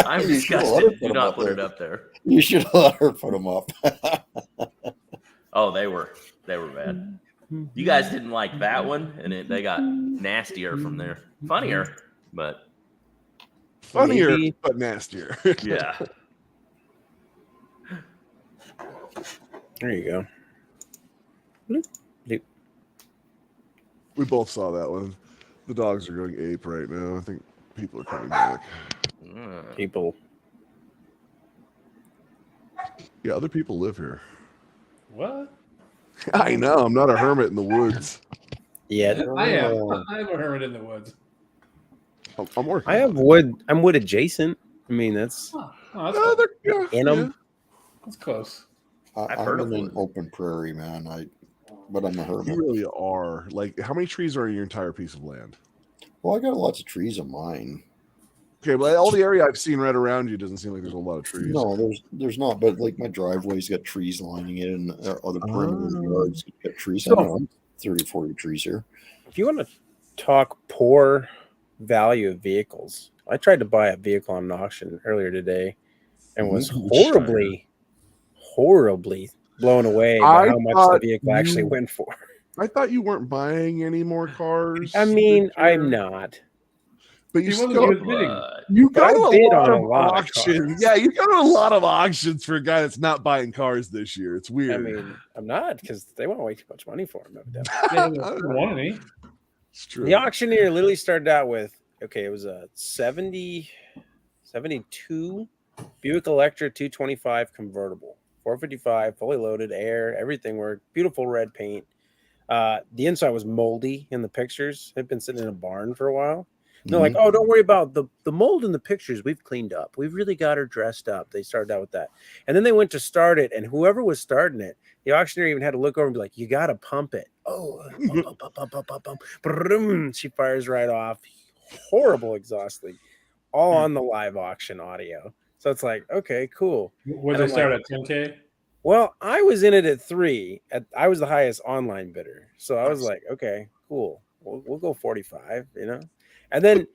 I'm disgusted. Do not put it up there. You should let her put them up. Oh, they were bad. You guys didn't like that one, and they got nastier from there. Funnier, but nastier. Yeah. There you go. Bloop. We both saw that one. The dogs are going ape right now. I think people are coming back. People. Yeah, other people live here. What? I know. I'm not a hermit in the woods. Yeah, I am. I'm a hermit in the woods. I'm working. I have wood. I'm wood adjacent. I mean, that's in them. That's close. I'm in an open prairie, man. But I'm a hermit. You really are. Like, how many trees are in your entire piece of land? Well, I got lots of trees on mine. Okay, but all the area I've seen right around you doesn't seem like there's a lot of trees. No, there's not. But like my driveway's got trees lining it, and other perimeter yards got trees. I don't know, 30, 40 trees here. If you want to talk poor value of vehicles, I tried to buy a vehicle on an auction earlier today, and was horribly blown away by how much the vehicle actually went for. I thought you weren't buying any more cars. I mean, I'm not. But you got a lot of auctions. Yeah, you go to a lot of auctions for a guy that's not buying cars this year. It's weird. I mean, I'm not, because they want way too much money for them. It's true. The auctioneer literally started out with, okay, it was a 72 Buick Electra 225 convertible, 455, fully loaded, air, everything worked, beautiful red paint. The inside was moldy in the pictures. It had been sitting in a barn for a while. They're like, oh, don't worry about the mold in the pictures. We've cleaned up. We've really got her dressed up. They started out with that. And then they went to start it, and whoever was starting it, the auctioneer even had to look over and be like, you got to pump it. Oh, she fires right off. Horrible exhaust leak. All on the live auction audio. So it's like, okay, cool. Where they start at 10K? Well, I was in it at 3. I was the highest online bidder. So I was like, okay, cool. We'll go 45, you know? And then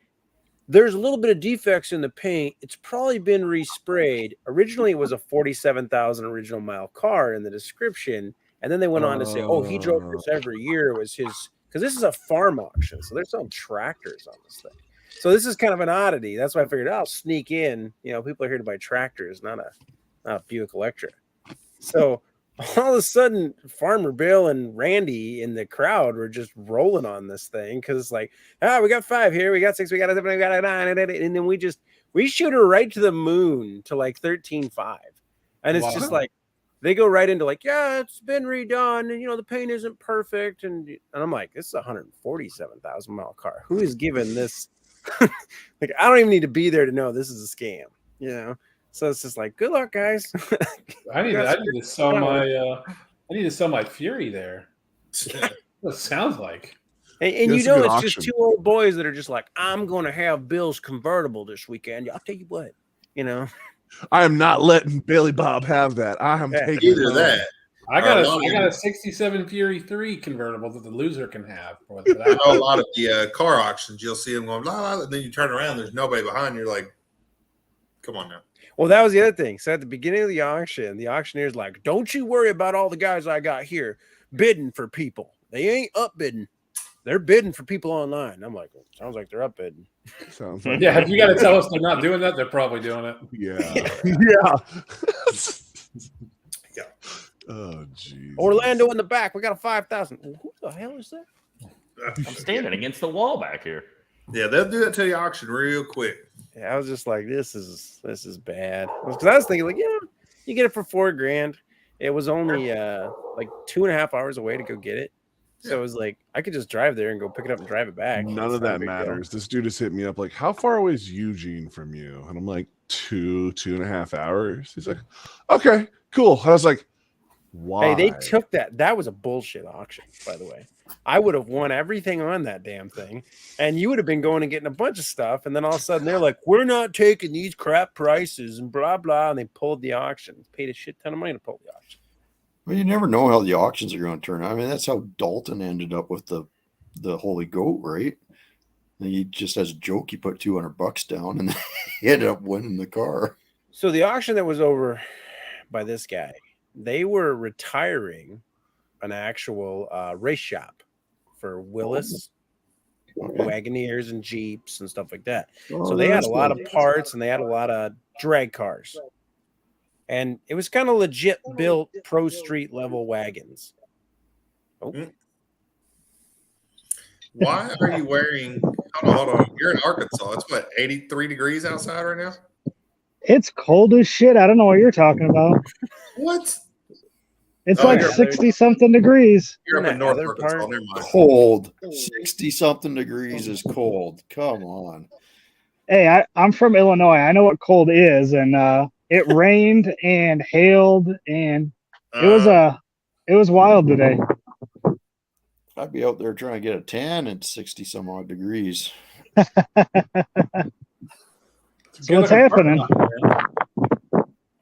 there's a little bit of defects in the paint. It's probably been resprayed. Originally, it was a 47,000 original mile car in the description. And then they went on to say, oh, he drove this every year. It was his, because this is a farm auction. So there's some tractors on this thing. So this is kind of an oddity. That's why I figured I'll sneak in. You know, people are here to buy tractors, not a Buick Electra. So all of a sudden, Farmer Bill and Randy in the crowd were just rolling on this thing because it's like, we got 5 here, we got 6, we got a 7, we got a 9, and then we shoot her right to the moon to like 13.5, and it's just like they go right into like, yeah, it's been redone, and you know the paint isn't perfect, and I'm like, this is a 147,000 mile car. Who is giving this? Like, I don't even need to be there to know this is a scam, you know. So it's just like, good luck, guys. I need to sell my Fury there. That's what it sounds like. And you know, it's just 2 old boys that are just like, I'm going to have Bill's convertible this weekend. I'll tell you what, you know. I am not letting Billy Bob have that. I am taking either that. I got a 67 Fury 3 convertible that the loser can have. I know a lot of the car auctions, you'll see them going, blah, blah, and then you turn around, there's nobody behind you. You're like, come on now. Well, that was the other thing. So at the beginning of the auction, the auctioneer's like, don't you worry about all the guys I got here bidding for people. They ain't up bidding. They're bidding for people online. I'm like, well, sounds like they're up bidding. Sounds like yeah, if you got to tell us they're not doing that, they're probably doing it. Yeah. Yeah. Oh, geez. Orlando in the back. We got a 5,000. Who the hell is that? I'm standing against the wall back here. Yeah, they'll do that to the auction real quick. Yeah, I was just like, this is bad. Because I was thinking, like, you get it for $4,000. It was only like 2.5 hours away to go get it. So it was like, I could just drive there and go pick it up and drive it back. None of that matters. This dude just hit me up like, how far away is Eugene from you? And I'm like, 2.5 hours. He's like, okay, cool. I was like, why? Hey, they took that. That was a bullshit auction, by the way. I would have won everything on that damn thing. And you would have been going and getting a bunch of stuff. And then all of a sudden they're like, we're not taking these crap prices and blah, blah. And they pulled the auction. Paid a shit ton of money to pull the auction. Well, you never know how the auctions are going to turn out. I mean, that's how Dalton ended up with the Holy Goat, right? And he just, as a joke, he put $200 down and he ended up winning the car. So the auction that was over by this guy, they were retiring an actual race shop for Willis, Wagoneers and Jeeps and stuff like that. So they had a lot of parts and they had a lot of drag cars. And it was kind of legit built pro street level wagons. Oh. Why are you wearing, hold on, you're in Arkansas. It's what, 83 degrees outside right now? It's cold as shit. I don't know what you're talking about. What? It's like 60-something degrees. You're up in North Arkansas. Never mind. Cold. 60-something degrees is cold. Come on. Hey, I'm from Illinois. I know what cold is, and it rained and hailed, and it was wild today. I'd be out there trying to get a tan at 60-some odd degrees. So what's happening?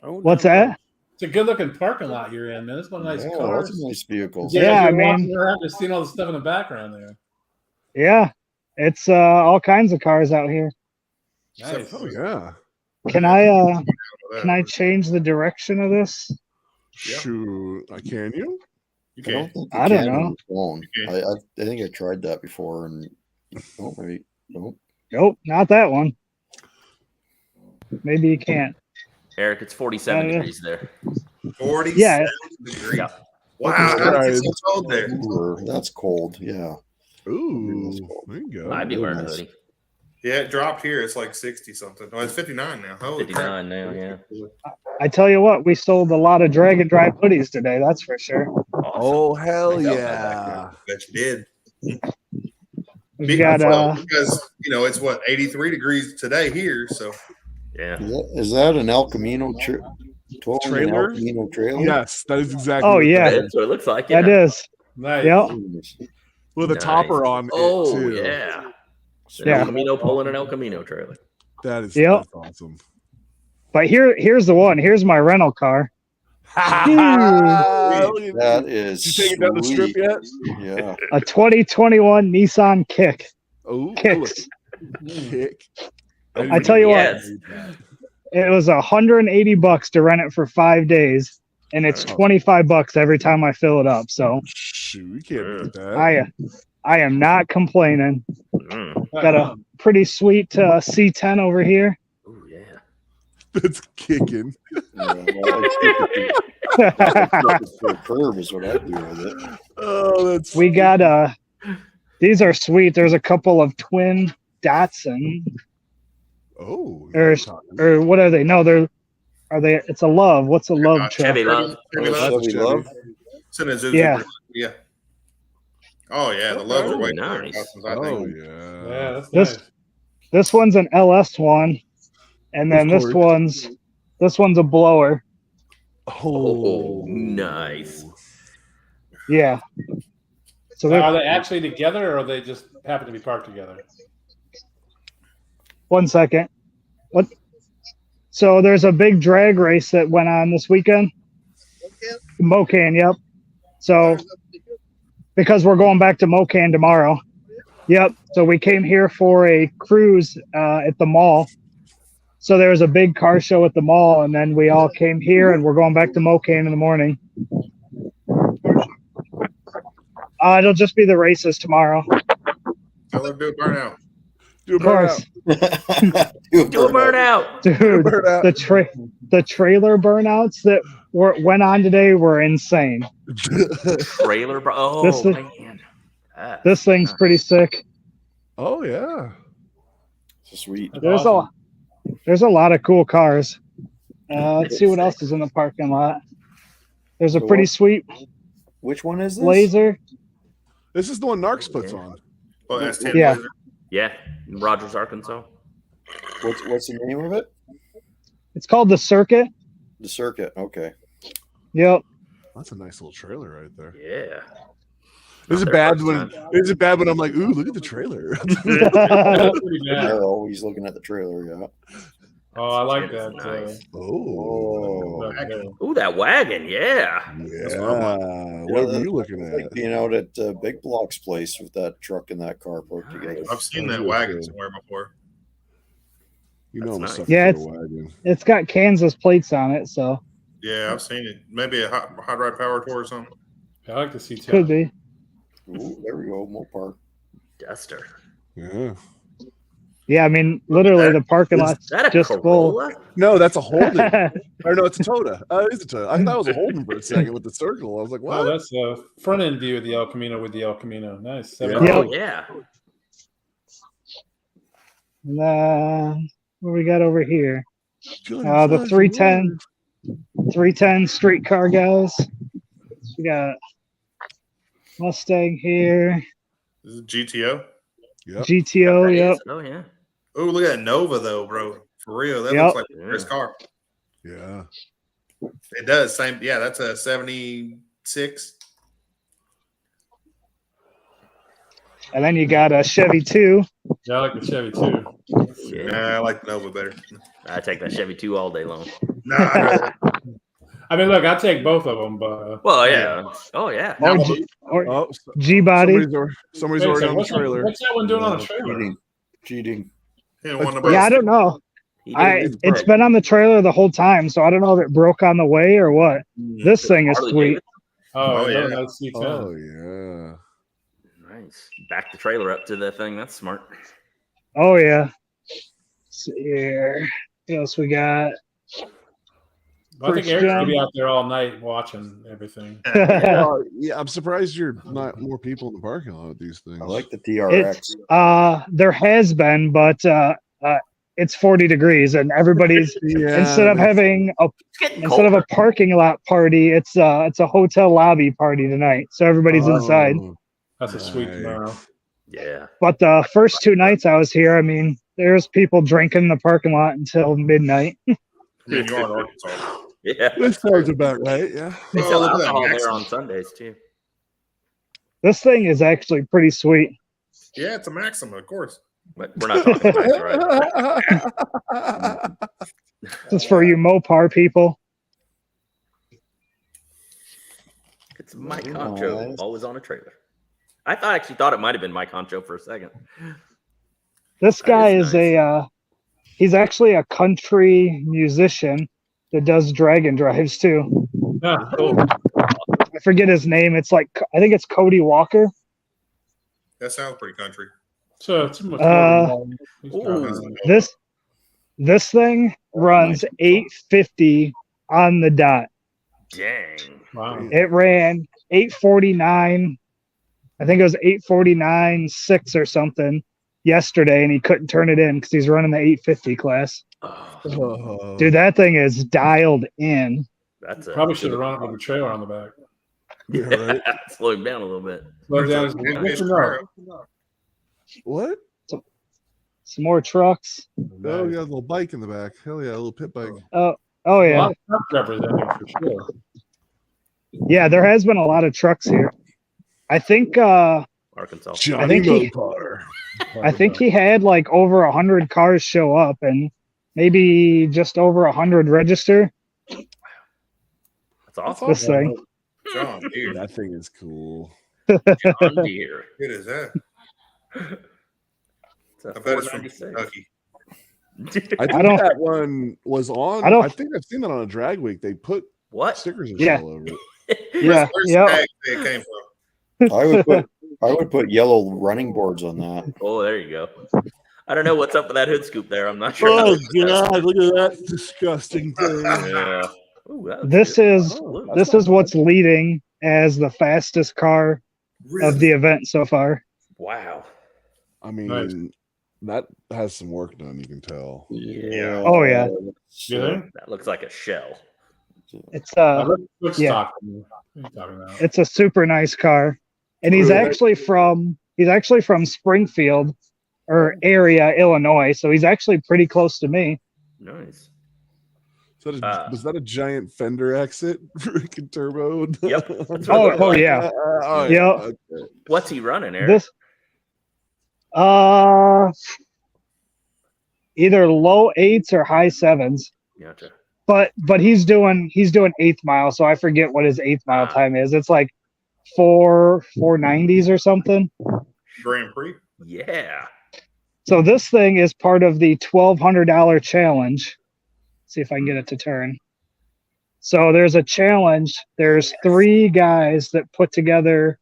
What's that? It's a good-looking parking lot you're in, man. It's one of nice cars. That's a nice vehicle. Yeah, I mean, around just seeing all the stuff in the background there. Yeah, it's all kinds of cars out here. Nice. Oh yeah. Can I change the direction of this? Yeah. Shoot, can you? You can. I don't know. I think I tried that before, and maybe nope. Nope, not that one. Maybe you can't. Eric, it's 47 degrees there. 47 degrees. Yeah. Wow, that's so cold there. That's cold. Yeah. Ooh, there you go. I'd be wearing a hoodie. Yeah, it dropped here. It's like 60 something. Oh, it's 59 now. Holy 59 now, yeah. I tell you what, we sold a lot of Dragon Drive hoodies today. That's for sure. Awesome. Oh hell Nice. yeah! Bet you did. We got because it's what 83 degrees today here. So yeah. Is that an El Camino trailer? Trailer? El Camino trailer? Yes, that is exactly. Oh what yeah, that is. That's what it looks like. Yeah. that is. Nice. Yep. With a Nice. topper on Oh, it too. yeah. Yeah. El Camino pulling an El Camino trailer. That is Yep. that's awesome. But here's the one. Here's my rental car. That is Did you take it down the strip sweet. yet? Yeah. A 2021 Nissan Kick. Oh, Kicks. kick! I tell you what, it was $180 to rent it for 5 days, and it's $25 every time I fill it up. So shoot, we can't beat that. I am not complaining. Got a pretty sweet C10 over here. Oh, yeah. That's kicking. Curve is what I do with it. Oh, that's. We got these are sweet. There's a couple of twin Datsun. Oh. Or what are they? No, are they? It's a Love. What's a Love truck? Chevy Love. Chevy Love. Chevy Love. It's in a Zuzu. Yeah. Yeah. Oh yeah, the Loves are way nice. better. Oh Yeah, yeah. that's This nice. this one's an LS one, and then Of this course. one's a blower. Oh, nice. Yeah. So Are they actually together, or they just happen to be parked together? 1 second. What? So there's a big drag race that went on this weekend. Mocan, yep. So because we're going back to Mocan tomorrow. Yep. So we came here for a cruise at the mall. So there was a big car show at the mall, and then we all came here, and we're going back to Mocan in the morning. It'll just be the races tomorrow. Tell them to do a burnout. Do a Of course. burnout. Do a burnout. Dude, Burnout. the trailer burnouts that went on today were insane. Trailer. Oh, This is- man. That's This thing's nice. pretty sick. Oh yeah. Sweet. There's a lot of cool cars. Let's see what else is in the parking lot. There's a So pretty what- sweet Which one is this? Blazer. This is the one Narcs puts on. Oh, that's 10 Yeah. Blazer. Yeah, in Rogers, Arkansas. What's the name of it? It's called the Circuit. The Circuit. Okay. Yep. That's a nice little trailer right there. Yeah. Is it Not their bad first when time. is it bad when I'm like, ooh, look at the trailer? That's pretty bad. They're always looking at the trailer. Yeah. Oh, I like It's that. nice. Oh, Ooh, that wagon. Yeah. yeah. What were you looking Like at? being out at Big Block's place with that truck and that car parked together. I've seen that That's wagon good. somewhere before. You know I'm a That's sucker nice. Yeah, for a wagon. It's got Kansas plates on it, so Yeah, I've seen it. Maybe a hot rod power tour or something. I like the CTO. could be. Ooh, there we go. Mopar. Duster. Yeah. Yeah, I mean, literally the parking Is lot's that a just Corolla? No, that's a Holden. Or no, it's a Toyota. It is a Toyota. I thought it was a Holden for a second with the circle. I was like, Oh, what? that's a front end view of the El Camino with the El Camino. Nice. Yeah. Oh, Yep. yeah. What we got over here? The 310 streetcar guys. We got Mustang here, This is GTO. Yep. GTO. That Yep. is- Oh, yeah. Oh, look at that Nova though, bro. For real, that Yep. looks like a first car. Yeah. It does. Same. Yeah, that's a 76. And then you got a Chevy 2. Yeah, I like the Chevy too. Yeah. Nah, I like the Nova better. I take that Chevy 2 all day long. Nah, I'd rather- I mean, look, I take both of them, but Well, yeah. Oh, yeah. Or Oh, G body. somebody's Wait a already second, on the trailer. What's that one doing on a trailer? Cheating. He don't want It's- nobody Yeah, I to- don't know. He did It's been on the trailer the whole time, so I don't know if it broke on the way or what. This thing is Harley sweet. Davidson. Oh, Oh, yeah. yeah. Nice C10. Oh yeah. Nice. Back the trailer up to the thing. That's smart. Oh yeah. Let's see here. What else we got? I think Eric's going to be out there all night watching everything. Yeah, I'm surprised you're not more people in the parking lot with these things. I like the TRX. There has been, but it's 40 degrees, and everybody's instead of a parking lot party, it's a hotel lobby party tonight. So everybody's inside. That's a sweet tomorrow. Yeah. But the first 2 nights I was here, I mean, there's people drinking in the parking lot until midnight. I mean, you're in Arkansas. Yeah. This sounds about right. Yeah. They sell alcohol there on Sundays too. This thing is actually pretty sweet. Yeah, it's a Maxima, of course. But we're not talking about that, right? This is for you Mopar people. It's Mike Concho, always on a trailer. I actually thought it might have been Mike Concho for a second. This guy is nice. He's actually a country musician that does dragon drives too. Yeah, cool. I forget his name. It's like, I think it's Cody Walker. That sounds pretty country. So it's much this thing runs 850 on the dot. Dang. Wow. It ran 849. I think it was 849.6 or something yesterday, and he couldn't turn it in because he's running the 850 class. Oh. Dude, that thing is dialed in. That's probably should have run it with a trailer on the back. Yeah, right. Slow him down a little bit. What? Some more trucks. Oh, yeah, a little bike in the back. Hell yeah, a little pit bike. Oh yeah. Representing for sure. Yeah, there has been a lot of trucks here. I think Arkansas. I think he had like over 100 cars show up and maybe just over 100 register. That's awesome. This thing. John Deere. That thing is cool. John Deere. Good as that. It's I bet it's from Kentucky. I think that one was on. I think I've seen that on a drag week. They put stickers and shit all over it. Yeah. Where's it came from? I would put yellow running boards on that. Oh, there you go. I don't know what's up with that hood scoop there. I'm not sure. Oh God! Look at that disgusting thing. Yeah. Ooh, this is what's leading as the fastest car of the event so far. Wow. I mean, that has some work done. You can tell. Yeah. Oh yeah. That looks like a shell. It's it's a super nice car, and he's actually from Springfield or area Illinois, so he's actually pretty close to me. Nice. Was that a giant fender exit? Freaking turbo. Yep. Oh yeah. Yeah. Okay. What's he running, Eric? This either low 8s or high 7s. Gotcha. But he's doing 8th mile, so I forget what his 8th mile time is. It's like 490s or something. Grand Prix. Yeah. So this thing is part of the $1,200 challenge. See if I can get it to turn. So there's a challenge. There's 3 guys that put together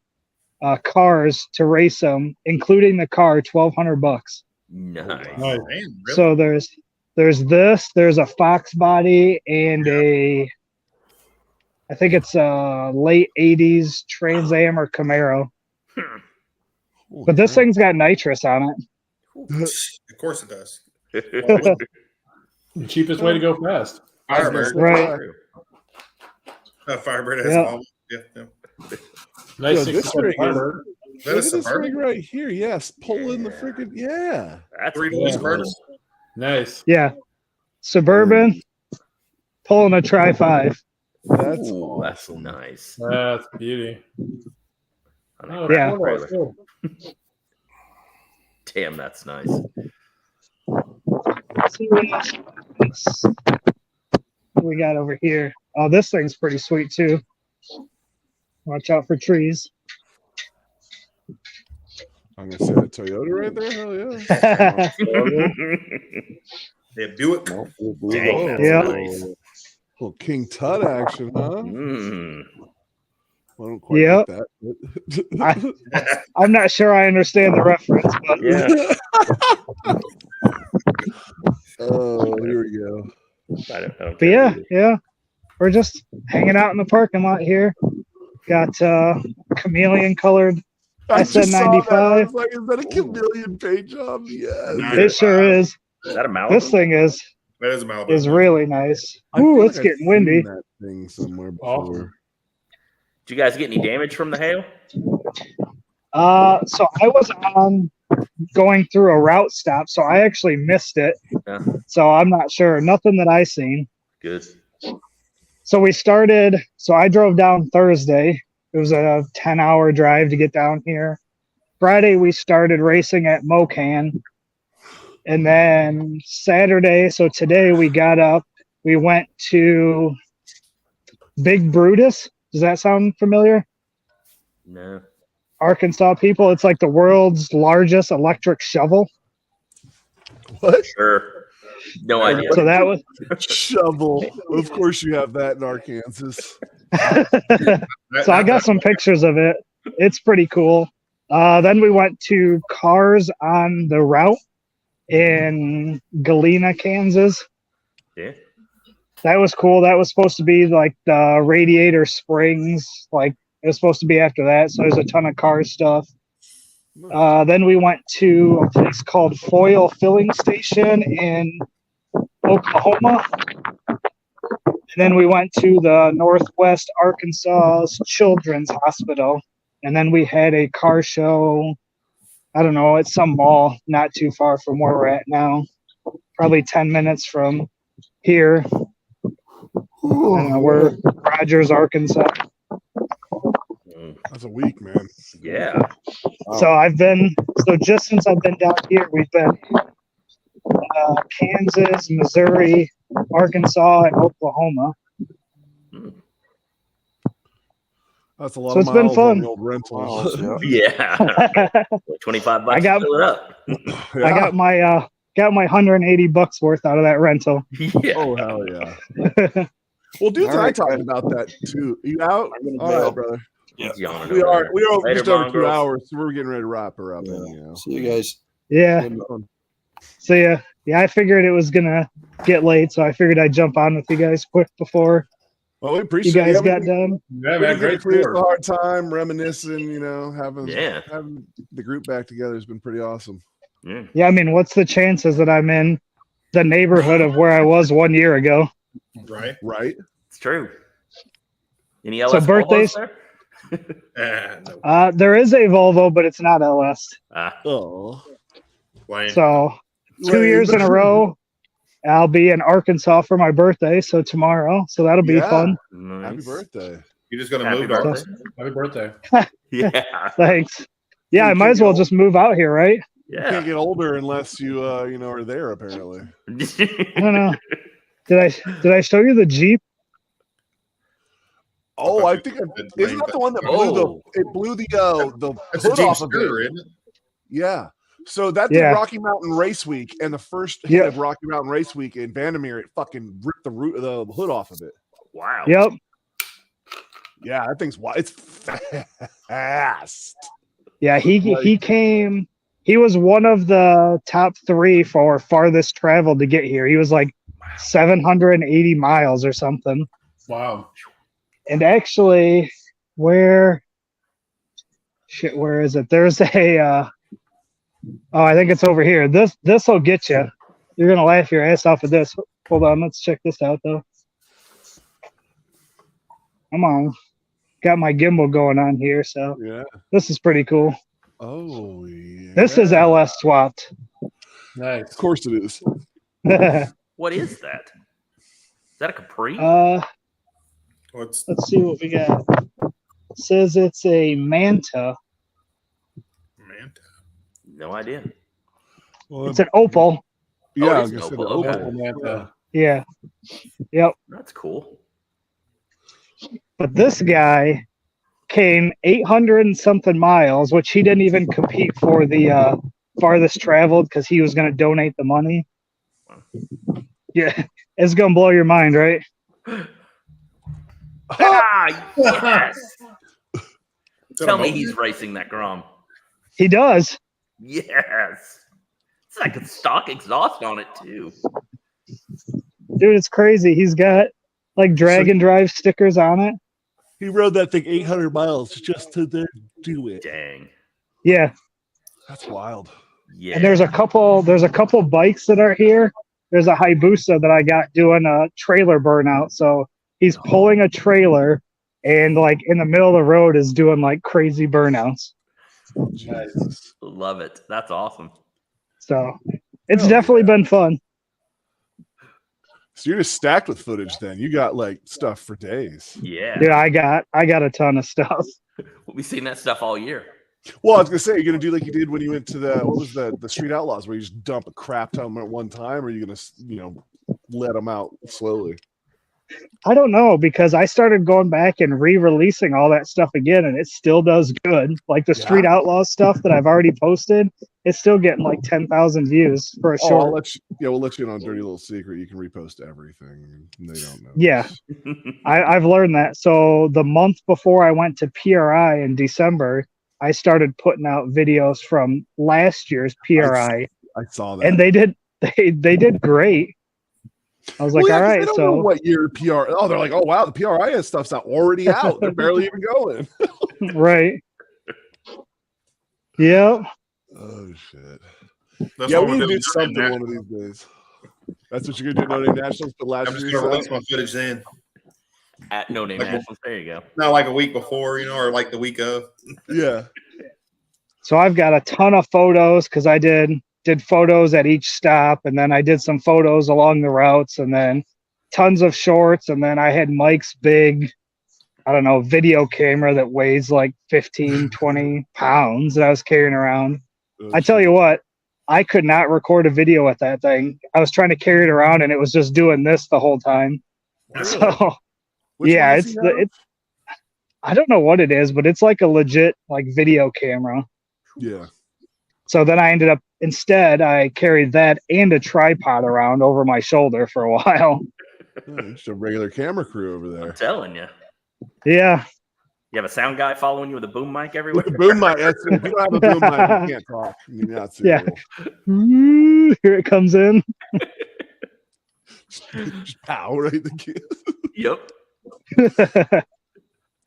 cars to race them, including the car, $1,200. Nice. Oh, man, really? So there's a Fox body and I think it's a late 80s Trans Am or Camaro. But this thing's got nitrous on it. Of course it does. The cheapest way to go fast. Firebird. Right. Firebird has all. Yeah. Nice this rig That look is at this Suburban. rig right here. Yes, pulling the freaking That's 3-door Suburban. Nice. Yeah. Suburban pulling a Tri-5. That's that's nice. That's beauty. Yeah. Damn, that's nice. Let's see what we got over here. Oh, this thing's pretty sweet too. Watch out for trees. I'm gonna say that Toyota right there. Hell yeah. Yeah, Buick. Dang, that's Yeah. nice. Little King Tut action, huh? Mm. I don't quite Yep. get that. I'm not sure I understand the reference, but Yeah. Oh, here we go. I don't but yeah. we're just hanging out in the parking lot here. Got chameleon colored SN95. I was like, is that a chameleon paint job? Yes. It sure is. Is that a Malibu? This thing is a Malibu. Is really nice. I feel Ooh, like it's I've getting seen windy. That thing somewhere before. Did you guys get any damage from the hail? So I was on going through a route stop, so I actually missed it. Yeah. So I'm not sure. Nothing that I seen. Good. So we started. So I drove down Thursday. It was a 10-hour drive to get down here. Friday we started racing at Mocan, and then Saturday. So today we got up. We went to Big Brutus. Does that sound familiar? No. Arkansas people. It's like the world's largest electric shovel. What? Sure. No idea. So that was shovel. Of course, you have that in Arkansas. So I got some pictures of it. It's pretty cool. Then we went to Cars on the Route in Galena, Kansas. Yeah. That was cool. That was supposed to be like the Radiator Springs. Like it was supposed to be after that. So there's a ton of car stuff. Then we went to a place called Foil Filling Station in Oklahoma. And then we went to the Northwest Arkansas Children's Hospital. And then we had a car show. I don't know. It's some mall not too far from where we're at now. Probably 10 minutes from here. I don't know, we're Rogers, Arkansas. That's a week, man. Yeah. So just since I've been down here, we've been Kansas, Missouri, Arkansas, and Oklahoma. That's a lot So of it's been miles fun. on the old rental. Yeah. $25 I got- to fill it up. I got my $180 worth out of that rental. Yeah. Oh hell yeah! Well, dudes and I talked about that too. You out? All right, brother. He's yawning We over are. there. We are Later, just over 2 mongrels. hours, so we're getting ready to wrap her up. Anyhow. See you guys. Yeah. It'll be fun. So yeah, I figured it was gonna get late, so I figured I'd jump on with you guys quick before Well, we you appreciate guys it. got done. Yeah, man, great It's a tour. hard time reminiscing. You know, having Yeah. the group back together has been pretty awesome. Yeah. Yeah, I mean, what's the chances that I'm in the neighborhood of where I was 1 year ago? Right. Right? It's true. Any So LS birthdays- Volvos there? No. There is a Volvo, but it's not LS. Oh, Lame. So 2 years in a row, I'll be in Arkansas for my birthday. So tomorrow, so that'll be Yeah. fun. Nice. happy birthday! You're just gonna Happy move birthday. Arkansas. Happy birthday. Yeah. Thanks. Yeah, I You might can as well go. just move out here, right? You Yeah. can't get older unless you are there. Apparently, I don't know. Did I show you the Jeep? oh, I think isn't that the one that blew the That's a hood Jeep off of scooter, it? isn't it? Yeah. So that did Yeah. Rocky Mountain Race Week, and the first hit of Rocky Mountain Race Week in Vandermeer, it fucking ripped the hood off of it. Wow. Yep. Yeah, that thing's wild. It's fast. Yeah, he came. He was one of the top 3 for farthest travel to get here. He was like 780 miles or something. Wow. And actually, where is it? There's a I think it's over here. This will get you. You're gonna laugh your ass off of this. Hold on, let's check this out though. Come on. Got my gimbal going on here, so Yeah. this is pretty cool. Oh yeah. This is LS swapped. Nice. Of course it is. What is that? Is that a Capri? What's Let's see what we got. It says it's a Manta. Manta? No idea. Well, It's an Opal. yeah, Oh, I it was is gonna say an the Opal. Opal. Okay. Manta. Yeah. Yep. That's cool. But this guy came 800 and something miles, which he didn't even compete for the farthest traveled because he was going to donate the money. Yeah, it's going to blow your mind, right? Yes. Is that Tell a me motor? he's racing that Grom. He does. Yes. It's like a stock exhaust on it too. Dude, it's crazy. He's got like drag and drive stickers on it. He rode that thing 800 miles just to do it. Dang. Yeah. That's wild. Yeah. And there's a couple bikes that are here. There's a Hayabusa that I got doing a trailer burnout. So he's pulling a trailer and like in the middle of the road is doing like crazy burnouts. Jesus. Love it. That's awesome. So it's definitely been fun. So you're just stacked with footage then. You got like stuff for days. Yeah. Yeah, I got a ton of stuff. We'll be seeing that stuff all year. Well, I was gonna say, you're gonna do like you did when you went to the Street Outlaws, where you just dump a crap ton at one time, or are you gonna let them out slowly? I don't know, because I started going back and re-releasing all that stuff again, and it still does good. Like the Street Outlaws stuff that I've already posted, it's still getting like 10,000 views for a short. We'll let you in on a dirty little secret. You can repost everything. They don't know. Yeah, I've learned that. So the month before I went to PRI in December, I started putting out videos from last year's PRI. I saw that, and they did great. I was like, all right, they don't know what year PR. Oh, they're like, oh wow, the PRIS stuff's not already out. They're barely even going. Right. Yep. Oh shit. That's Yeah, what we we're need to do doing something now. one of these days. That's what you're gonna do. No Name Nationals, but last I'm just year. gonna release my footage then. At No Name Nationals. There you go. Not like a week before, or like the week of. Yeah. So I've got a ton of photos because I did photos at each stop, and then I did some photos along the routes, and then tons of shorts, and then I had Mike's big, I don't know, video camera that weighs like 15, 20 pounds that I was carrying around. I tell you what, I could not record a video with that thing. I was trying to carry it around, and it was just doing this the whole time. Really? So Which yeah, one does he have? I don't know what it is, but it's like a legit like video camera. Yeah. So then I ended up, instead, I carried that and a tripod around over my shoulder for a while. Just a regular camera crew over there. I'm telling you. Yeah. You have a sound guy following you with a boom mic everywhere? With a boom mic. If you don't have a boom mic, you can't talk. You're not serious. Yeah. Here it comes in. Just pow right the kid. Yep.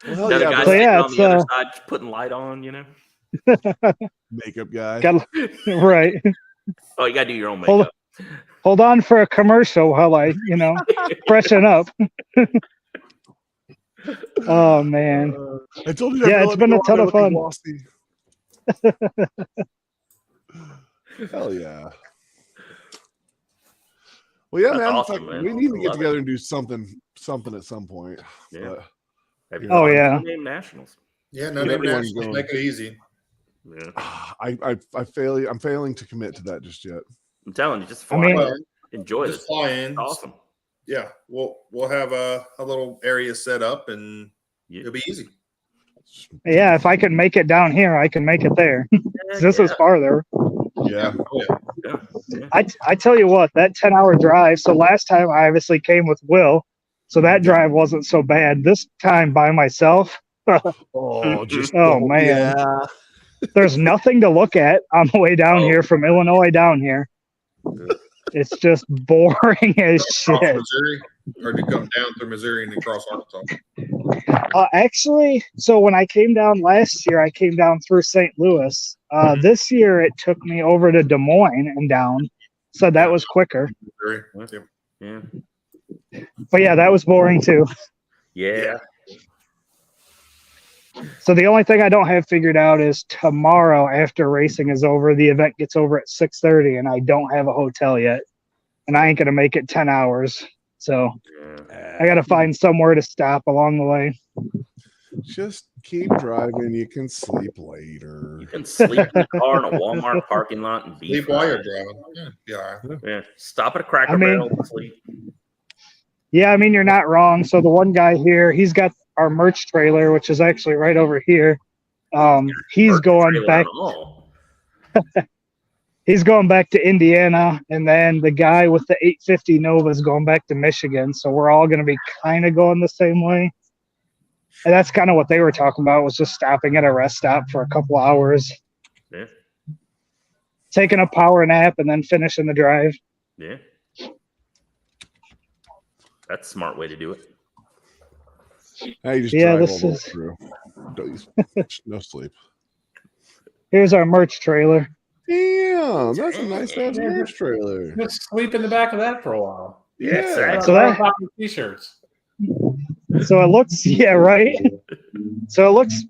Well, Another yeah, guy but- sitting on the other side just putting light on, Makeup guy. Right. Oh, you gotta do your own makeup. Hold on for a commercial while I, freshen up. Oh man. I told you. Yeah, it's been a ton of fun. Hell yeah. Well, yeah, That's man. awesome, man. We need to get Love together and do something at some point. Yeah. But, Oh, yeah. No Name Nationals. Yeah, No Name Everyone's Nationals. going. Make it easy. Yeah. I'm failing to commit to that just yet. I'm telling you, just fly in. Well, Enjoy just this. fly in. It's awesome. Yeah, we'll have a little area set up, and it'll be easy. Yeah, if I can make it down here, I can make it there. This is farther. Yeah. Oh, yeah. I tell you what, that 10-hour drive. So last time I obviously came with Will, so that drive wasn't so bad. This time by myself. Oh man. Yeah. There's nothing to look at on the way down here from Illinois down here. It's just boring as Cross shit. Missouri, or to come down through Missouri and then cross Arkansas. Actually, so when I came down last year, I came down through St. Louis. This year, it took me over to Des Moines and down. So that was quicker. Missouri. Yeah. But yeah, that was boring too. Yeah. So the only thing I don't have figured out is tomorrow after racing is over, the event gets over at 6:30 and I don't have a hotel yet. And I ain't going to make it 10 hours. So I got to find somewhere to stop along the way. Just keep driving. You can sleep later. You can sleep in the car in a Walmart parking lot and be Sleep while you're driving. Yeah. Stop at a Cracker Barrel and sleep. Yeah, I mean, you're not wrong. So the one guy here, he's got our merch trailer, which is actually right over here. He's going back. He's going back to Indiana, and then the guy with the 850 Nova is going back to Michigan. So we're all going to be kind of going the same way. And that's kind of what they were talking about, was just stopping at a rest stop for a couple hours, taking a power nap, and then finishing the drive. Yeah. That's a smart way to do it. Now you just Yeah, drive this all the way is- through. No sleep. Here's our merch trailer. Damn, that's a nice ass merch trailer. Just sleep in the back of that for a while. Yeah. So that- T-shirts. So it looks, yeah, right. So it looks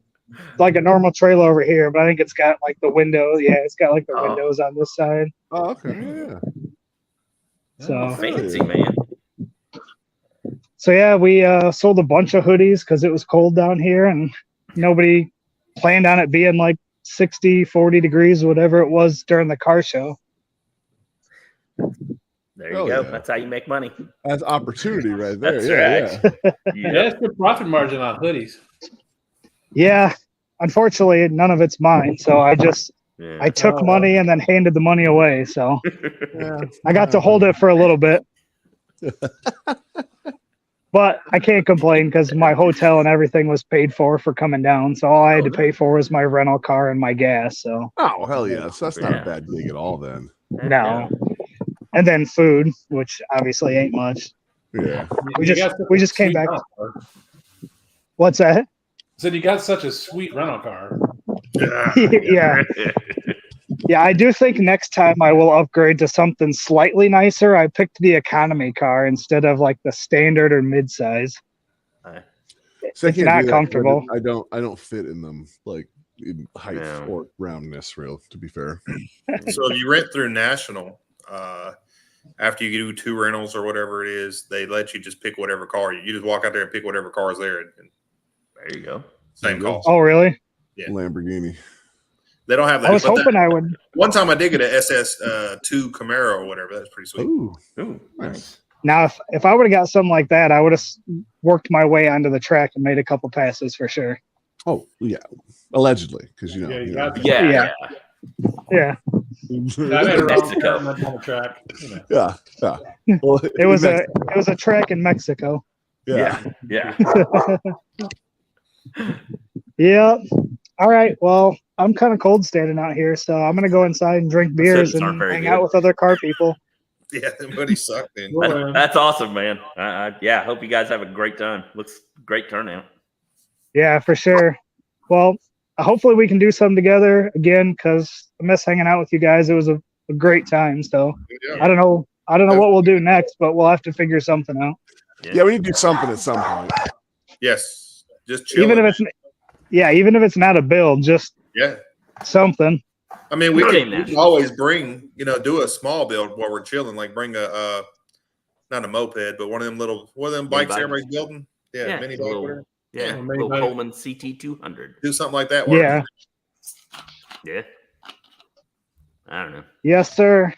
like a normal trailer over here, but I think it's got like the window. Yeah, it's got like the windows on this side. Oh, okay. Yeah. So Fancy, man. So yeah, we sold a bunch of hoodies because it was cold down here and nobody planned on it being like 60, 40 degrees, whatever it was during the car show. There you Oh, go. yeah. That's how you make money. That's opportunity right there. That's Yeah, right. Yeah, it's good profit margin on hoodies. Yeah, unfortunately, none of it's mine. So I took money and then handed the money away. So yeah. I got to hold it for a little bit. But I can't complain because my hotel and everything was paid for coming down. So all I had to pay for was my rental car and my gas. So Oh, hell yeah. So that's not a bad gig at all then. no. And then food, which obviously ain't much. Yeah. We just came back. What's that? Said you got such a sweet rental car. Yeah. Yeah, I do think next time I will upgrade to something slightly nicer. I picked the economy car instead of like the standard or mid-size. So It's not comfortable. I don't fit in them like in height or roundness, real to be fair. So if you rent through National, after you do 2 rentals or whatever it is, they let you just pick whatever car. You just walk out there and pick whatever car is there. And There you go. same cost. Oh, really? Yeah. Lamborghini. They don't have that. I was but hoping I would. One time I did get an SS2 Camaro or whatever. That's pretty sweet. Ooh. Ooh, nice. Now, if I would have got something like that, I would have worked my way onto the track and made a couple passes for sure. Oh, yeah. Allegedly, because you know. Yeah, you you got know. Yeah. Yeah. I made a Mexico. on the track. You know. Yeah. Well, It was a track in Mexico. yeah. Yeah. Yeah. All right. Well, I'm kind of cold standing out here, so I'm gonna go inside and drink beers Cities aren't and very hang good. out with other car people. Yeah, that buddy sucked in. That's awesome, man. Yeah, hope you guys have a great time. Looks great turnout. Yeah, for sure. Well, hopefully we can do something together again because I miss hanging out with you guys. It was a great time. So Yeah. I don't know what we'll do next, but we'll have to figure something out. Yeah, we need to do something at some point. Yes, just chill. Even if it's not a build, just something. I mean, we Team can National. always bring, do a small build while we're chilling. Like bring a, not a moped, but one of them Mini bikes bikes. everybody's building. Yeah, mini bike. Whatever. Yeah, Maybe little like- Coleman CT200. Do something like that. Yeah. Yeah. I don't know. Yes, sir.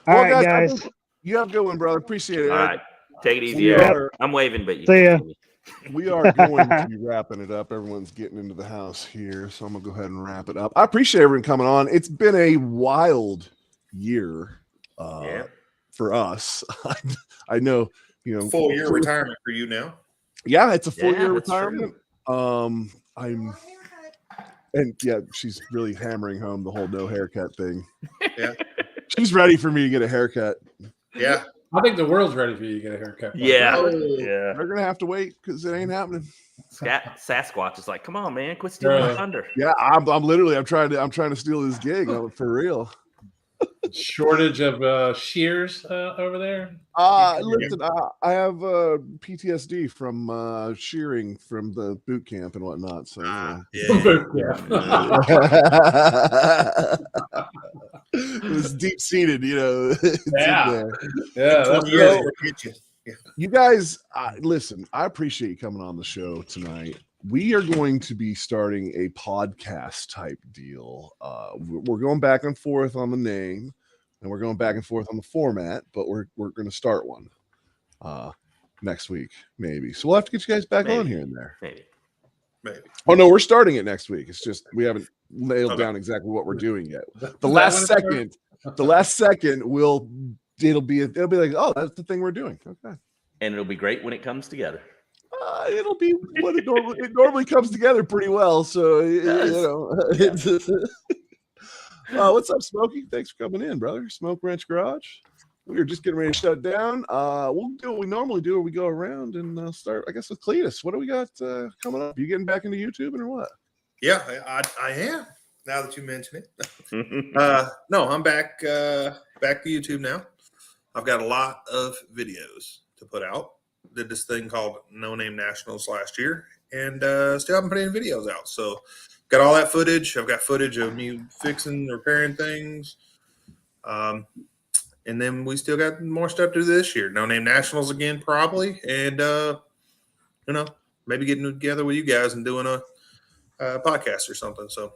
All Well, right, I guys. think you have a good one, brother. Appreciate it. All right. Take it easy. We Eric. are, I'm waving, but you See ya. can see me. we are going to be wrapping it up. Everyone's getting into the house here, so I'm gonna go ahead and wrap it up. I appreciate everyone coming on. It's been a wild year for us. I know, Full year retirement for you now. Yeah, it's a full Yeah, year that's retirement. She's really hammering home the whole no haircut thing. Yeah. She's ready for me to get a haircut. Yeah. I think the world's ready for you to get a haircut. Yeah. Oh. Yeah. They're gonna have to wait because it ain't happening. Sasquatch is like, come on, man, quit stealing my thunder. Yeah, I'm trying to steal this gig for real. Shortage of shears over there. Listen, I have PTSD from shearing from the boot camp and whatnot. So it was deep seated, Yeah. Yeah. 20 years will get you. Yeah. You guys, listen, I appreciate you coming on the show tonight. We are going to be starting a podcast type deal. We're going back and forth on the name, and we're going back and forth on the format, but we're going to start one next week, maybe. So we'll have to get you guys back on here and there. Maybe. Oh no, we're starting it next week. It's just we haven't nailed down exactly what we're doing yet. The last second, it'll be like, oh, that's the thing we're doing. Okay. And it'll be great when it comes together. It'll be what it normally comes together pretty well. So what's up, Smokey? Thanks for coming in, brother. Smoke Ranch Garage. We're just getting ready to shut down. We'll do what we normally do, where we go around and start, I guess, with Cletus. What do we got coming up? You getting back into YouTube or what? Yeah, I am. Now that you mention it, no, I'm back to YouTube now. I've got a lot of videos to put out. Did this thing called No Name Nationals last year, and still haven't put any videos out. So, got all that footage. I've got footage of me fixing, repairing things. And then we still got more stuff to do this year. No Name Nationals again, probably. And, maybe getting together with you guys and doing a podcast or something. So,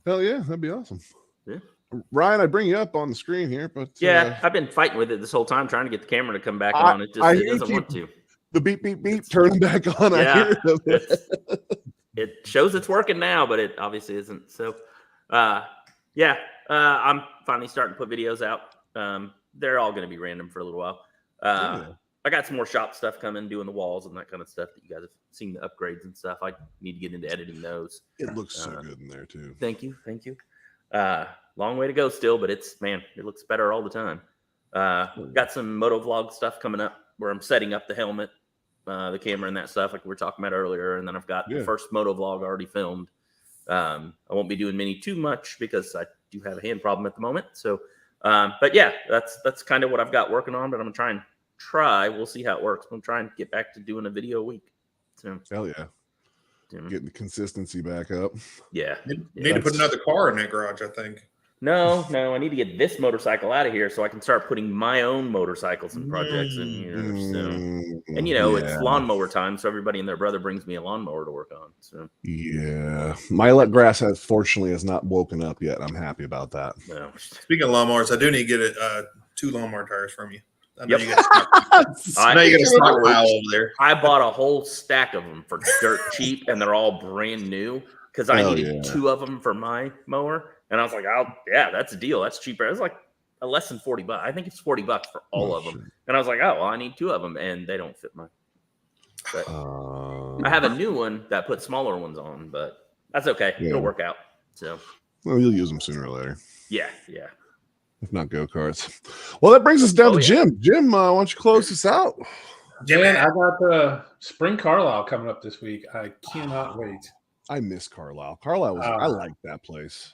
hell yeah, that'd be awesome. Yeah. Ryan, I bring you up on the screen here, but yeah, I've been fighting with it this whole time, trying to get the camera to come back on. It just it doesn't want to. The beep, beep, beep, turn back on. Yeah. It shows it's working now, but it obviously isn't. So, I'm finally starting to put videos out. They're all going to be random for a little while. I got some more shop stuff coming, doing the walls and that kind of stuff that you guys have seen, the upgrades and stuff. I need to get into editing those. It looks so good in there too. Thank you. Long way to go still, but it looks better all the time. Got some moto vlog stuff coming up where I'm setting up the helmet, the camera and that stuff like we were talking about earlier. And then I've got the first moto vlog already filmed. I won't be doing many too much because I do have a hand problem at the moment. So, but yeah, that's kind of what I've got working on, but I'm going to try. We'll see how it works. I'm trying to get back to doing a video a week. So, hell yeah. Getting the consistency back up. Yeah. Need to put another car in that garage, I think. No, I need to get this motorcycle out of here so I can start putting my own motorcycles and projects in here. So, and it's lawnmower time, so everybody and their brother brings me a lawnmower to work on. So yeah, my grass fortunately has not woken up yet. I'm happy about that. No. Speaking of lawnmowers, I do need to get 2 lawnmower tires from you. I know you Yep. got a stockpile over there. I bought a whole stack of them for dirt cheap, and they're all brand new because I needed 2 of them for my mower. And I was like, that's a deal. That's cheaper. It was like less than $40. I think it's $40 for all of them. And I was like, I need 2 of them, and they don't fit mine. But I have a new one that puts smaller ones on, but that's okay. It'll work out. So, well, you'll use them sooner or later. Yeah. If not go-karts. Well, that brings us down to Jim. Jim, why don't you close this out? Man, I got the Spring Carlisle coming up this week. I cannot wait. I miss Carlisle. Carlisle I like that place.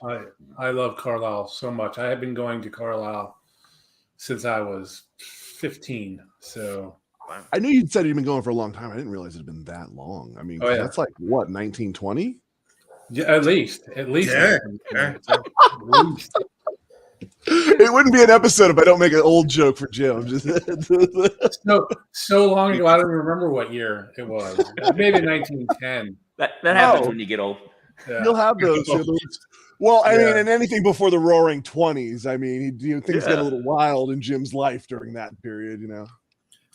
I love Carlisle so much. I have been going to Carlisle since I was 15. So I knew you'd said you'd been going for a long time. I didn't realize it had been that long. I mean, that's like what, 1920? Yeah, at least. Yeah. At least. It wouldn't be an episode if I don't make an old joke for Jim. Just so long ago, I don't remember what year it was. Maybe 1910. That happens when you get old. Yeah. You'll have those. Well, I mean, and anything before the Roaring 20s. I mean, things get a little wild in Jim's life during that period.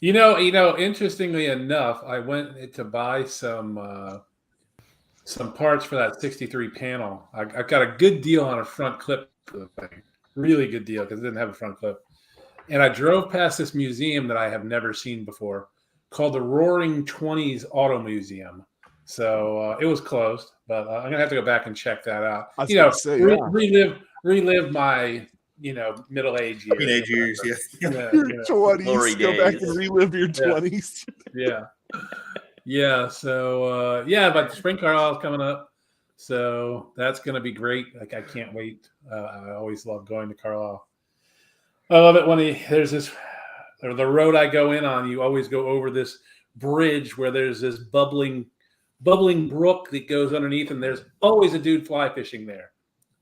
Interestingly enough, I went to buy some parts for that 63 panel. I got a good deal on a front clip for the thing. Really good deal because it didn't have a front clip. And I drove past this museum that I have never seen before called the Roaring 20s Auto Museum. So it was closed, but I'm going to have to go back and check that out. Relive my, middle-age years. Teenage years, Your 20s, go back and relive your 20s. Yeah. So, but Spring Carlisle is coming up. So that's going to be great. Like, I can't wait. I always love going to Carlisle. I love it when there's this, or the road I go in on, you always go over this bridge where there's this bubbling brook that goes underneath, and there's always a dude fly fishing there.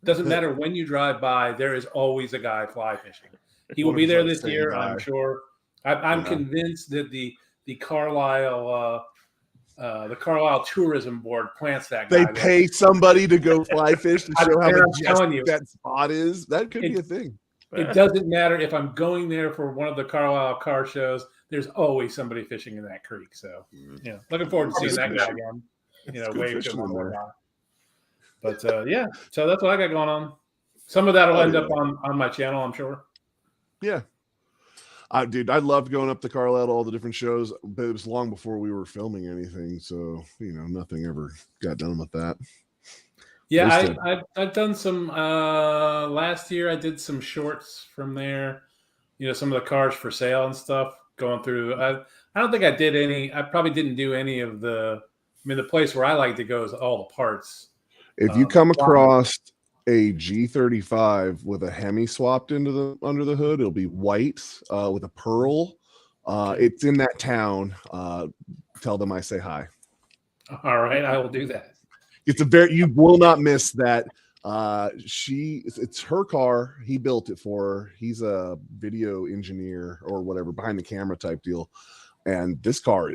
Doesn't matter when you drive by, there is always a guy fly fishing. He will be there this year, I'm sure. I'm convinced that the Carlisle Tourism Board plants that guy. They pay somebody to go fly fish to show how majestic that spot is. That could be a thing. It doesn't matter if I'm going there for one of the Carlisle car shows. There's always somebody fishing in that creek. So, looking forward to seeing that guy again. Wave to him. But so that's what I got going on. Some of that will end up on my channel, I'm sure. Yeah. Dude, I loved going up to Carlisle to all the different shows, but it was long before we were filming anything. So, nothing ever got done with that. Yeah, I've done some last year. I did some shorts from there. some of the cars for sale and stuff, going through. I don't think I did any. I probably didn't do any of the. I mean, the place where I like to go is all the parts. If you come across a G35 with a Hemi swapped into under the hood, it'll be white with a pearl. It's in that town. Tell them I say hi. All right, I will do that. You will not miss that. It's her car. He built it for her. He's a video engineer or whatever, behind the camera type deal. And this car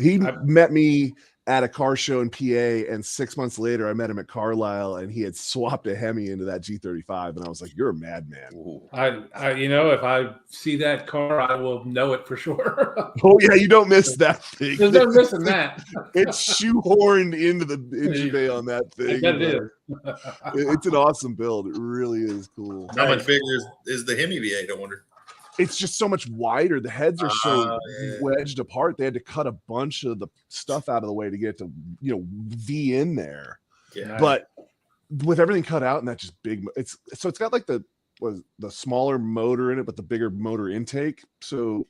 he met me at a car show in PA, and 6 months later I met him at Carlisle, and he had swapped a Hemi into that G35, and I was like, "You're a madman." If I see that car, I will know it for sure. Oh yeah, you don't miss that thing. There's no missing that. It's shoehorned into the engine bay on that thing. That is. It's an awesome build. It really is cool. How much bigger is the Hemi V8? I wonder. It's just so much wider. The heads are so wedged apart. They had to cut a bunch of the stuff out of the way to get to, V in there. Yeah. But with everything cut out and that just big, it's got like the smaller motor in it, but the bigger motor intake. So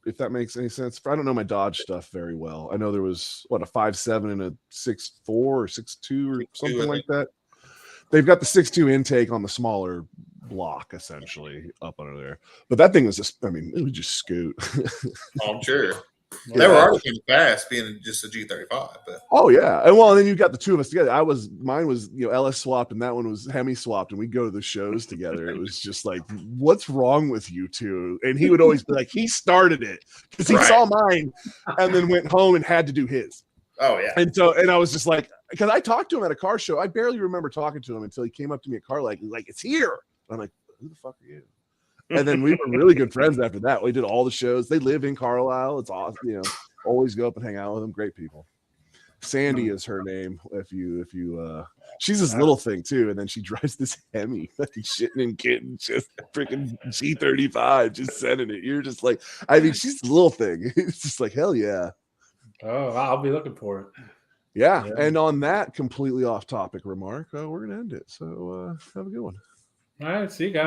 if that makes any sense, I don't know my Dodge stuff very well. I know there was a 5.7 and a 6.4 or 6.2 or something like that. They've got the 6.2 intake on the smaller block essentially up under there, but that thing was it would just scoot. I'm sure. They were already pretty fast being just a G35, but and then you got the two of us together. Mine was LS swapped, and that one was Hemi swapped, and we'd go to the shows together. It was just like, what's wrong with you two? And he would always be like, he started it because he saw mine and then went home and had to do his. Oh yeah. And I was just like, because I talked to him at a car show. I barely remember talking to him until he came up to me at car like it's here. I'm like, who the fuck are you? And then we were really good friends after that. We did all the shows. They live in Carlisle. It's awesome. Always go up and hang out with them. Great people. Sandy is her name. If you she's this little thing too, and then she drives this Hemi, shitting and getting just freaking G35, just sending it. You're just like, she's a little thing. It's just like, hell yeah. Oh, I'll be looking for it. Yeah. And on that completely off topic remark, we're gonna end it. So have a good one. All right, see you guys.